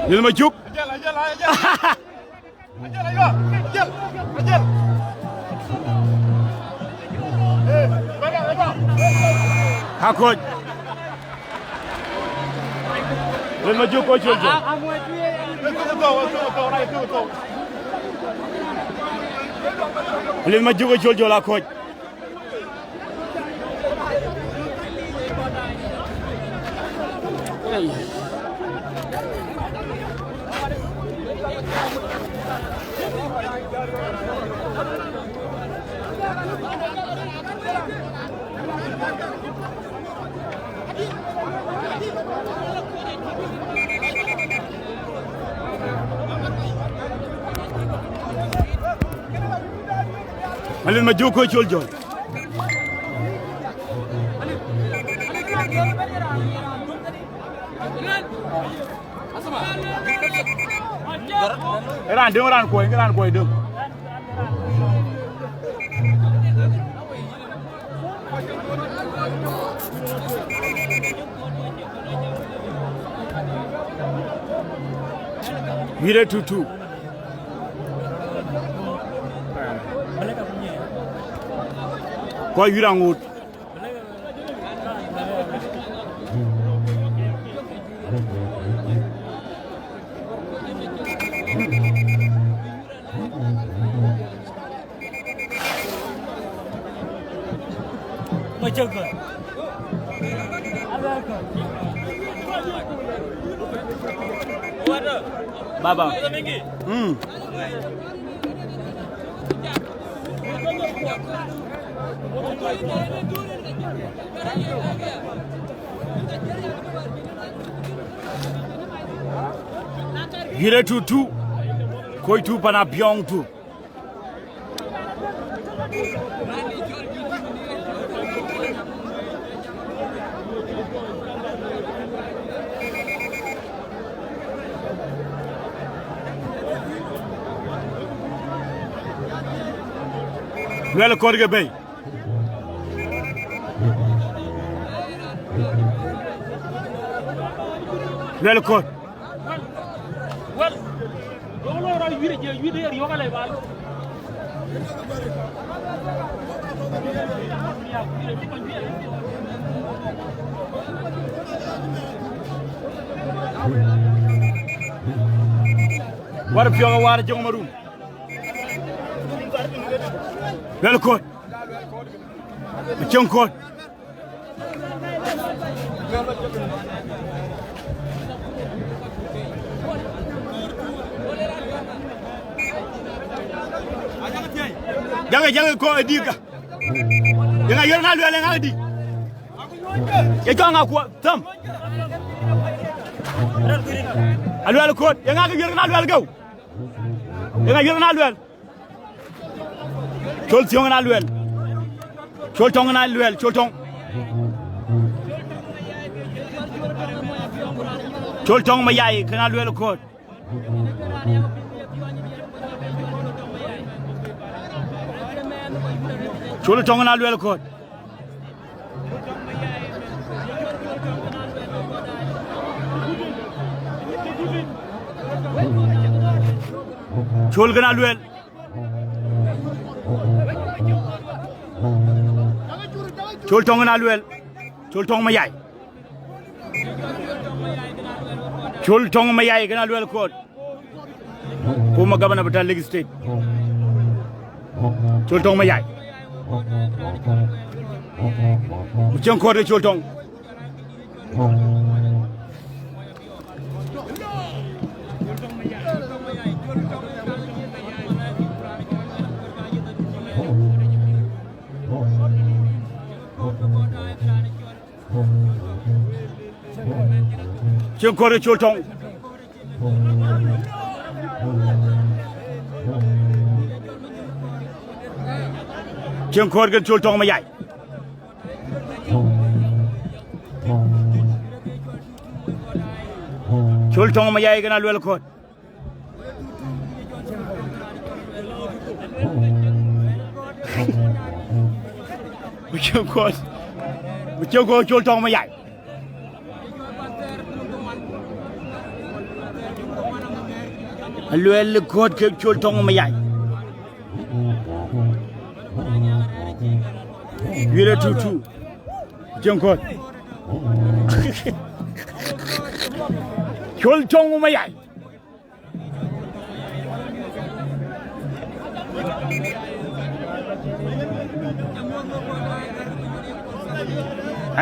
Lil ma juk ha Koch Lil ma juk ko jol jol Lil ma juk ko jol jol ha Koch Malin ma joko chol jol Ran koy dem Mire tutu Koy wirangut Baba Gire tutu Koy tu pana Abiong tu Wel korge bay Wel kor War fiyoga war jong marum Wel kor Jong kor Jangan ko diga. Jangan yor na lu ala ngadi. Ya jonga ko tam. Alu ala ko ya nga yor na lu ala gaw. Ya nga yor na lu ala. chol tiong na luel chol tong na luel chol tong ma yaay kana luel ko chol tong na luel ko chol kana luel chol tong na luel chol tong ma yaay chol tong ma yaay kana luel ko kuma gabana bata leg state chol tong ma yaay mu chen ko de chol tong chen ko de chol tong chen ko de chol tong ma yaay chol tong ma yaay kana luel ko mu chen ko chol tong ma yaay luel ko ke chol tong ma yaay wira tutu chen ko chol tong ma yaay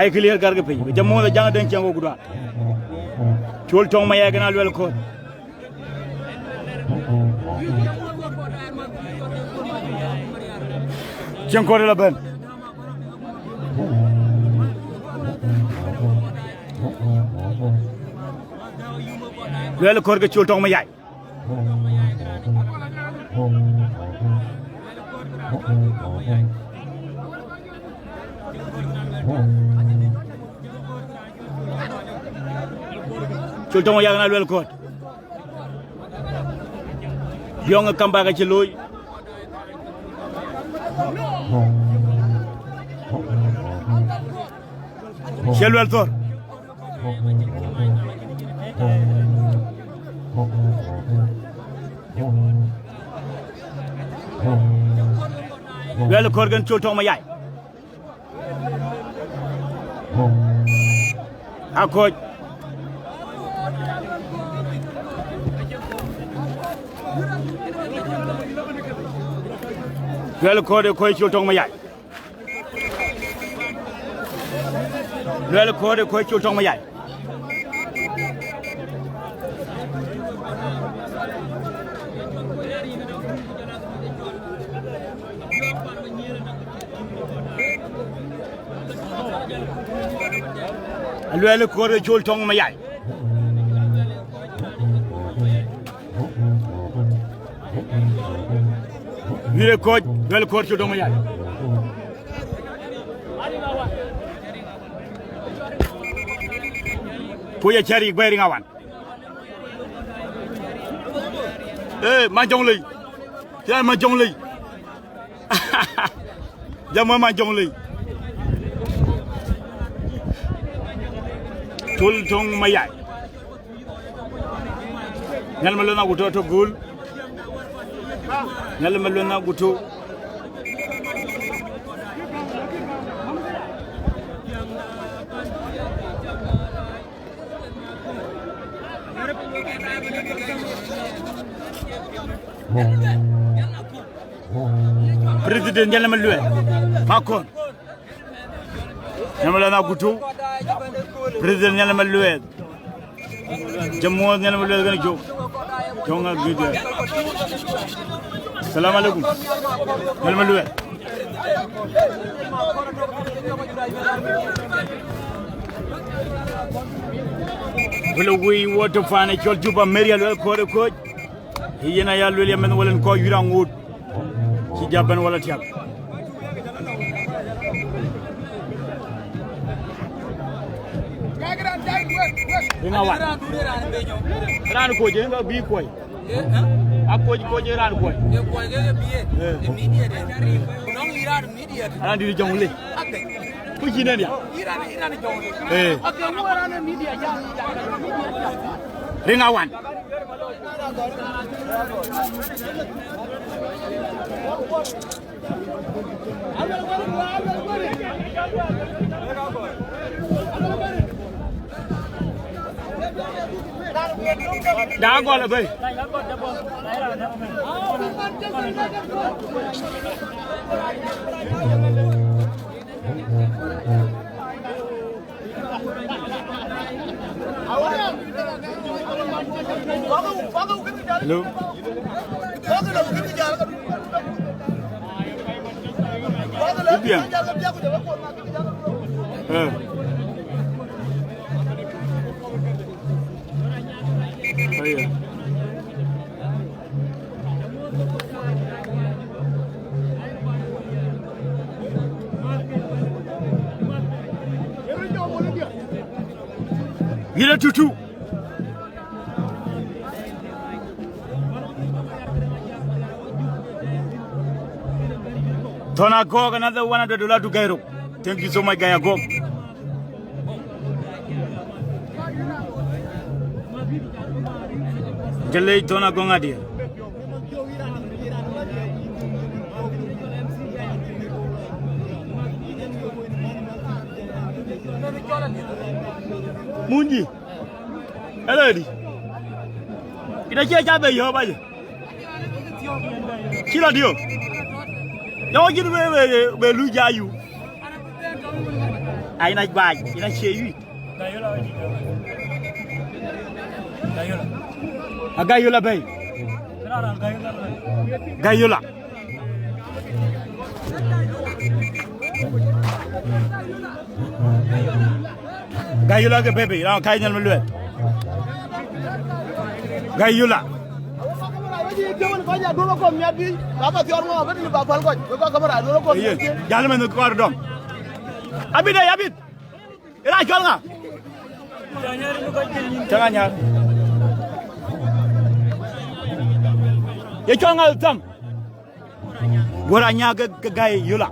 ay clear garga pay jammo da jang den cengo gudwa chol tong ma yaay gana luel ko chen ko la ben luel ko ga chol tong ma yaay chol tong ma yaay gana luel ko Abiong kamba ga ci loy Chelwel tor wel kor gan chol tong ma yaay akoj wel ko de koy chol tong ma yaay wel ko de koy chol tong ma yaay wel ko de chol tong ma yaay wire ko wel ko chol tong ma yaay puya chari bayri ngawan ma jong lay ya ma jong lay jama ma jong lay chol tong ma yaay ngal ma lona guto to gul ngal ma lona guto President Nyalama Luel Makon Nyalama na gutu President Nyalama Luel Jammu Nyalama Luel gana jo jonga gide Salam alaikum Nyalama Luel Wala wi woto fane chol juba Maria Luel ko yena ya Luel men wolen ko yurang wut ci jàbban wala tiab Ringa wan ran ko je nga bi koy ak ko je ran koy ana di jongule ku ci nen ya Ringa wan đã gọi là về hello bien Iya. Gila tutu. Tona Koch, another $100 to Gairo. Thank you so much, Gaya Koch. Jelle Tona Gonga dia. Munji. Hello di. Ida cia cabe yo ba je. Kila dio. Yo jiru be lu jayu. Ai na ba, ina cheyu. Gayola bay. Gayola. Gayola ke bebe, ra kai nyal melwe. Gayola. Jal men ko ar dom. Abid ay abid. Ira jol nga. Jangan nyar. Ya congal tam gora ñaga gay yula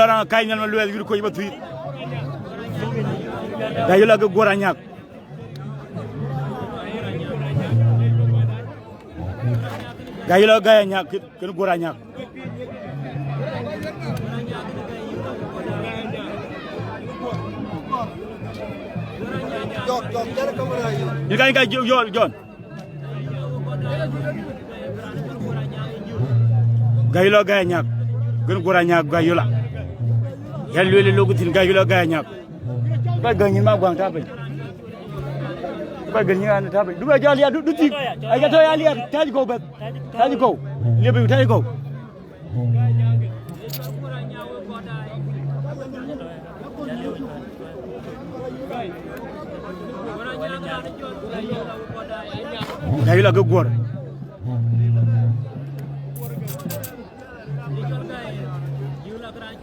ran kay ñal ma luwel yu ko yiba tuit gay yula ga gora ñag gay yula gay ñag ken gora ñag you guys John Gayula gaya ñak gën gora ñak gayula yal lele logutin gayula gaya ñak ba gañin ma gwang tabe ba gañin an tabe du ba jali du tik ay gato ya liya taji ko bet taji ko lebe taji ko gayula ga gor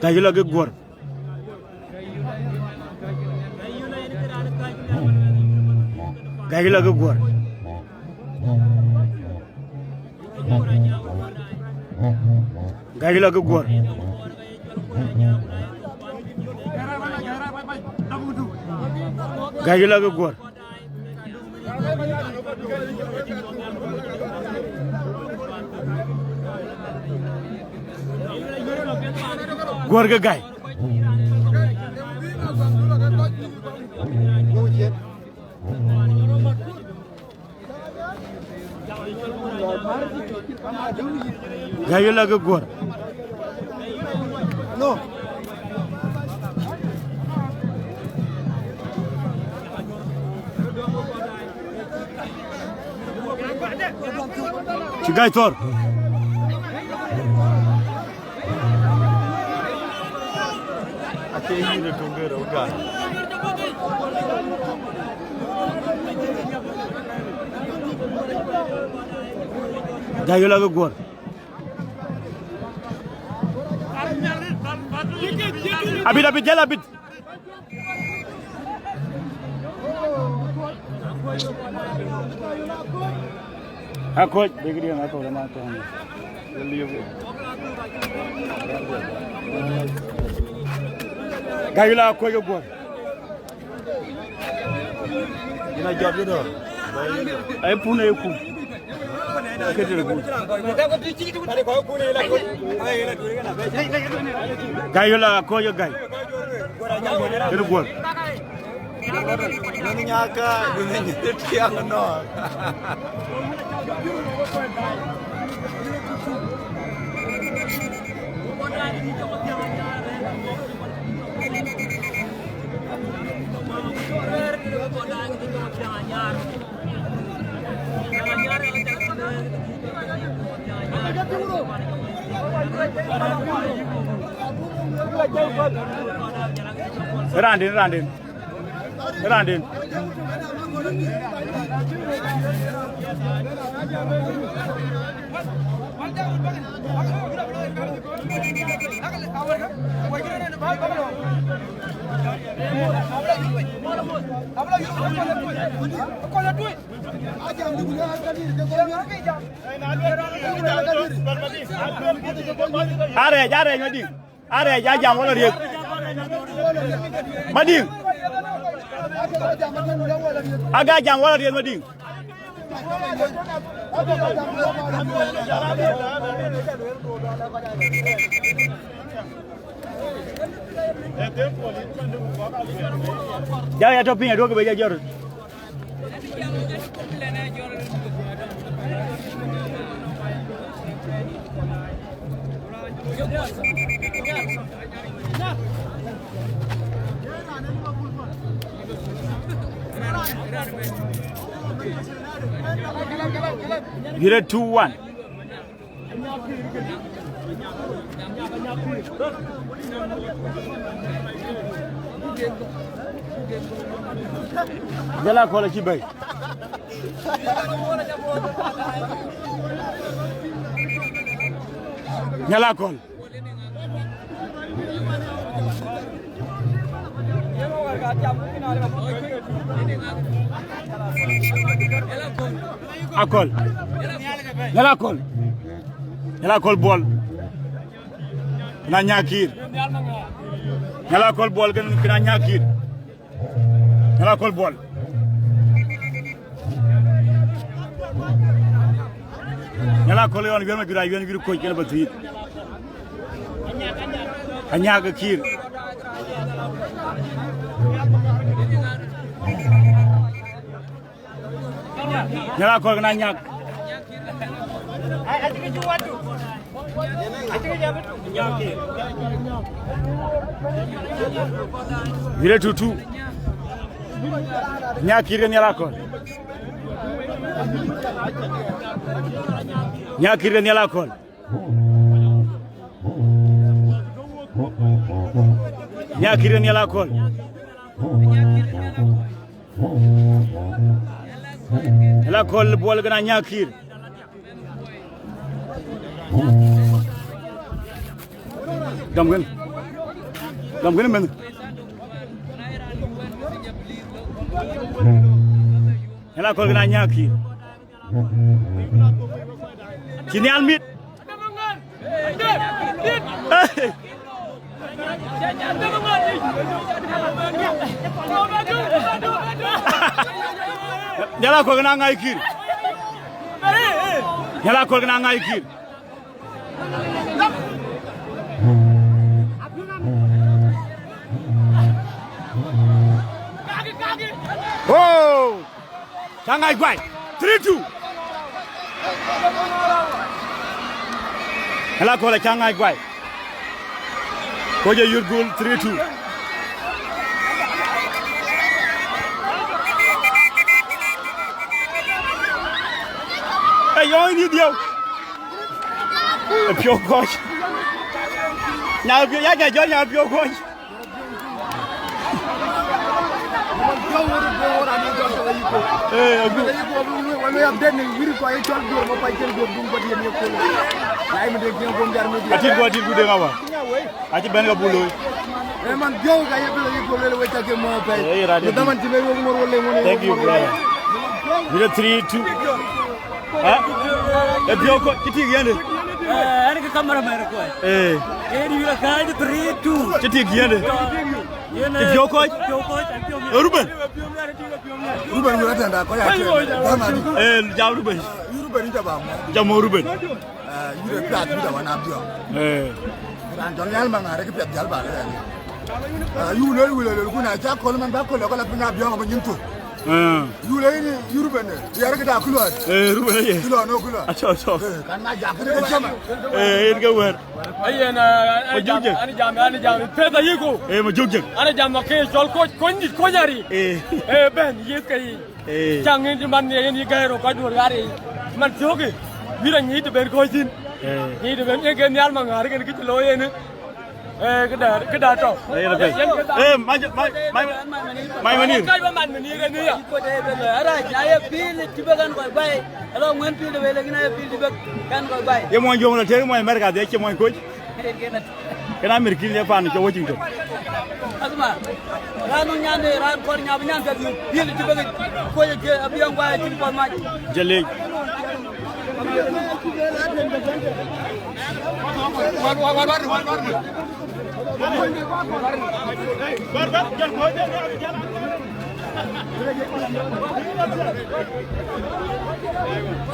Gayula ke gor. Gayula ke gor. Gayula ke gor. Gayula ke gor. Gor ga gay gayula ga gor no ci gay tor Gayula ga gor Abit jël abit Koch dégg nga ko dama ko Gayula ko yo gor dina job do ay pune ku Gayula ko yo gay do gor Nani nyaka dunia tiang no. Randin Are ngading. Are ya jam wala riek. Mading. Aga jam wala riek mading. Ya topinya dua ke beja jor. You're 2-1. Jala kola ci bay. Jala kol. Akol. Jala kol bol. Na ñakir. Jala kol bol gën na ñakir. Jala kol bol. Jala kol yon wema gura yon wiru ko gën ba tuyit. Anyaga kir. Jala kol na ñak. Vire tutu. Ñakir gan yala kol. Ñakir gan yala kol. Ñakir gan yala kol. Yala kol bol gana ñakir. Gam gën men. Yala kol gana ñakir. Kini almit. Yala kol gana ngay kir. Yala kol gana ngay kir. Oh! Shanghai Guai, 3-2. Hela kola Shanghai Guai. Koje Yurgul 3-2. Hey, yo, ini dia. Pure Koch. Now, if you like a job, you have pure Koch. Ati ben ga bulo man jow ka yebe ko le weta ke mo pay do man ti me wo mo wolle mo thank you brother we 3-2 ha Abiong ko kiti yende ana ka camera mere ko ni wila ka 3-2 kiti yende Abiong ko Ruben Ruben tanda ko ya ja Ruben Ruben ta ba mo jamo Ruben yure plat bi da wana Abiong ran don yal ma ngare ke pet jal ba yu le ku na ja ko man ba ko la pinga Abiong ba nyinto yu le ni Ruben ya rek da kulo Ruben ye kulo no kulo acho kan ma ja ko jama en ga wer ayena ani jam peta yiko ma jogjeg ana jam ma ke jol ko ni ko nyari ben yekay jangin di man yen yi gairo ko dur gari man joge mira ni de ben ko tin ni de ben ke nyal ma ngari ke ki lo yen ke da to mai mani kai ba man ni ke ni ya ko de ben ara ya pil tibegan ko bay alo ngwen pil de le gina pil tibek kan ko bay ye mo jom la tere mo merga de ke mo ko kana mirki le pan ko wajin to asma ranu nyande ran ko nyab nyan ta pil tibek ko ke Abiong bay tin ko ma jele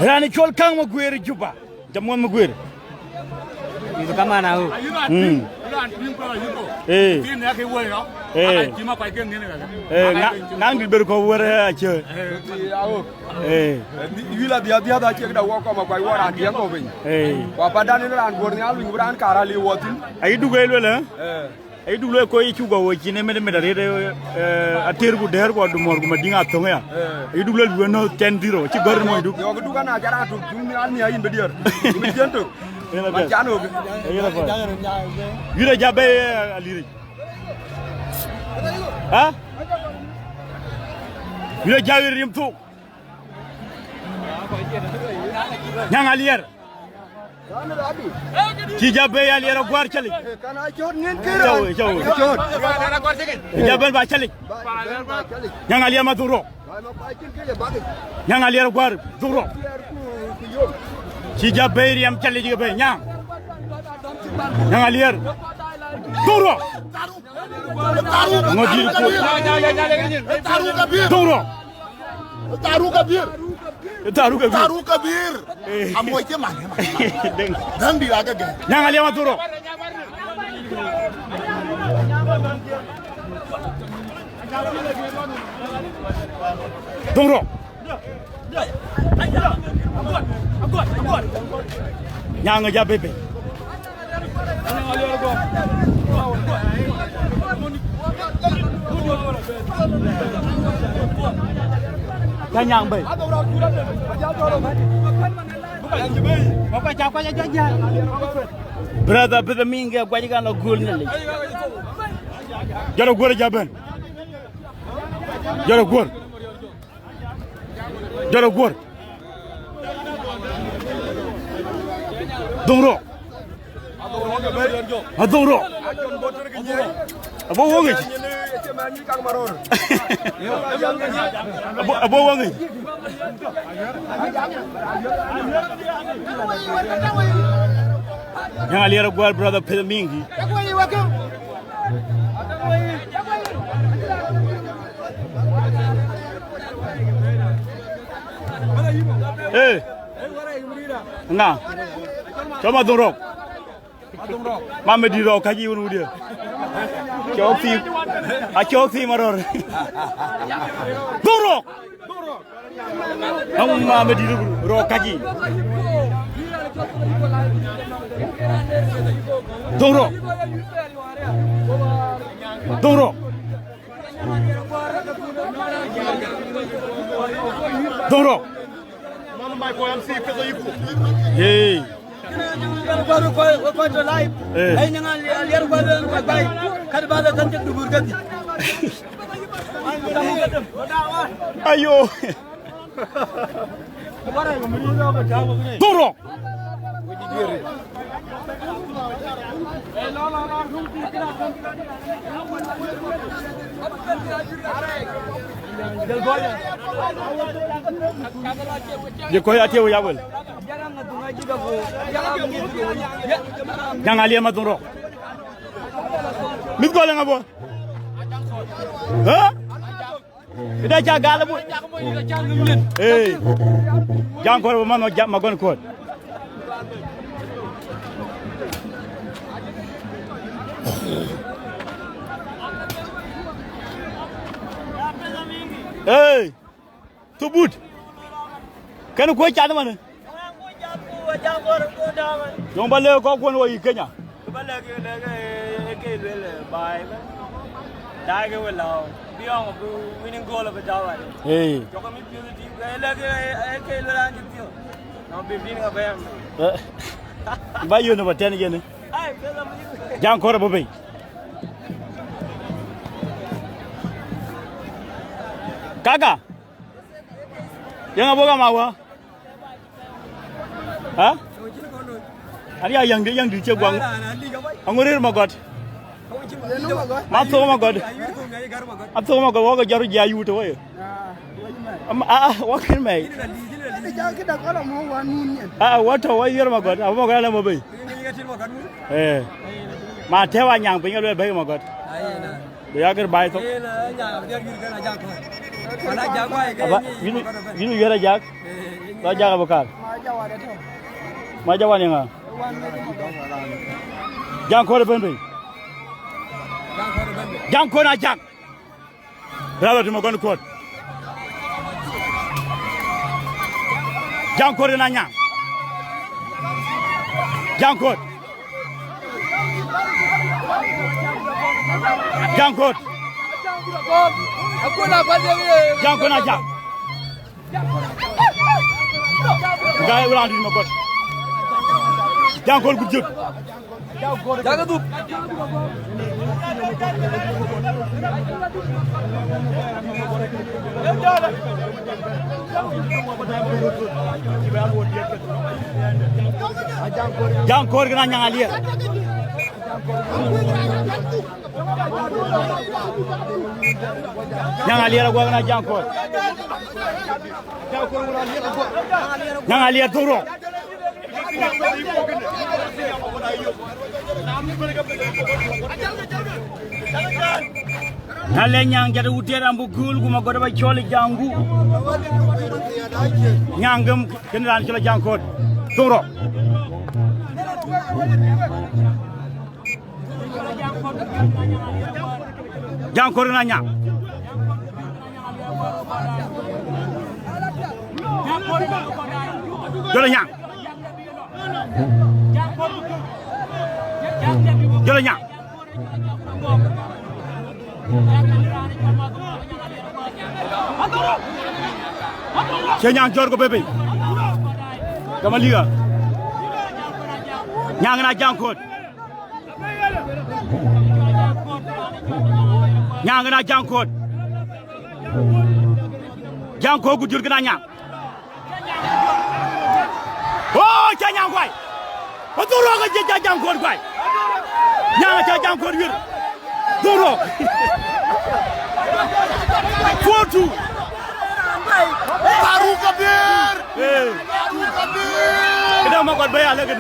Rani chol kang mo gwere juba jamon mo gwere itu kama na hu nang di ber ko wore ache wila dia da che da wo ko ma kwai wora dia ko bin wa padani ran bor ni alu ngran kara li wotin ay dugel wala ay duglo ko yi ci go wo ci ne me dare ater bu der ko du mor ko ma dinga to ya ay duglo bu no 10-0 ci gor moy dug yo ko dugana jara tu mi al mi ayin be dier mi jento ma jano be yira jabe aliri ha yira jawir rim tu nyang alier ci jabe alier gwar chali kana chot ngin kira chot jabe ba chali nyang alier ma duro nyang alier gwar duro ci jabe rim chali jabe nyang alier duro ngodir ko duro Taru kabir amoy ke man dan di aga ge nyang ali ma duro nyang ja bebe nyang bay brother bebe minga gwaji kan la gol ne jaro gor jaben jaro gor dongro adoro abo wongi abo wongi yang aliar gua brother pil mingi nah coba dorok mama di ro kaji wonu dia chofi maror dorok kamu mama di ro kaji dorok hey baru ko to live ay nga liar ko bay kad ba da kan du burgati ayo duro Je koy atiyo ya wel. Jangan lihat maturo. Mit gole ngabo. Ha? Ida jagal bu. Eh. Jang ko man ma gon ko. Hey. Tubut. Kan ko cha mana? Yang balik kau pun woi Kenya. Balik ke bai. Dah ke walau. Abiong aku winning goal apa jawab. Eh. Joko mi beauty. Lagi ke luar gitu. Nama bibi ni apa yang? Bayu nama 10 je ni. Ay, film ni. Jangan kau berbaik. Kakak. Yang apa kamu awak? Ha? Ada yang di cebang. Angurir magot. Masuk magot. Masuk magot. Wak jaru jayu tu ya. Wak ni mai. Wak tu wak jaru magot. Apa magot ada mobil? Eh. Mati awak yang pengen lu baik magot. Dia akan baik tu. Apa? Ini dia jak. Raja apa kal? Majawan yang ah. Jangan kau berhenti. Jangan kau nak jak. Berapa tu makan kau? Jangan kau nanya. Jangan kau. Jangan kau. Aku nak pasal ni. Jangan kau nak jak. Gaya ulang di makan. Jangan kau gujut. Jangan tu. Jangan kau kena nyang alia. Nyang alia gua kena jangan kau. Nyang alia turun. Nalenya jadi udah rambu gul, gua mau goda coli janggu. Nyanggem kendaraan coli jangkut, turun. Jangkut nanya. Jolanya. Jolanya. Senyang jor ko bebe. Kamaliga. Nyang na jangkot. Nyang na jangkot. Jangkot gujur kena nyang. Oh, nyang kwai. Betul lo ke jangkot kwai. Nyang jangkot wir. Duro. 4-2. Baru kabir. Baru kabir. Kita mau buat bayar lagi.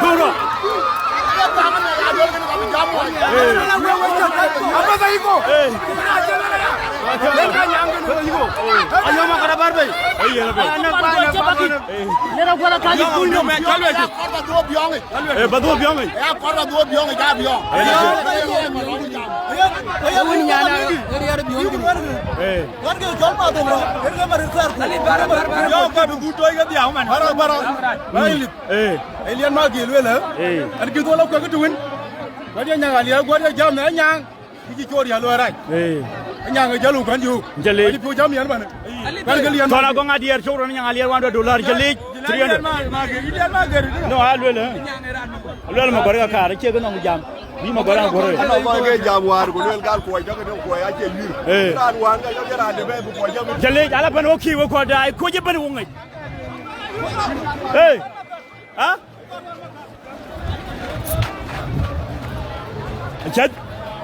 Duro. Apa tadi ko? Ayo makan apa bay? Iya lebih. Nera gua kali punya. Korba dua biong. Betul biong. Ya korba dua biong ya biong. Ayo ini nyana. Ini ada biong. Kan ke jompa tu bro. Ini kan baru keluar. Yo, kau begitu aja dia, man. Barang. Baik. Alien magi lu lah. Ada gitu lah kau ketuin. Gua dia nyang alia, gua dia jam na nyang. Iki cori halu arai. Nyang jalu kan ju. Jeli. Ini pun jam yang mana? Kan kalian. Soalnya gua ngadiar cowok yang ngaliar $100 jeli. 300. No, alu lah. Alu mau korek kar, cek kan mau jam. Ni mau korek korek. Kalau mau ke jamuar, gua lihat kal kuai jangan dia kuai aja yur. Kan wan kan yang ada be kuai jam. Jeli, ala pen oki wo ko dai, ko je pen wongai. Hey. Ha? chat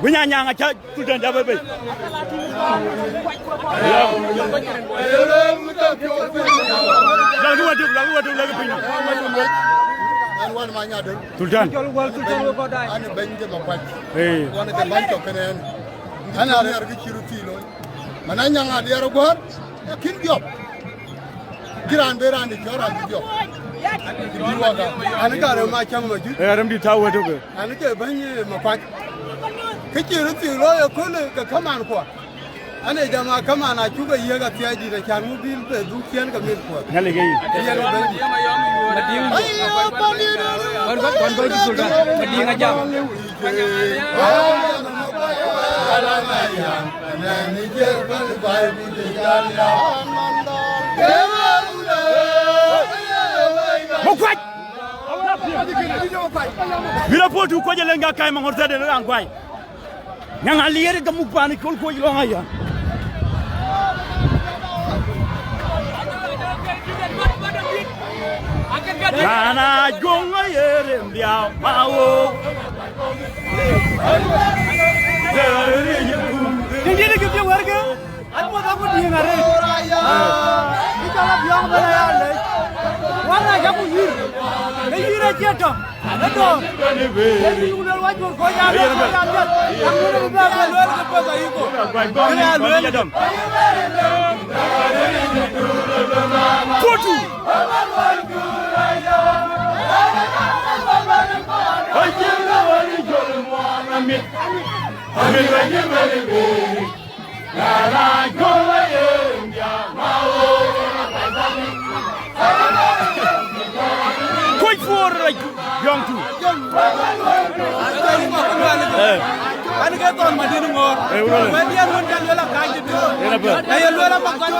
bunya nyanga chat tudan da bebe lagu wadu pin an wan ma nya de tudan ko dai an ben de ma pat eh wan de ban to kenen ana re ar gi chiru ti lo mana nyanga de ar gor kin job giran be ran de jora di job di waga an ga re ma chang ma ju ram di tawo to go an ke ban ma pat ke chiru ti lo ya ko le ka kaman ko ane jama kama na chuga yega tiaji da kan mu bil be du kian ka mir ko ngale gay ya le ben kon ko sultan madi nga jam mo kwaj bila potu ko jele nga kay ma ngorta de ran kwaj nyanga liere ga mu pani ko lo ngaya Nana jonga yere mbia mawo Kendiri ke dia warga atmo da ko dia ngare ikala biang bala ya le wana ja ku yir ne yira jeto ado ni unal wajur ko ya do ya jat amuna ba ba lo ke pa ga yiko ya lo ya Kotu Koch for young too. Ani ke ton ma dinu ngor we dia non kan yola ka jitu ay lola ma kan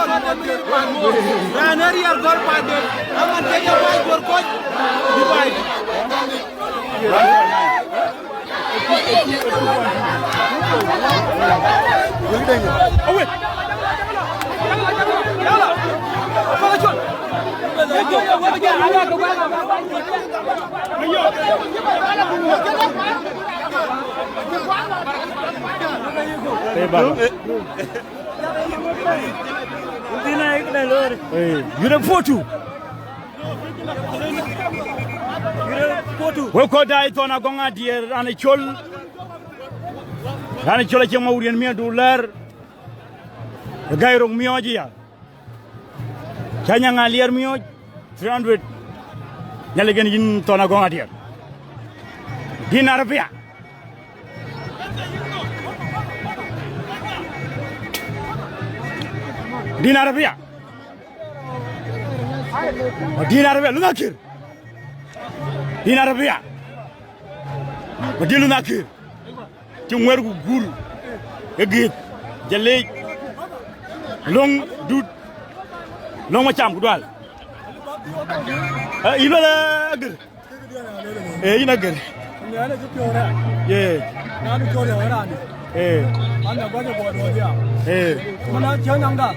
ya nari ar gor pa de aman te ya bay gor ko di bay Awe yala fala chon we ko dai tona gonga dier ane chol ke mawrien mi $, gayrong mioji ya chanya ngalier mioj 300 nyale gen yin tona gonga dier dinar pia dinar lu nakir dinar pia madilu nakir ci wergu guru egit jale long dut long ma cham ku dal ilo la ger ina ger ne ke piora ye na du ko le ora ni ana ba je bo do dia mana janang da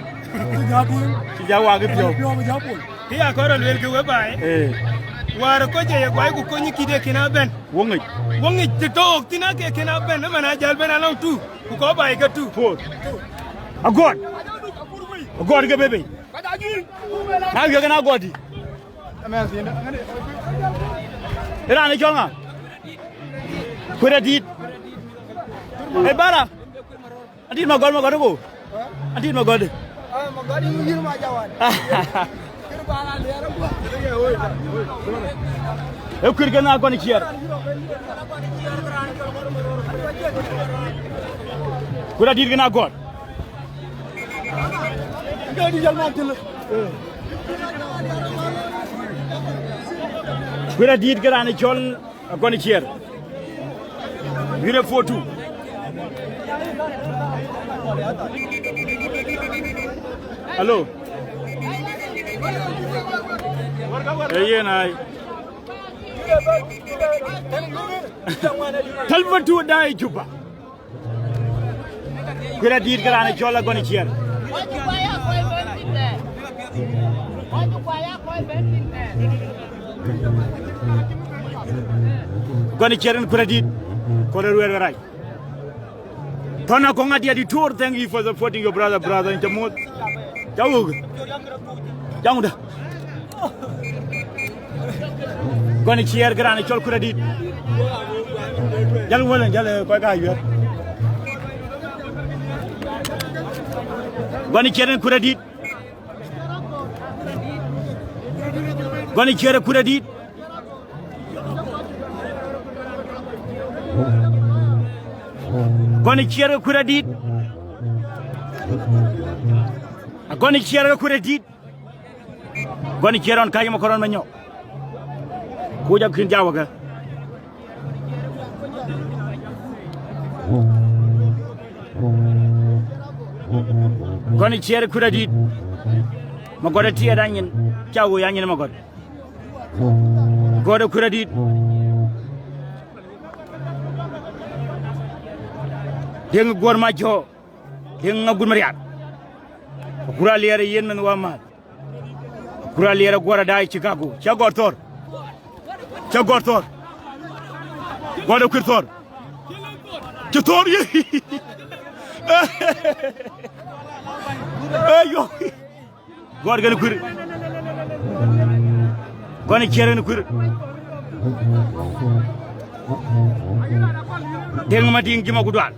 ci jawa ge pio pio ba japol ki ya ko ro wel ke we bay war ko je ya kwai ku ko ni kide kina ben wongi ti to tina ke kina ben na mana jal ben ala tu ku ko bay ka tu agod ge bebe na yo ga na godi era ne jonga kura dit bara adit ma god ko adit ma god ma gadi yir ma jawan eu kir gana ko ni kier kura dit gana god gadi jal ma til kura dit gana chol ko ni kier vire fotu allo yenay talbatu dai juba kura dit gana chol ko ni kier goni cheren kura dit ko le wer ray Tona konga dia di tour. Thank you for supporting your brother in Jamut. Jauh. Jauh dah. Goni cheer gerane chol credit. Jalu wala jale ko ga yu. Goni cheer credit. Goni cheer credit. Goni cheer credit. Goni cheer credit. Goni cheer on kayi makoron manyo. Kuja kin jawaga. Goni cheer credit. Magoda tiya danyin. Chawo yanyin magod. Goda credit. Deng gor majo. Deng gur mariat. Kura liere yen men wama. Kura liere gora dai Chicago. Chagortor. Chagortor. Goda kurtor. Chator ye. Ayo. God gonna kur. Gonna cheer kur. Deng mati ngima kudwan.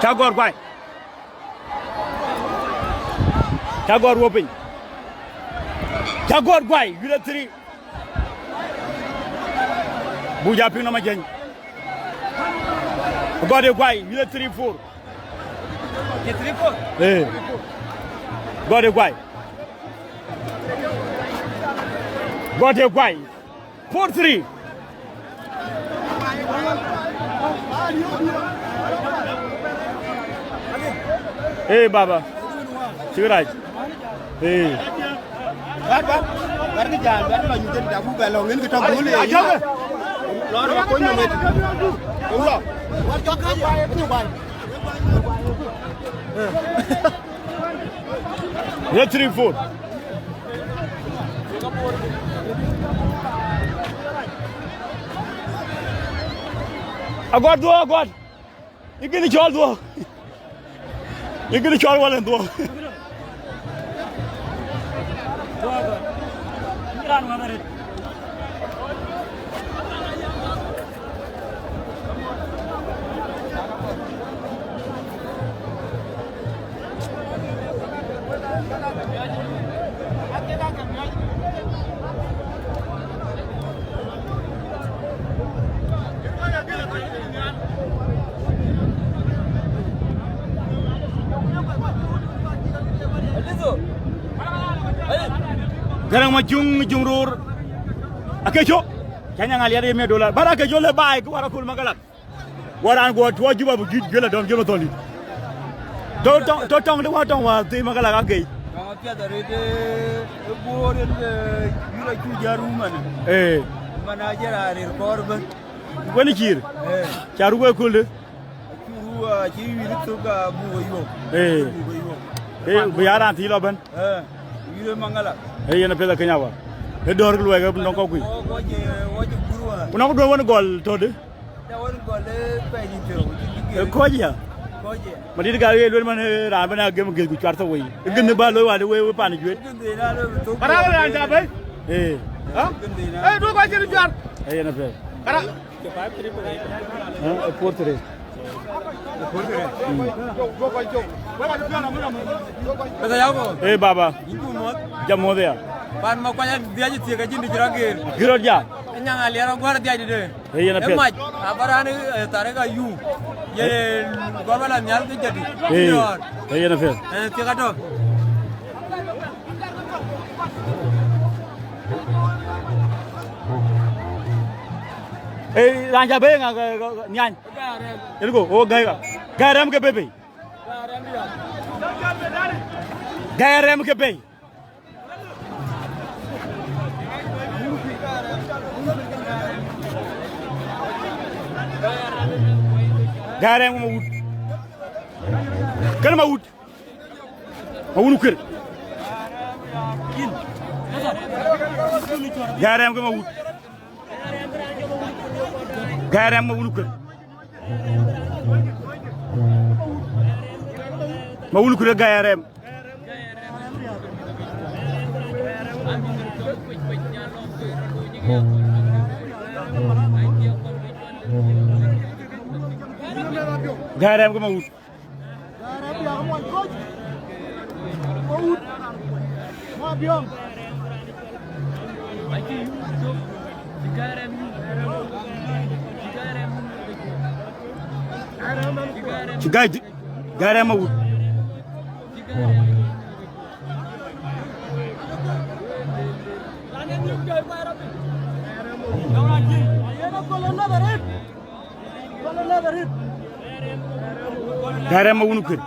Chagor kwai. Chagor wopin. Chagor kwai. Gila 3. Buja ping nama jen. Gode kwai. Gila 3-4. 3-4. Eh. Gode kwai. Gode kwai. 4-3. Hey Baba, Sigraj. Hey. Bar ke jalan, bar lo nyutin dagu balongin kita boleh. Lor ko nyo met. Ulo. War ka ka ya tu ban. Yeah, 3-4. Agora do agora. Igini chol do. Igini chol wala do. Iran mamare. Garang majung rur. Akejo. Kanya ngaliar $1 million. Bara akejo le bai ko wara kul magalak. Waran go to juba bu gid gela don gela toli. To tong de wa tong wa ti magalak agei. Ka pia dari de bore de yura ku jaru man. Eh. Manager ari korban. Wani kir. Charu go kul de. Kuru ji yiri to ga bu yo. Bu yaran ti lo ban. Yura mangala. Hey yana pela kanyawa. He dor lu ga non ko kui. Woje gurwa. Uno do won gol to de. Da won gol pe ni to. Ko ya. Koje. Madi ga ye lu man ra bana gem ge ku charta wi. Gin ba lo wa de we pa ni jwe. Ginde na lo to. Para ga anja bay. Eh. Ha? Eh do ko jeri jar. Hey yana pe. Para. Ke 5-3 pe. Ha 4-3. Eh Baba. Jamu dia. Pan mau kaya dia je tiga jin dijeragir. Giro ja. Nyang aliara gua dia je deh. Eh yana pe. Emat. Abarane tarega yu. Ye gua malah nyal ke jadi. Eh yana pe. Tiga dong. Eh ranja be nga nyan. Ini ko oh gaya. Garam ke bebe. Garam ke bebe. Garam ma wut. Kan ma wut. Ma wunu kër. Garem ko ma wut garem ma wulu kër ma wulu kër garem garem ko ma wut Abiong. ci gaay garem ma wut garem ma wunu kër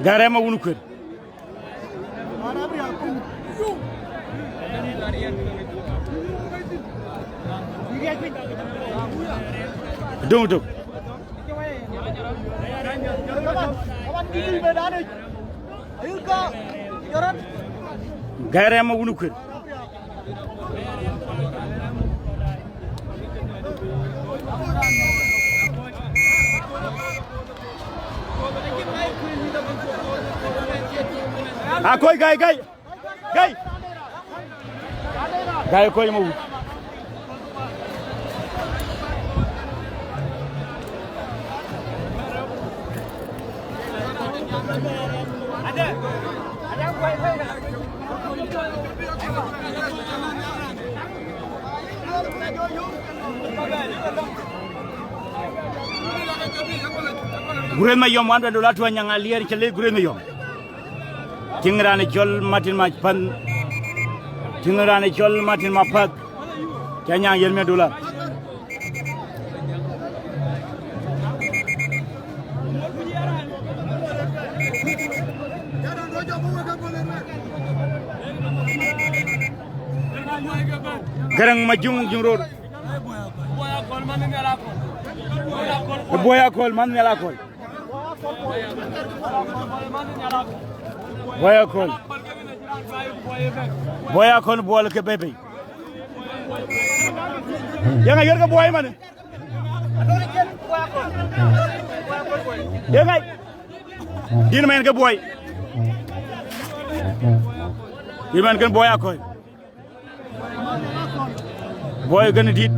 garem ma wunu kër dong dong garem ma wunu kër koy gay koy ma wut Guren ma yom wanda do latu nyanga lier ci le guren ma yom tingrane jol matin ma pan tingrane jol matin ma pak kanya yelme dola garang ma jung road boya kol man ngala kol boya kol bol ke bebe yang ayer ke boy man yang ay din men ke boy din men ke boya kol boy gën dit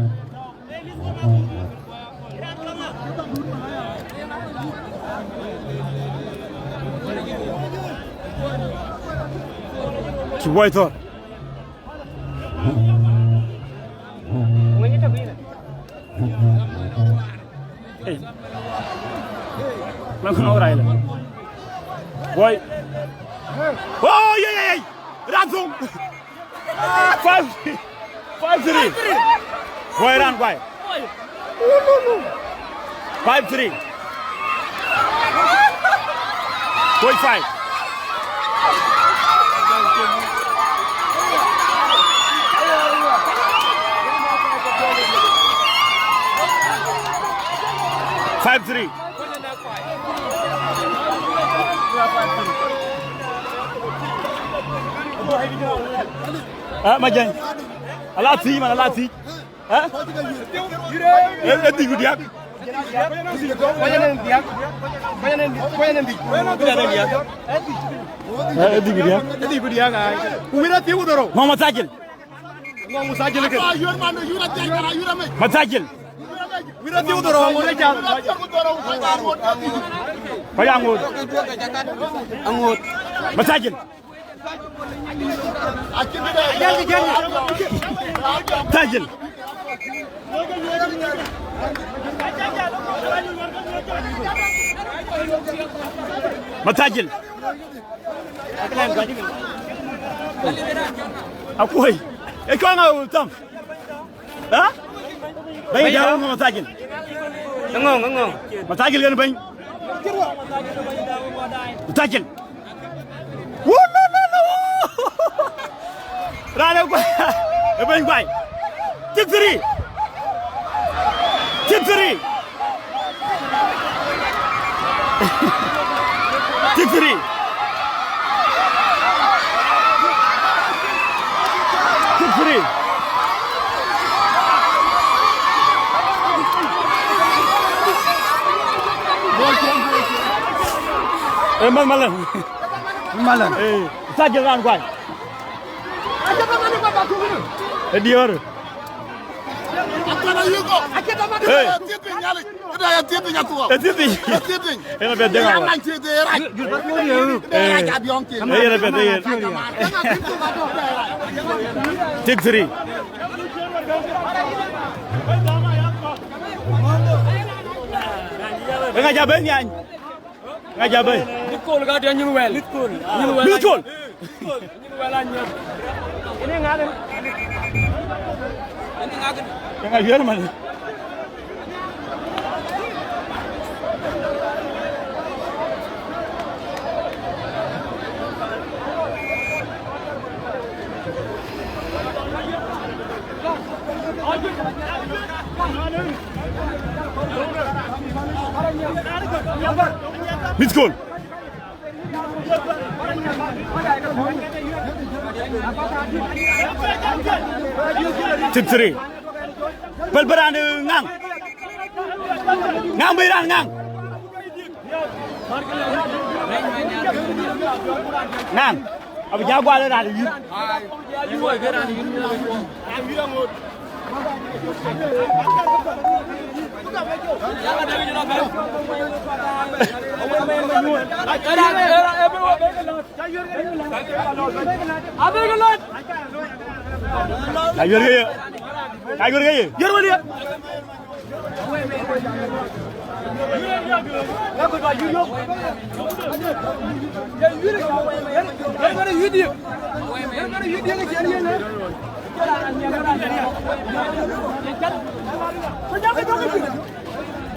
ci boy to man ko ray la boy oh yeah razum 5-3 boy ran boy 5-3 boy 5 5-3 Majan alati man alati digu diak digu diak wira ti udoro mama sajil ke masajil wira ti udoro ngore jam bayangut angut masajil Tajil Matajil Akoy ko nga tam ha bay daw nga matajil ngong matajil gan bay matajil no Rano ko ben bay Tibri Tibri Tibri Tibri Malan saja kan kwai Dior Akana yugo. Akita ma de tipi nyale. Ida ya tipi nyatuo. Tipi. Tipi. Ena be denga. Ya man tipi ra. Ya Abiong ti. Ena be denga. Tip 3. Enga jabe nyan. Enga jabe. Likol ga dia nyuwel. Likol. Likol. Nyuwel anyo. Ini ngade. Ini ngade. Enga yer man. Miss goal. Tip 3. Pelberan ngang. Ngang beran ngang. Ngang. Abi jago ada dari yuk.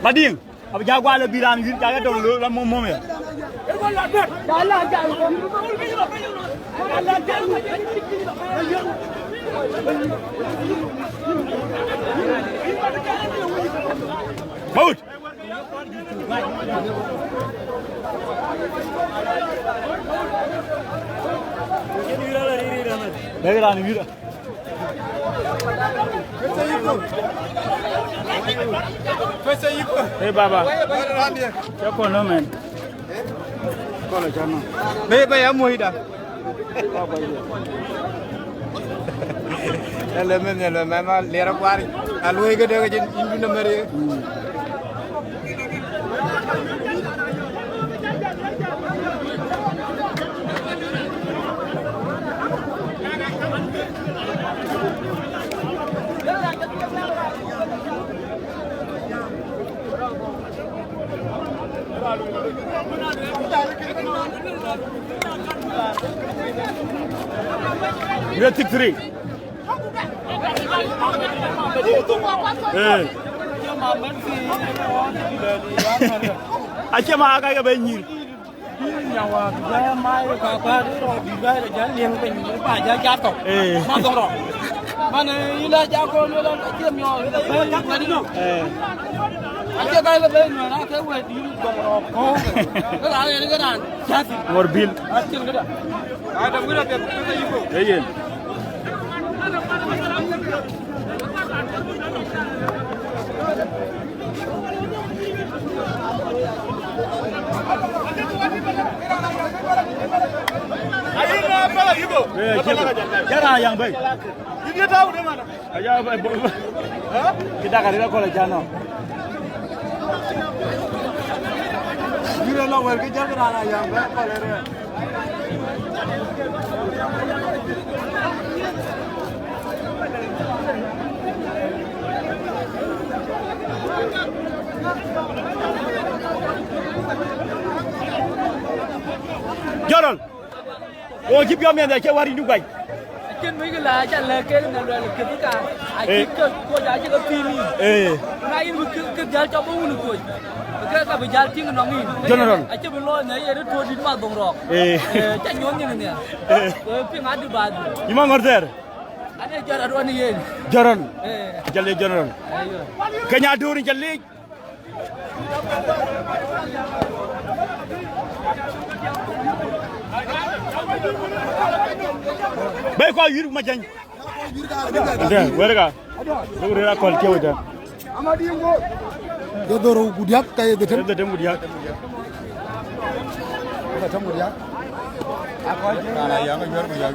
Bading, apa jago ada bilang yuk jaga dong lu lama mau ya. Baut. Begeran yuk. Hey baba. Siapa nama? Kalau jangan. Bebe ya muhida. Elemen mana lera kuari. Alui ke dia jen indu nomor. Dia tip 3. Acha ma aga ga benyir. Nyawa dia mai ka di gai ja lieng pin ba ja ja tok. Ma tong ro. Mana ila ja ko lo la chiam yo ka di no. Acha ga ga ben na ke we di dong ro ko. Ka la ni ka dan. Ja si. Morbil. Acha ga da. Ada gura ke ta yiko. Eyen. Jangan yang baik. Dia tahu di mana. Ayo kita kali kalau jano. Dia nak work jangan yang baik kalau Jorol. Oh, keep your man there. What are you doing? Ken mi la ja le ke na le ke ka a ki ko ja ji ko fili na yin ke ja cho bu nu ko ke ka bi ja ting no ngi General a che bu lo ne ye to di ma dong ro cha nyon ni ne pi nga du ba Imam order Jaral. Jalle Jaral. Kenya Duri Jalle. Baik kau yur macam. Ada, berapa? Aku rela call kau dah. Dia dorong gudiak kayak gitu. Ada temu dia. Ada temu dia. Aku aja yang jual gudiak.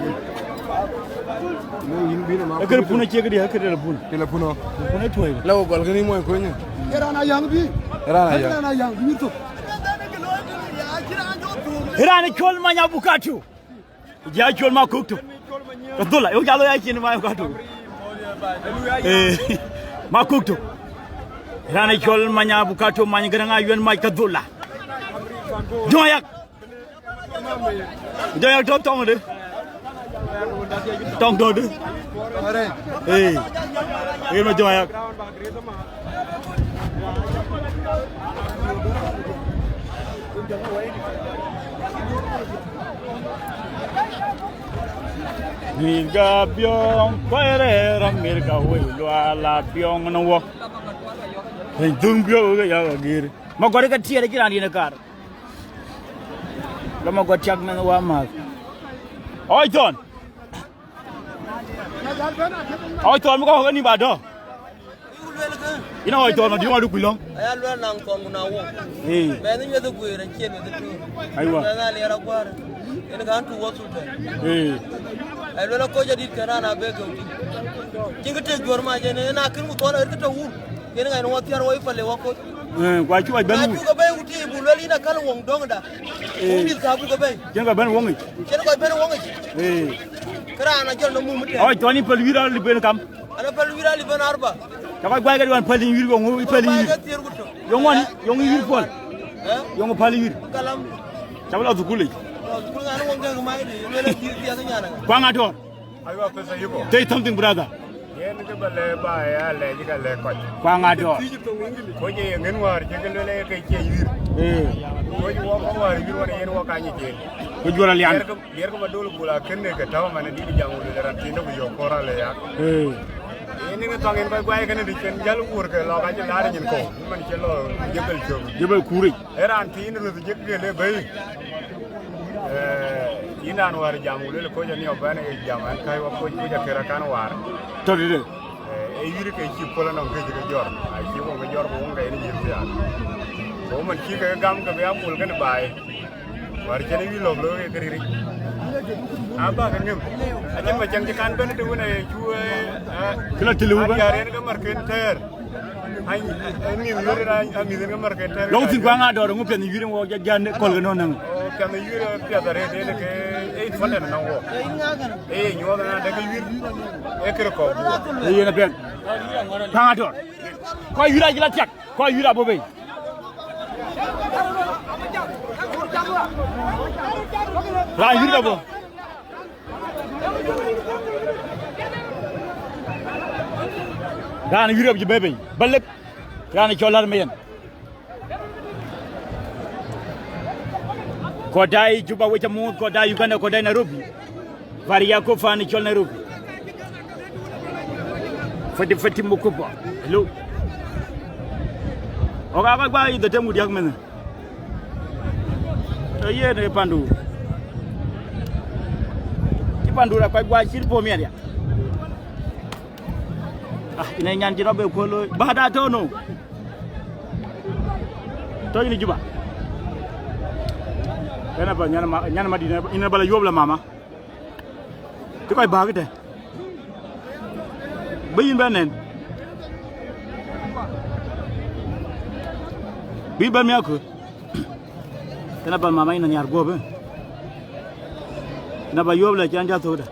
Agar pun aja dia, agar telepon. Telepon. Telepon itu aja. Lalu kalau gini mau kau ni. Era yang bi. Era yang gitu. Hirani kol manya bukatu. Dia kol ma kuktu. Betul lah. Yo kalau ya kini ma bukatu. Ma kuktu. Hirani kol manya bukatu manya gerang ayuan ma kadula. Joyak. Joyak tong deh. Tong deh. Ini ma joyak. Mirga Abiong, Koerera Mirga Wulu ala Abiong nawa. Hindung biong ya gir. Magore ka tiere kira ni nakar. Lama go tiak na wa mas. Oi ton. Oi ton mo ko ni ba do. Ina oi ton ma di ma du kulong. Aya lu nang ko na wo. Me ni me du ku ran chen me du. Aiwa. Na le ra kwar. Ina kan tu wo su te. Ai lu ko jadi kana na be go. Kinga te jor ma je ne na kin mu to na ta wu. Ina ga no wa tiar wo ifale wa ko. Kwa chu ban Ku ga be uti bu lu ina kala wong dong da. Ku bil ka bu ga be. Ken ga ban wongi. Ken ko ben wong. Kra na jor no mu mu te. Oi toni pel wira li ben kam. Ana pel wira li ben arba. Kaba gwa ga wan pel wira go ngi pel wira. Yongwani yongi wir pol. Yongo pel wira. Kalam. Chabla zukuli. Ku ga no wong ga mai ni lu le ti ya nyana. Kwa ngator. Aywa pesa yuko. Say something brother. Yen ke bale ba ya le jiga le ko. Kwa ngator. Ko je ngin war je ke le ke ke yir. Ko je wo ko war yir wona yen wo ka ni je. Ko jora lian. Yer ko ma dolu bula kenne ke taw man di jangu le ran tinde ko yo kora le ya. Yen ni to ngin ko gwa ke ne di ken jal wur ke lo ka je la nyin ko. Man ke lo jebel jom. Jebel kuri. Ran tinde ru je ke le bay. Ina no war jamu le ko jani obana e jaman kai wa ko ja kera kan war To de. e yiri ke ci pola no ke ga jor ai ci mo ga jor bo ngai ni yiri ya ko man ci ga gam ga ya pol gan bai war jani wi lo lo e kri ri aba ga ngem ajin ma jang kan ben de wona e ju Kila tilu ba. ya ren ga marken ter ai ni yiri ra ami ga marken ter Long tin kwa ngator ngu pen wira wo ja jan kol ga non nang. o kan yiri pia da re de ke e fale na wo e nyo ga da ga yiri e kre ko Yena pen. Kwa ngator. Kwa wira gila tiak. Kwa wira bo be. Ra wira bo. Gana wira bi bebe. Balek. Gana cholar meyen. Kodai Juba wecha mu kodai Uganda kodai Nairobi. Varia ko fani chol Nairobi. Fati mukubwa. Hello. Oga ba ba ide temu diak men. Ye ne pandu. Ti pandu ra kwa gwa silpo mi ya. Ina nyan jiro be ko lo. Bada to no. To ni Juba. Yana ba nyana madina ina bala yobla mama. Ti koy baag de. Bayin benen. Bi ba mi ako. Kana ba mama ina nyar gobe. Na ba yobla janja to da.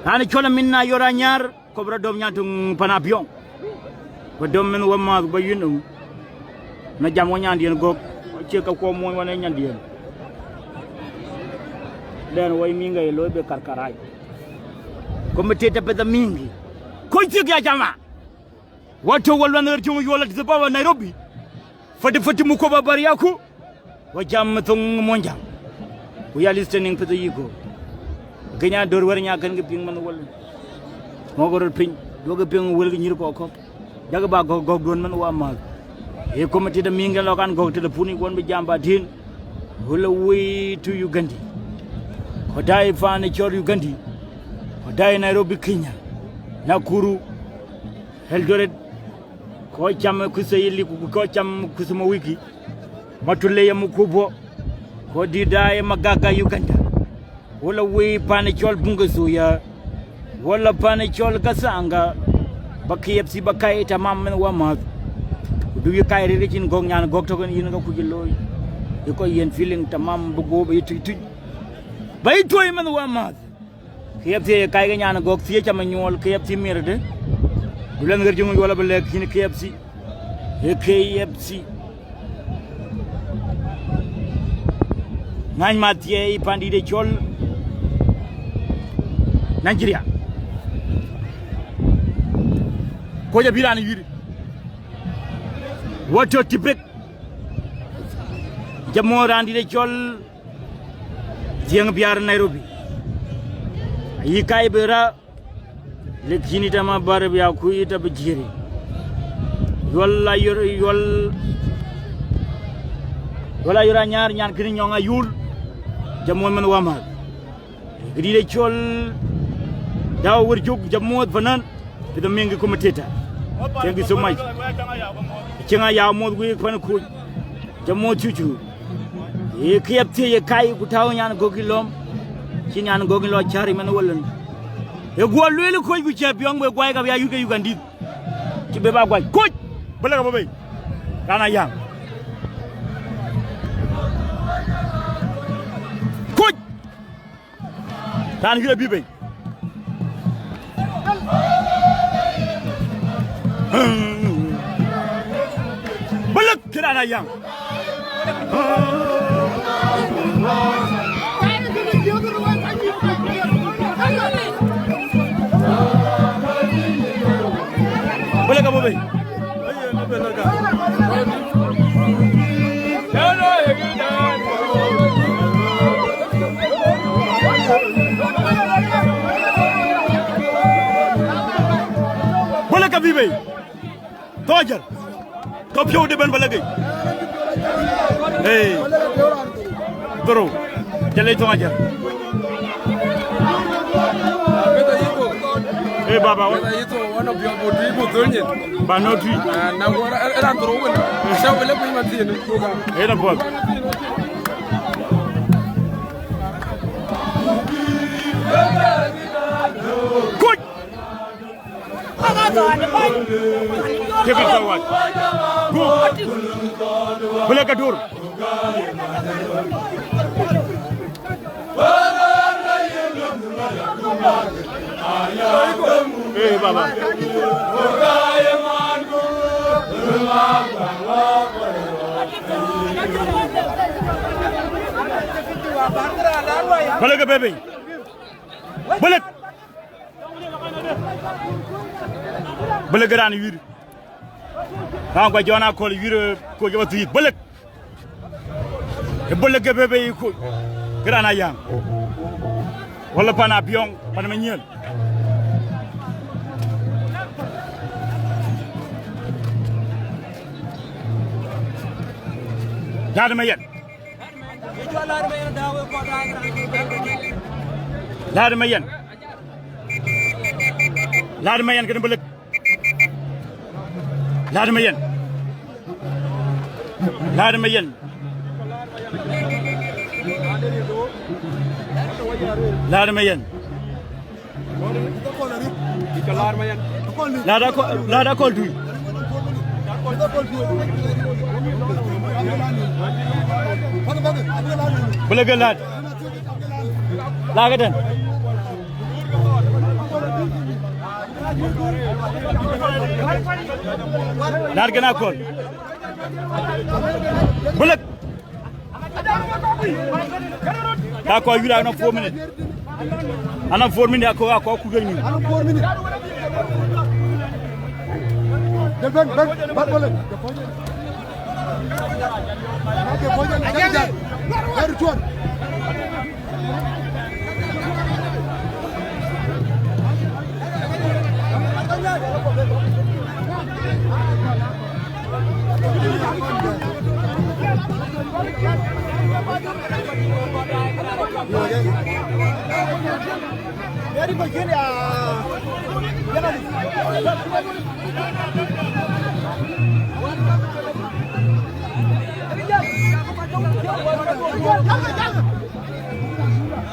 Hani chola minna yora nyar kobra dom nyatung pana Abiong. Ba dom men wa ma ba yinu. Na jamo nyandien go ci ka ko mo wona nyandien. Dan way minga e lobe karkaray comme tete peda mingi koy tiga jama wato wala ner ci yola de baba Nairobi fati mu ko babar yaku wa jam tung monjang we are listening to the ego ganya dor war nya kan ngi ping man wala ngogor pin doga pin wel nyir ko jaga ba gog don man wa ma e committee da minga lokan gog te da puni won be jamba din wala wi to Uganda ko dai fane chor Uganda ko dai Nairobi Kenya Nakuru Eldoret ko cham kusayili ko cham kusuma wiki matule ya mukubo ko didai magaga Uganda wala wi pane chol bunga suya wala pane chol kasanga bakiyepsi bakai tamam men wa ma du yu kay re ci ngok ñaan gok to yin nga kujilo ko yen feeling tamam bu go be tu bay toy men wa ma kiyepsi kay ga ñaan gok fi ci ma ñol kiyepsi merde du len ngar jëngul wala ba lek ci kiyepsi ngañ ma tiey pandi de chol Nigeria ko ja birani yiri woto Tibek jamo randi de chol jeng biar Nairobi yi kay bera le kini tama bar biya ku ita be jiri wala yura ñaar kini ñonga yul jamo men wama gidi de chol daw wër jog jamo fanan bido mingi commentator thank you so much cinga ya mod wi fan ko jamo chuchu e kiyapte ye kai ku taw ñaan gogi lom ci ñaan gogi lo ciari men wolen e go lele ko bu ci Abiong be goy ga ya yuke Uganda ci be ba goy Koch bala ga babay dana yang Koch tan gira bi bay balak kirana yang balak apa bay balak abi bay tojar top yow de ben balagay hey bro jale tojar hey baba wa itu one of your body botolnya ba no tri na gora era tro wona sa wele ko imati no program hey na bol Koch take it forward go balak dur eh baba balak bebe balak ran wir ha ko jona ko wir ko jaba tuit balak e balak bebe ko grana yang wala pana Abiong pana menyel Lada mayen kena belek lada mayen lada kol duy belek lad lagadan lad kena kol belek da ko yura na 4 minutes ana 4 minutes ko ku gani ana 4 minutes ben boleh oke boleh jangan baru tuan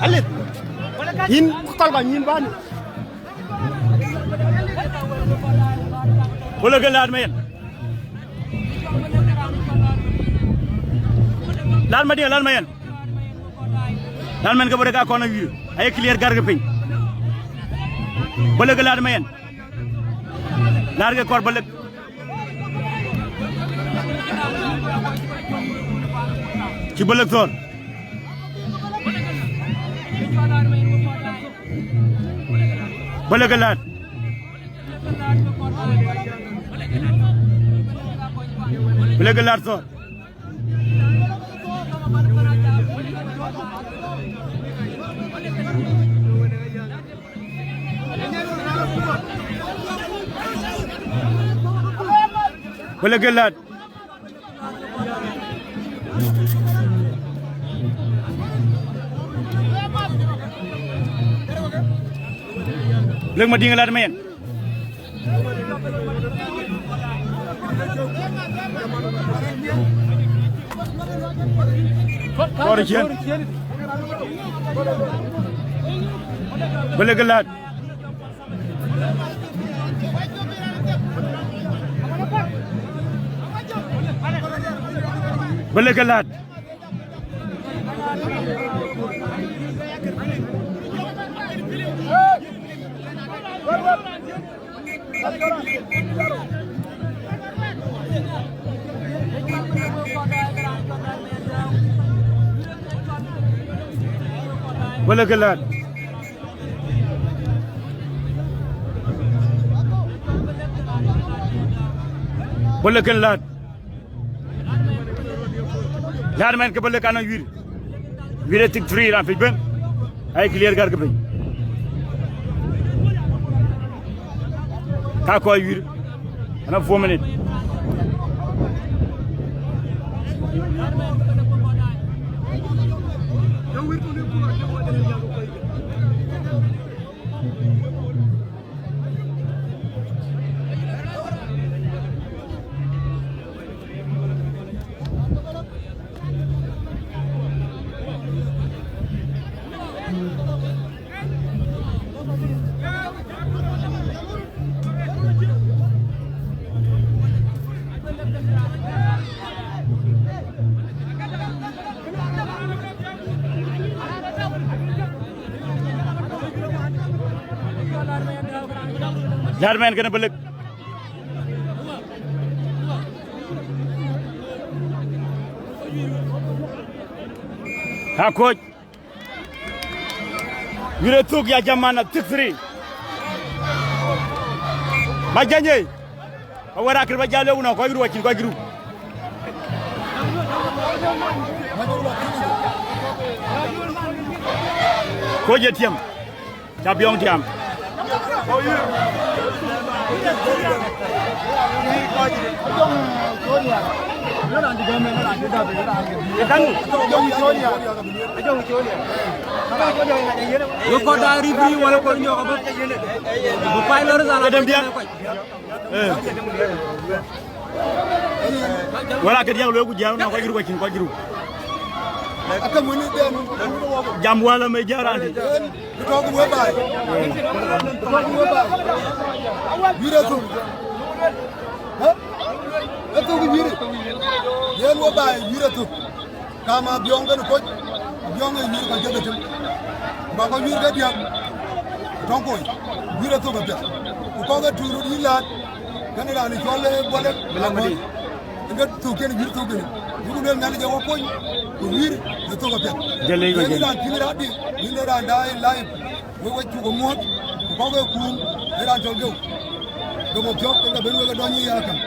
Alit. Yin kal ba yin ban. Wala galaan mayan. Lan ma dia lan mayan. Lan man ka bode ka kono wi. Ay clear garga pin. Wala galaan mayan. Larga kor balag. Ci balag tor. Wala galaan. Wala galaan tor. Wala galaan. Leg ma dinga laat mayen. Sorry Chen. Wala galaan. Wala galaan. Wala galaan. Wala galaan. Laat men ke balik kanan wir. Wir tik 3 ran fi ben. Ay clear gar ke ben. Ka ko wir. Ana 4 minutes. Jarman kena balik. Ha Koch. Wira tuk ya jamana tikri. Majanye. Awara kirba jalo una ko giru wacin ko giru. Ko je tiam. Abiong tiam. Ko da review wala ko ñoko ba bu pay lor sala dem dia wala ke dia lo ku jaw na ko giru wacin ko giru jam wala may jarandi ko ko we bay wira to ha to ko wira yen wo bay wira to kama biong ko biong ni ko jega tem ba ko wira dia ton ko wira to ba ko ga turu dilat kan la ni ko le bole nga to ken wira to ken ñu mel na ja wo ko wir de to ga jele go jele ni kimira di ni le da dai live we wa ci ko mo ko ga ku ni da jol do mo jok nga ben ga do ñi yakam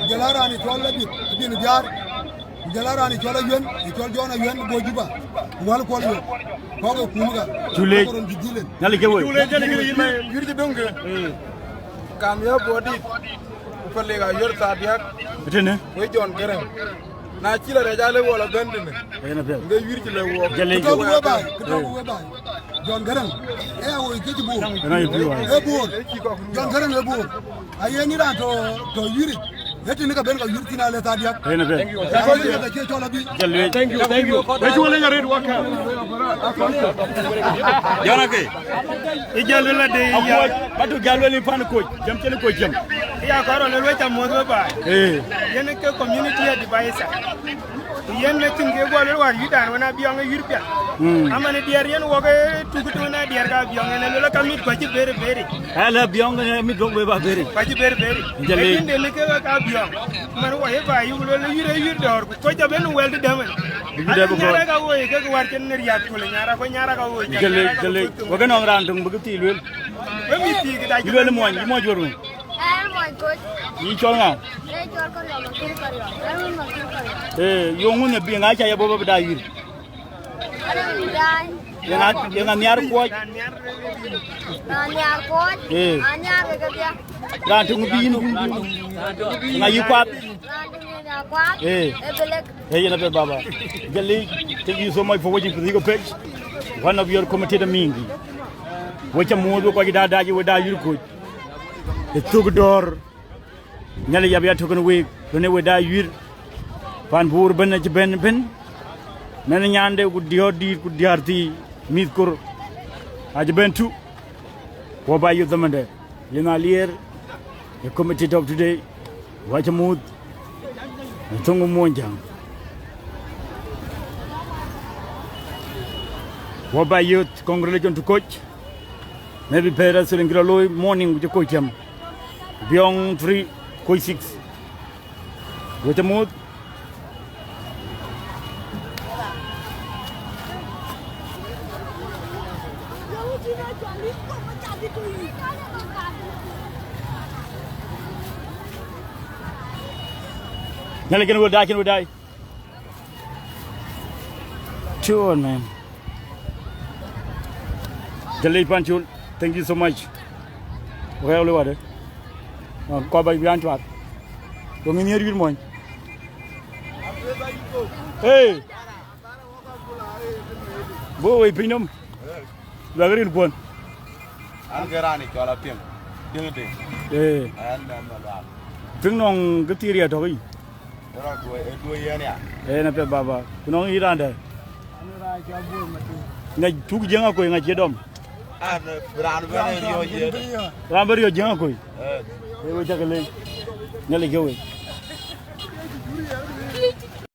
jalara ni tol la bi ni jaar jalara ni tol yon ni tol jona yon bo juba wal ko yo ko ga ku ga jule nali ke wo Jule jele gi yime yir di dong. kam yo bodi ko le ga yor ta dia betene we jon gere Na chila rajale wala bendene. Ena pe. Nge yuri chile wo. Jale Kutoku weba. Kutoku weba. John Garang. Wo ikeji bu. Ena ibu. Ebu. John Garang ebu. Ayeni ra to yuri. Yeti nika ben ka yuri tina le tadia. Ena pe. Jale. Thank you. Wetu wale ya red waka. Yana ke. Ijalo la de ya. Batu galo ni pan coach. Jam tele coach jam. Ya karo le wecha mozo ba. Yene ke community advisor. Yen le tinge go le war yudan wana Abiong yurpia. Amane diar yen woge tugutu na diar ga Abiong ne le kamit ko ci bere. Ala Abiong ne mi dog be ba bere. Ko ci bere. Jale. Inde le ke ga Abiong. Man wo he ba yu le yure dor ko ja ben wel de demen. Nyara ga wo ke war ken ne riak ko le nyara ga wo. Jale. Woge no ran tung bu ti lul. Be mi ti ga Ju le mo joru. Ni chol nga. Yongu ne bi nga cha ya bobo da yir. Yang nyar ko. Ran tung bi ni. Nga yipat. Yana pe baba. Jali, thank you so much for watching the page. One of your commentator mingi. Wacha modo ko da daji we da yir ko. The Tugdor Nelly Yabia took away when they were die year. Van Boer Ben Ben Nananyande would diodi could diarti Midkur Ajabentu. What by you the Monday? Yenalier, the committee of today, Wachamood, and Tongo Monjang. What by you? Congratulations to Koch. Maybe parents in Graloy morning with the coach. Abiong 3, Koch 6. With the mood. Nalikan will die. Sure, man. Jalei Panchul, thank you so much. Well, what? Qua bay bian chuột. Tôi nghe đi mọi. Ê. Bố ơi pin không? Là cái điện buồn. Anh cái ra này cho là tiền. Tiền tiền. Ê. Tiếng nong cái tia thôi. Rồi tôi nè. Ê nè pe baba. Nong Iran đây. Ngay chú cái giang coi ngay chế đom. Ram beri yo jangan koi. Ewe cakap lagi, nyala kau.